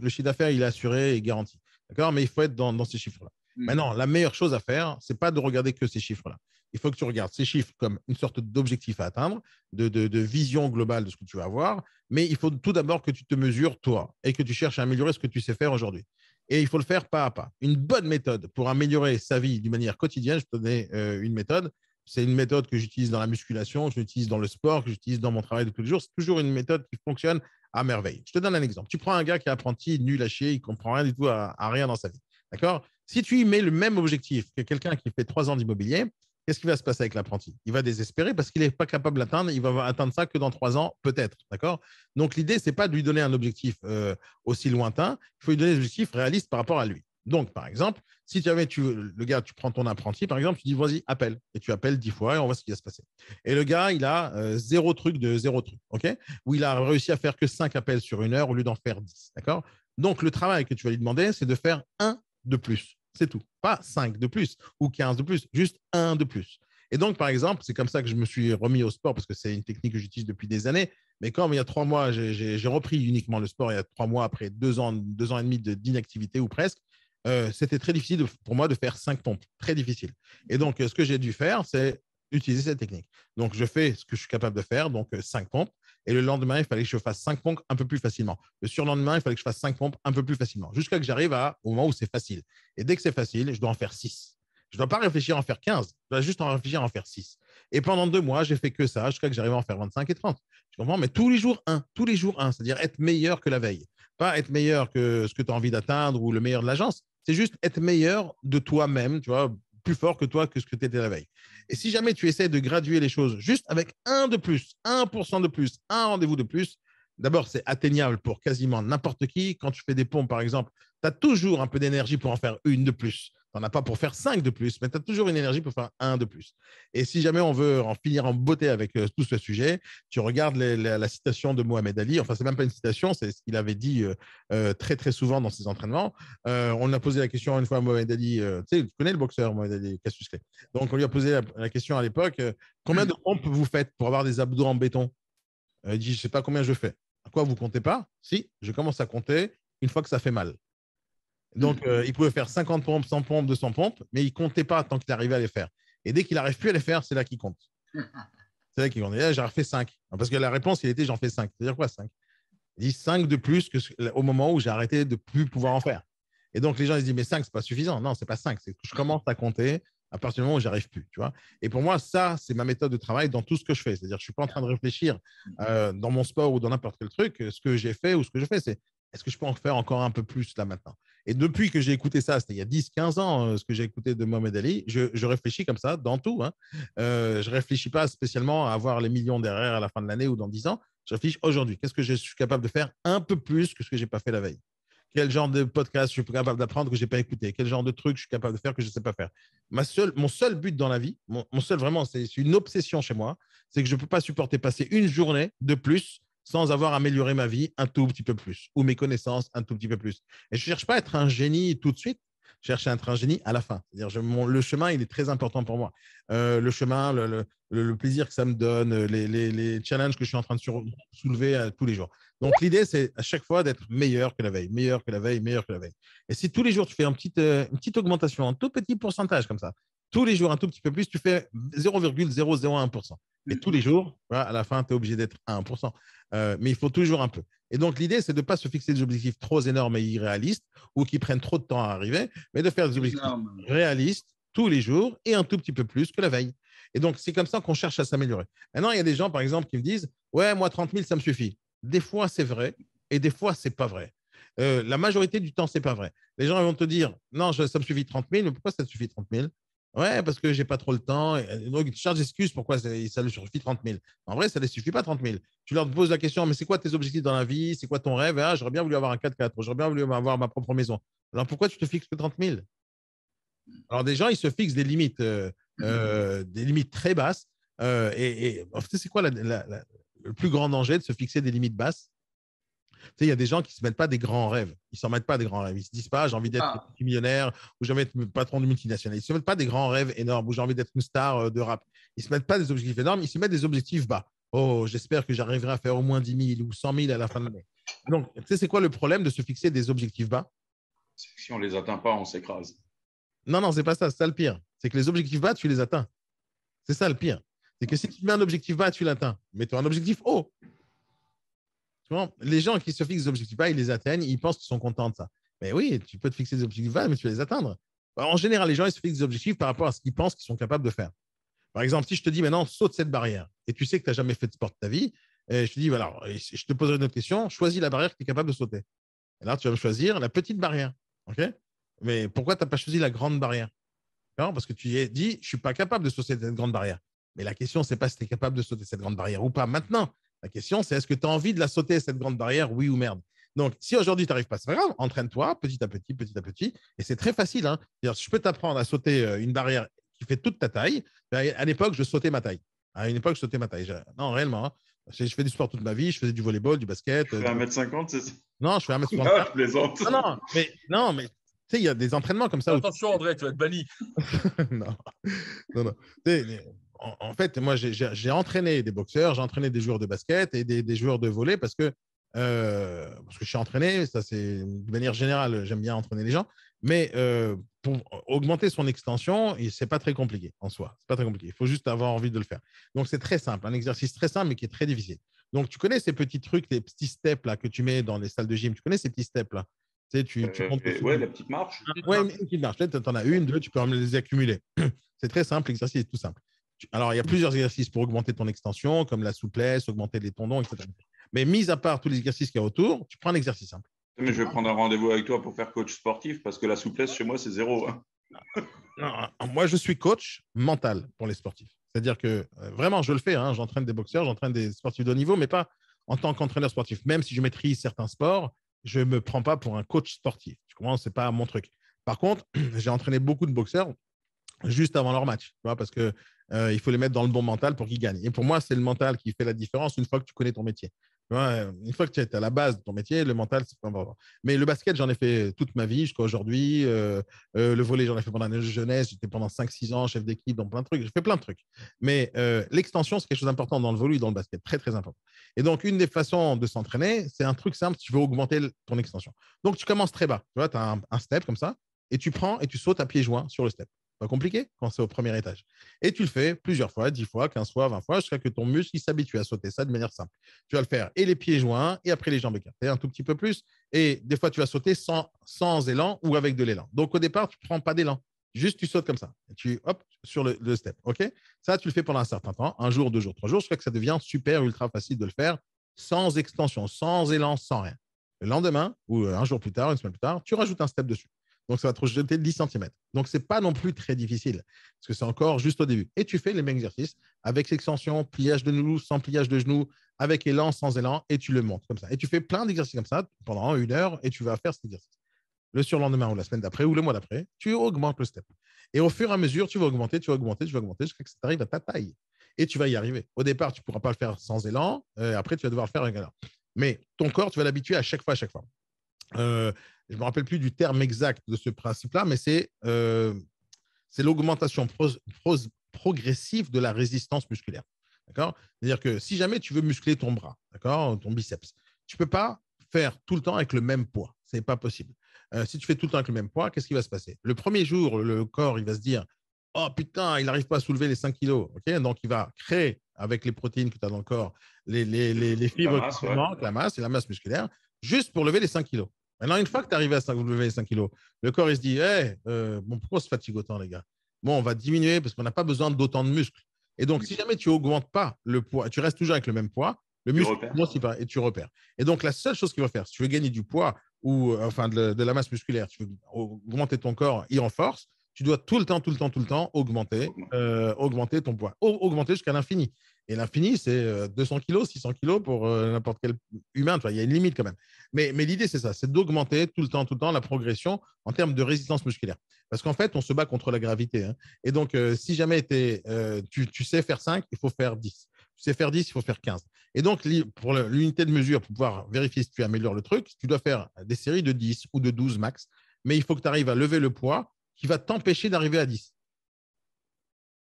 le chiffre d'affaires, il est assuré et garanti, d'accord? Mais il faut être dans ces chiffres-là. Maintenant, la meilleure chose à faire, ce n'est pas de regarder que ces chiffres-là. Il faut que tu regardes ces chiffres comme une sorte d'objectif à atteindre, de vision globale de ce que tu vas avoir. Mais il faut tout d'abord que tu te mesures, toi, et que tu cherches à améliorer ce que tu sais faire aujourd'hui. Et il faut le faire pas à pas. Une bonne méthode pour améliorer sa vie d'une manière quotidienne, je te donner une méthode. C'est une méthode que j'utilise dans la musculation, que j'utilise dans le sport, que j'utilise dans mon travail de tous les jours. C'est toujours une méthode qui fonctionne à merveille. Je te donne un exemple. Tu prends un gars qui est apprenti, nul à chier, il ne comprend rien du tout à rien dans sa vie. D'accord? Si tu y mets le même objectif que quelqu'un qui fait 3 ans d'immobilier, qu'est-ce qui va se passer avec l'apprenti? Il va désespérer parce qu'il n'est pas capable d'atteindre. Il va atteindre ça que dans 3 ans, peut-être. D'accord? Donc, l'idée, ce n'est pas de lui donner un objectif aussi lointain. Il faut lui donner un objectif réaliste par rapport à lui. Donc, par exemple, si le gars, tu prends ton apprenti, par exemple, tu dis, vas-y, appelle. Et tu appelles 10 fois et on voit ce qui va se passer. Et le gars, il a 0 truc de 0 truc. OK? Ou il a réussi à faire que 5 appels sur 1 heure au lieu d'en faire 10. D'accord? Donc, le travail que tu vas lui demander, c'est de faire 1 de plus. C'est tout. Pas 5 de plus ou 15 de plus, juste 1 de plus. Et donc, par exemple, c'est comme ça que je me suis remis au sport parce que c'est une technique que j'utilise depuis des années. Mais comme il y a 3 mois, j'ai repris uniquement le sport, il y a 3 mois après 2 ans et demi d'inactivité ou presque, c'était très difficile pour moi de faire 5 pompes. Très difficile. Et donc, ce que j'ai dû faire, c'est utiliser cette technique. Donc, je fais ce que je suis capable de faire, donc 5 pompes. Et le lendemain, il fallait que je fasse 5 pompes un peu plus facilement. Le surlendemain, il fallait que je fasse 5 pompes un peu plus facilement, jusqu'à que j'arrive au moment où c'est facile. Et dès que c'est facile, je dois en faire 6. Je ne dois pas réfléchir à en faire 15, je dois juste en réfléchir à en faire 6. Et pendant 2 mois, j'ai fait que ça, jusqu'à que j'arrive à en faire 25 et 30. Tu comprends? Mais tous les jours, un, c'est-à-dire être meilleur que la veille. Pas être meilleur que ce que tu as envie d'atteindre ou le meilleur de l'agence. C'est juste être meilleur de toi-même, tu vois, plus fort que toi que ce que tu étais la veille. Et si jamais tu essaies de graduer les choses juste avec 1 de plus, 1% de plus, un rendez-vous de plus, d'abord, c'est atteignable pour quasiment n'importe qui. Quand tu fais des pompes, par exemple, tu as toujours un peu d'énergie pour en faire 1 de plus. Tu n'en as pas pour faire 5 de plus, mais tu as toujours une énergie pour faire 1 de plus. Et si jamais on veut en finir en beauté avec tout ce sujet, tu regardes la citation de Mohamed Ali. Enfin, ce n'est même pas une citation, c'est ce qu'il avait dit très, très souvent dans ses entraînements. On a posé la question une fois à Mohamed Ali. Tu connais le boxeur Mohamed Ali, Cassius Clay. Donc, on lui a posé la question à l'époque, combien de pompes vous faites pour avoir des abdos en béton? Il dit, je ne sais pas combien je fais. À quoi vous ne comptez pas? Si, je commence à compter une fois que ça fait mal. Donc, il pouvait faire 50 pompes, 100 pompes, 200 pompes, mais il ne comptait pas tant qu'il arrivait à les faire. Et dès qu'il n'arrive plus à les faire, c'est là qu'il compte. C'est là qu'il compte. Et là, j'en refais 5. Parce que la réponse, il était j'en fais 5. C'est-à-dire quoi, 5? Il dit 5 de plus qu'au moment où j'ai arrêté de ne plus pouvoir en faire. Et donc, les gens ils se disent, mais 5, ce n'est pas suffisant. Non, ce n'est pas 5. C'est que je commence à compter à partir du moment où j'y arrive plus. Tu vois. Et pour moi, ça, c'est ma méthode de travail dans tout ce que je fais. C'est-à-dire que je ne suis pas en train de réfléchir dans mon sport ou dans n'importe quel truc, ce que j'ai fait ou ce que je fais, c'est est-ce que je peux en faire encore un peu plus là maintenant? Et depuis que j'ai écouté ça, c'était il y a 10-15 ans, ce que j'ai écouté de Mohamed Ali, je réfléchis comme ça dans tout. Hein. Je ne réfléchis pas spécialement à avoir les millions derrière à la fin de l'année ou dans 10 ans. Je réfléchis aujourd'hui. Qu'est-ce que je suis capable de faire un peu plus que ce que je n'ai pas fait la veille? Quel genre de podcast je suis capable d'apprendre que je n'ai pas écouté? Quel genre de truc je suis capable de faire que je ne sais pas faire? Mon seul but dans la vie, mon seul vraiment, c'est une obsession chez moi, c'est que je ne peux pas supporter passer une journée de plus sans avoir amélioré ma vie un tout petit peu plus ou mes connaissances un tout petit peu plus. Et je ne cherche pas à être un génie tout de suite, je cherche à être un génie à la fin. C'est-à-dire, le chemin, il est très important pour moi. Le chemin, le plaisir que ça me donne, les challenges que je suis en train de soulever tous les jours. Donc, l'idée, c'est à chaque fois d'être meilleur que la veille, meilleur que la veille, meilleur que la veille. Et si tous les jours, tu fais une petite augmentation, un tout petit pourcentage comme ça, tous les jours, un tout petit peu plus, tu fais 0,001%. Et tous les jours, voilà, à la fin, tu es obligé d'être à 1%. Mais il faut toujours un peu. Et donc, l'idée, c'est de ne pas se fixer des objectifs trop énormes et irréalistes ou qui prennent trop de temps à arriver, mais de faire des objectifs réalistes tous les jours et un tout petit peu plus que la veille. Et donc, c'est comme ça qu'on cherche à s'améliorer. Maintenant, il y a des gens, par exemple, qui me disent « Ouais, moi, 30 000, ça me suffit. » Des fois, c'est vrai et des fois, ce n'est pas vrai. La majorité du temps, ce n'est pas vrai. Les gens vont te dire « Non, ça me suffit 30 000. » Mais pourquoi ça te suffit 30 000? Ouais, parce que je n'ai pas trop le temps. Et donc, ils te chargent d'excuses pourquoi ça leur suffit 30 000. En vrai, ça ne les suffit pas 30 000. Tu leur poses la question, mais c'est quoi tes objectifs dans la vie? C'est quoi ton rêve? Ah, j'aurais bien voulu avoir un 4x4. J'aurais bien voulu avoir ma propre maison. Alors, pourquoi tu te fixes que 30 000? Alors, des gens, ils se fixent des limites très basses. En fait, c'est quoi le plus grand danger de se fixer des limites basses? Tu sais, il y a des gens qui ne se mettent pas des grands rêves. Ils ne s'en mettent pas des grands rêves. Ils ne se disent pas, j'ai envie d'être millionnaire ou j'ai envie d'être patron de multinationale. Ils ne se mettent pas des grands rêves énormes ou j'ai envie d'être une star de rap. Ils ne se mettent pas des objectifs énormes. Ils se mettent des objectifs bas. Oh, j'espère que j'arriverai à faire au moins 10 000 ou 100 000 à la fin de l'année. Donc, tu sais, c'est quoi le problème de se fixer des objectifs bas? Si on ne les atteint pas, on s'écrase. Non, c'est pas ça. C'est ça le pire. C'est que les objectifs bas, tu les atteins. C'est ça le pire. C'est que si tu mets un objectif bas, tu l'atteins. Mais tu as un objectif haut. Les gens qui se fixent des objectifs bas, ils les atteignent, ils pensent qu'ils sont contents de ça. Mais oui, tu peux te fixer des objectifs bas, mais tu vas les atteindre. En général, les gens, ils se fixent des objectifs par rapport à ce qu'ils pensent qu'ils sont capables de faire. Par exemple, si je te dis maintenant, saute cette barrière, et tu sais que tu n'as jamais fait de sport de ta vie, et je te dis, voilà, je te poserai une autre question, choisis la barrière que tu es capable de sauter. Et là, tu vas me choisir la petite barrière. Okay, mais pourquoi tu n'as pas choisi la grande barrière? Non, parce que tu as dit, je ne suis pas capable de sauter cette grande barrière. Mais la question, ce n'est pas si tu es capable de sauter cette grande barrière ou pas maintenant. La question, c'est est-ce que tu as envie de la sauter, cette grande barrière, oui ou merde? Donc, si aujourd'hui, tu n'arrives pas, c'est pas grave, entraîne-toi petit à petit. Et c'est très facile. Hein. Je peux t'apprendre à sauter une barrière qui fait toute ta taille. À l'époque, je sautais ma taille. À une époque, je sautais ma taille. Non, réellement. Hein. Je fais du sport toute ma vie. Je faisais du volleyball, du basket. Tu fais 1m50, c'est ça? Non, je fais 1m60. Ah, je plaisante. Non, mais tu sais, il y a des entraînements comme ça. Attention, André, tu vas être banni. non. En fait, moi, j'ai entraîné des boxeurs, j'ai entraîné des joueurs de basket et des joueurs de volley parce que je suis entraîné, ça c'est de manière générale, j'aime bien entraîner les gens, mais pour augmenter son extension, ce n'est pas très compliqué en soi. C'est pas très compliqué. Il faut juste avoir envie de le faire. Donc, c'est très simple, un exercice très simple mais qui est très difficile. Donc, tu connais ces petits trucs, les petits steps là que tu mets dans les salles de gym. Tu connais ces petits steps là? Tu montes la petite marche. Oui, une petite marche. Tu en as une, deux, tu peux les accumuler. C'est très simple, l'exercice est tout simple. Alors, il y a plusieurs exercices pour augmenter ton extension, comme la souplesse, augmenter les tendons, etc. Mais mis à part tous les exercices qu'il y a autour, tu prends un exercice simple. Mais je vais prendre un rendez-vous avec toi pour faire coach sportif parce que la souplesse, chez moi, c'est 0. Hein. Non, moi, je suis coach mental pour les sportifs. C'est-à-dire que vraiment, je le fais. Hein, j'entraîne des boxeurs, j'entraîne des sportifs de haut niveau, mais pas en tant qu'entraîneur sportif. Même si je maîtrise certains sports, je ne me prends pas pour un coach sportif. Tu comprends? Ce n'est pas mon truc. Par contre, j'ai entraîné beaucoup de boxeurs juste avant leur match, tu vois, parce que il faut les mettre dans le bon mental pour qu'ils gagnent. Et pour moi, c'est le mental qui fait la différence une fois que tu connais ton métier. Tu vois, une fois que tu es à la base de ton métier, le mental, c'est pas important. Mais le basket, j'en ai fait toute ma vie jusqu'à aujourd'hui. Le volley, j'en ai fait pendant la jeunesse. J'étais pendant 5-6 ans chef d'équipe dans plein de trucs. J'ai fait plein de trucs. Mais l'extension, c'est quelque chose d'important dans le volley et dans le basket. Très, très important. Et donc, une des façons de s'entraîner, c'est un truc simple. Tu veux augmenter ton extension. Donc, tu commences très bas. Tu vois, tu as un step comme ça et tu prends et tu sautes à pieds joints sur le step. Pas compliqué quand c'est au premier étage. Et tu le fais plusieurs fois, 10 fois, 15 fois, 20 fois, jusqu'à que ton muscle s'habitue à sauter ça de manière simple. Tu vas le faire et les pieds joints et après les jambes écartées un tout petit peu plus. Et des fois, tu vas sauter sans élan ou avec de l'élan. Donc, au départ, tu ne prends pas d'élan. Juste, tu sautes comme ça. Et tu, hop, sur le step. OK? Ça, tu le fais pendant un certain temps, 1 jour, 2 jours, 3 jours, jusqu'à que ça devient super ultra facile de le faire sans extension, sans élan, sans rien. Le lendemain, ou un jour plus tard, une semaine plus tard, tu rajoutes un step dessus. Donc, ça va te jeter 10 cm. Donc, ce n'est pas non plus très difficile, parce que c'est encore juste au début. Et tu fais les mêmes exercices avec l'extension, pliage de genoux, sans pliage de genoux, avec élan, sans élan, et tu le montes comme ça. Et tu fais plein d'exercices comme ça pendant 1 heure, et tu vas faire cet exercice. Le surlendemain ou la semaine d'après ou le mois d'après, tu augmentes le step. Et au fur et à mesure, tu vas augmenter jusqu'à ce que tu arrives à ta taille. Et tu vas y arriver. Au départ, tu ne pourras pas le faire sans élan. Après, tu vas devoir le faire avec élan. Mais ton corps, tu vas l'habituer à chaque fois. Je ne me rappelle plus du terme exact de ce principe-là, mais c'est l'augmentation progressive de la résistance musculaire. D'accord ? C'est-à-dire que si jamais tu veux muscler ton bras, d'accord, ton biceps, tu ne peux pas faire tout le temps avec le même poids. Ce n'est pas possible. Si tu fais tout le temps avec le même poids, qu'est-ce qui va se passer? Le premier jour, le corps, il va se dire « Oh putain, il n'arrive pas à soulever les 5 kilos. Okay » Donc, il va créer, avec les protéines que tu as dans le corps, les fibres qui manquent, la masse et la masse musculaire, juste pour lever les 5 kilos. Maintenant, une fois que tu arrives à lever les 5 kilos, le corps, il se dit hey, bon, pourquoi on se fatigue autant, les gars? Bon, on va diminuer parce qu'on n'a pas besoin d'autant de muscles. Et donc, si jamais tu n'augmentes pas le poids, tu restes toujours avec le même poids, le muscle grossit pas et tu repères. Et donc, la seule chose qu'il va faire, si tu veux gagner du poids ou enfin de la masse musculaire, tu veux augmenter ton corps, ir en force, tu dois tout le temps augmenter ton poids, augmenter jusqu'à l'infini. Et l'infini, c'est 200 kilos, 600 kilos pour n'importe quel humain. Tu vois, il y a une limite quand même. Mais l'idée, c'est ça, c'est d'augmenter tout le temps la progression en termes de résistance musculaire. Parce qu'en fait, on se bat contre la gravité. Hein. Et donc, si jamais tu sais faire 5, il faut faire 10. Tu sais faire 10, il faut faire 15. Et donc, pour l'unité de mesure, pour pouvoir vérifier si tu améliores le truc, tu dois faire des séries de 10 ou de 12 max. Mais il faut que tu arrives à lever le poids qui va t'empêcher d'arriver à 10.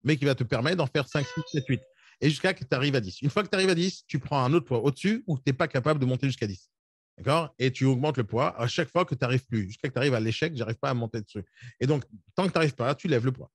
Mais qui va te permettre d'en faire 5, 6, 7, 8. Et jusqu'à que tu arrives à 10. Une fois que tu arrives à 10, tu prends un autre poids au-dessus ou tu n'es pas capable de monter jusqu'à 10. D'accord? Et tu augmentes le poids à chaque fois que tu n'arrives plus. Jusqu'à que tu arrives à l'échec, je n'arrive pas à monter dessus. Et donc, tant que tu n'arrives pas, tu lèves le poids.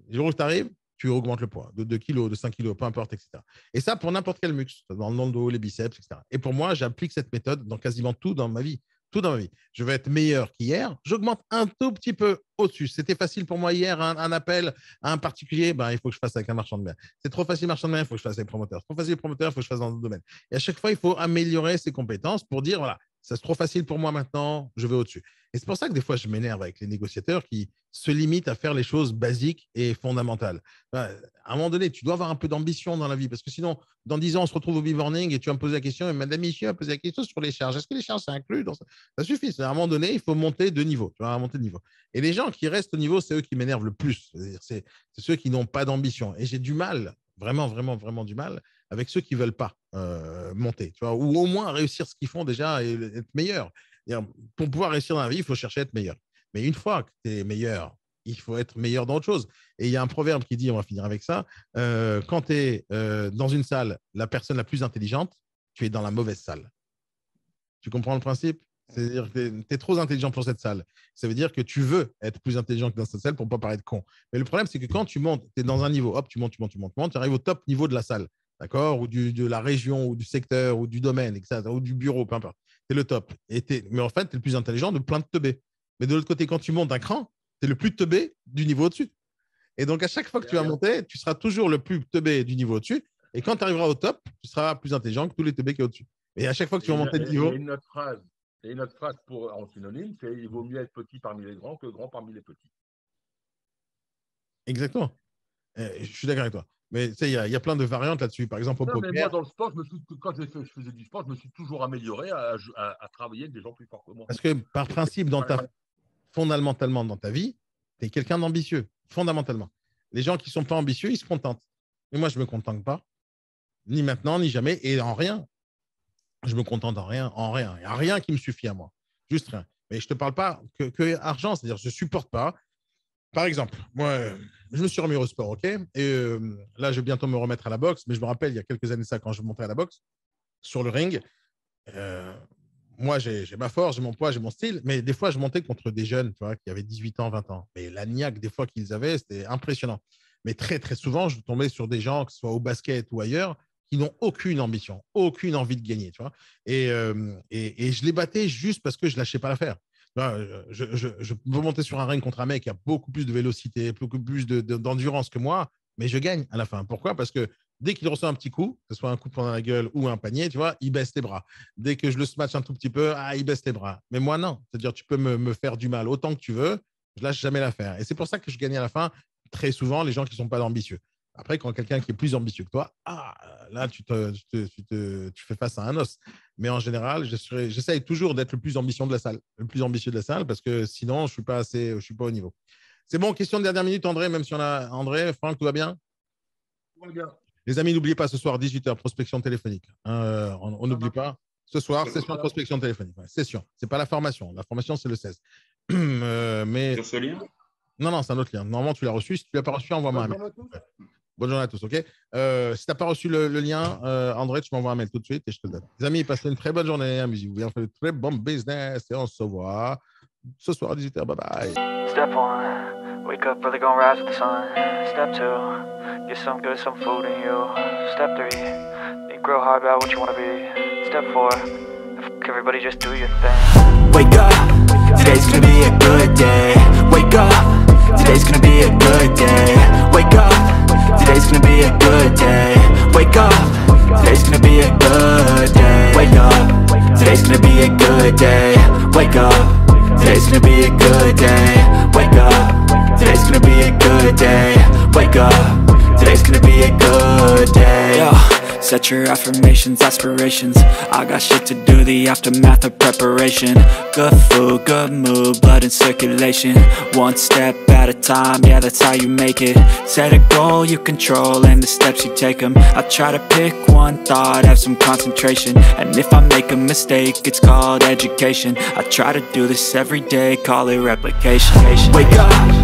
Le jour où tu arrives, tu augmentes le poids de 2 kg, de 5 kg, peu importe, etc. Et ça, pour n'importe quel muscle, dans le dos, les biceps, etc. Et pour moi, j'applique cette méthode dans quasiment tout dans ma vie. Tout dans ma vie. Je vais être meilleur qu'hier. J'augmente un tout petit peu au-dessus. C'était facile pour moi hier, un appel à un particulier, il faut que je fasse avec un marchand de biens. C'est trop facile marchand de biens, il faut que je fasse avec promoteur. Trop facile promoteur, il faut que je fasse dans le domaine. Et à chaque fois, il faut améliorer ses compétences pour dire, voilà, c'est trop facile pour moi maintenant, je vais au-dessus. Et c'est pour ça que des fois, je m'énerve avec les négociateurs qui se limitent à faire les choses basiques et fondamentales. À un moment donné, tu dois avoir un peu d'ambition dans la vie parce que sinon, dans 10 ans, on se retrouve au B-Morning et tu vas me poser la question et Madame Michu a posé la question sur les charges. Est-ce que les charges sont inclus dans ça? Ça suffit. À un moment donné, il faut monter de niveau. Tu vas monter de niveau. Et les gens qui restent au niveau, c'est eux qui m'énervent le plus. C'est ceux qui n'ont pas d'ambition. Et j'ai du mal, vraiment du mal avec ceux qui ne veulent pas monter, tu vois, ou au moins réussir ce qu'ils font déjà et être meilleur. Pour pouvoir réussir dans la vie, il faut chercher à être meilleur. Mais une fois que tu es meilleur, il faut être meilleur dans autre chose. Et il y a un proverbe qui dit, on va finir avec ça, quand tu es dans une salle, la personne la plus intelligente, tu es dans la mauvaise salle. Tu comprends le principe? C'est-à-dire que tu es trop intelligent pour cette salle. Ça veut dire que tu veux être plus intelligent que dans cette salle pour ne pas paraître con. Mais le problème, c'est que quand tu montes, tu es dans un niveau, hop, tu montes, tu arrives au top niveau de la salle, d'accord? Ou de la région, ou du secteur, ou du domaine, etc., ou du bureau, peu importe. Tu es le top. Mais en fait, tu es le plus intelligent de plein de teubés. Mais de l'autre côté, quand tu montes d'un cran, tu es le plus teubé du niveau au-dessus. Et donc, à chaque fois que tu vas monter, tu seras toujours le plus teubé du niveau au-dessus. Et quand tu arriveras au top, tu seras plus intelligent que tous les teubés qui sont au-dessus. Et à chaque fois que tu vas monter de niveau… Et une autre phrase en synonyme, c'est il vaut mieux être petit parmi les grands que grand parmi les petits. Exactement. Je suis d'accord avec toi. Mais tu sais, il y a plein de variantes là-dessus. Par exemple, au poker. Mais moi, dans le sport, quand je faisais du sport, je me suis toujours amélioré à travailler avec des gens plus forts que moi. Parce que par principe, fondamentalement dans ta vie, tu es quelqu'un d'ambitieux. Fondamentalement. Les gens qui ne sont pas ambitieux, ils se contentent. Mais moi, je ne me contente pas. Ni maintenant, ni jamais. Et en rien. Je me contente en rien. Il n'y a rien qui me suffit à moi. Juste rien. Mais je ne te parle pas que argent. C'est-à-dire, je ne supporte pas. Par exemple, moi, je me suis remis au sport, OK? Et là, je vais bientôt me remettre à la boxe. Mais je me rappelle, il y a quelques années, ça, quand je montais à la boxe, sur le ring, moi, j'ai ma force, j'ai mon poids, j'ai mon style. Mais des fois, je montais contre des jeunes, tu vois, qui avaient 18 ans, 20 ans. Mais la niaque, des fois, qu'ils avaient, c'était impressionnant. Mais très, très souvent, je tombais sur des gens, que ce soit au basket ou ailleurs, qui n'ont aucune ambition, aucune envie de gagner, tu vois. Et je les battais juste parce que je ne lâchais pas l'affaire. Je peux monter sur un ring contre un mec qui a beaucoup plus de vélocité, beaucoup plus d'endurance que moi, mais je gagne à la fin. Pourquoi? Parce que Dès qu'il reçoit un petit coup, que ce soit un coup dans la gueule ou un panier, tu vois, il baisse les bras. Dès que je le smash un tout petit peu, il baisse les bras. Mais moi, non. C'est-à-dire, tu peux me faire du mal autant que tu veux, je lâche jamais l'affaire. Et c'est pour ça que je gagne à la fin, très souvent, les gens qui ne sont pas ambitieux. Après, quand quelqu'un qui est plus ambitieux que toi, là, tu fais face à un os. Mais en général, j'essaye toujours d'être le plus ambitieux de la salle, parce que sinon, je ne suis pas au niveau. C'est bon, question de dernière minute, André, même si on a André, Franck, tout va bien? Tout va bien. Les amis, n'oubliez pas, ce soir, 18h, prospection téléphonique. On n'oublie pas. Ce soir, session de prospection téléphonique. Ouais, session. Ce n'est pas la formation. La formation, c'est le 16. Mais... Sur ce lien? Non, c'est un autre lien. Normalement, tu l'as reçu. Si tu ne l'as pas reçu, envoie-moi un mail. Bonne journée à tous, OK? Si tu n'as pas reçu le lien, André, tu m'envoies un mail tout de suite et je te le donne. Les amis, passez une très bonne journée. Amusez-vous bien, faites de très bon business et on se voit ce soir à 18h. Bye bye. Step 1, wake up early, gonna rise with the sun. Step 2, get some good, some food in you. Step 3, think real hard about what you wanna be. Step 4, everybody just do your thing. Wake up, today's gonna be a good day. Wake up, today's gonna be a good day. Wake up, today's gonna be a good day. Wake up, today's gonna be a good day. Wake up, today's gonna be a good day. Wake up, today's gonna be a good day. Wake up, today's gonna be a good day. Wake up, today's gonna be a good day. Yo, set your affirmations, aspirations. I got shit to do, the aftermath of preparation. Good food, good mood, blood in circulation. One step at a time, yeah, that's how you make it. Set a goal you control and the steps you take them. I try to pick one thought, have some concentration. And if I make a mistake, it's called education. I try to do this every day, call it replication. Wake up,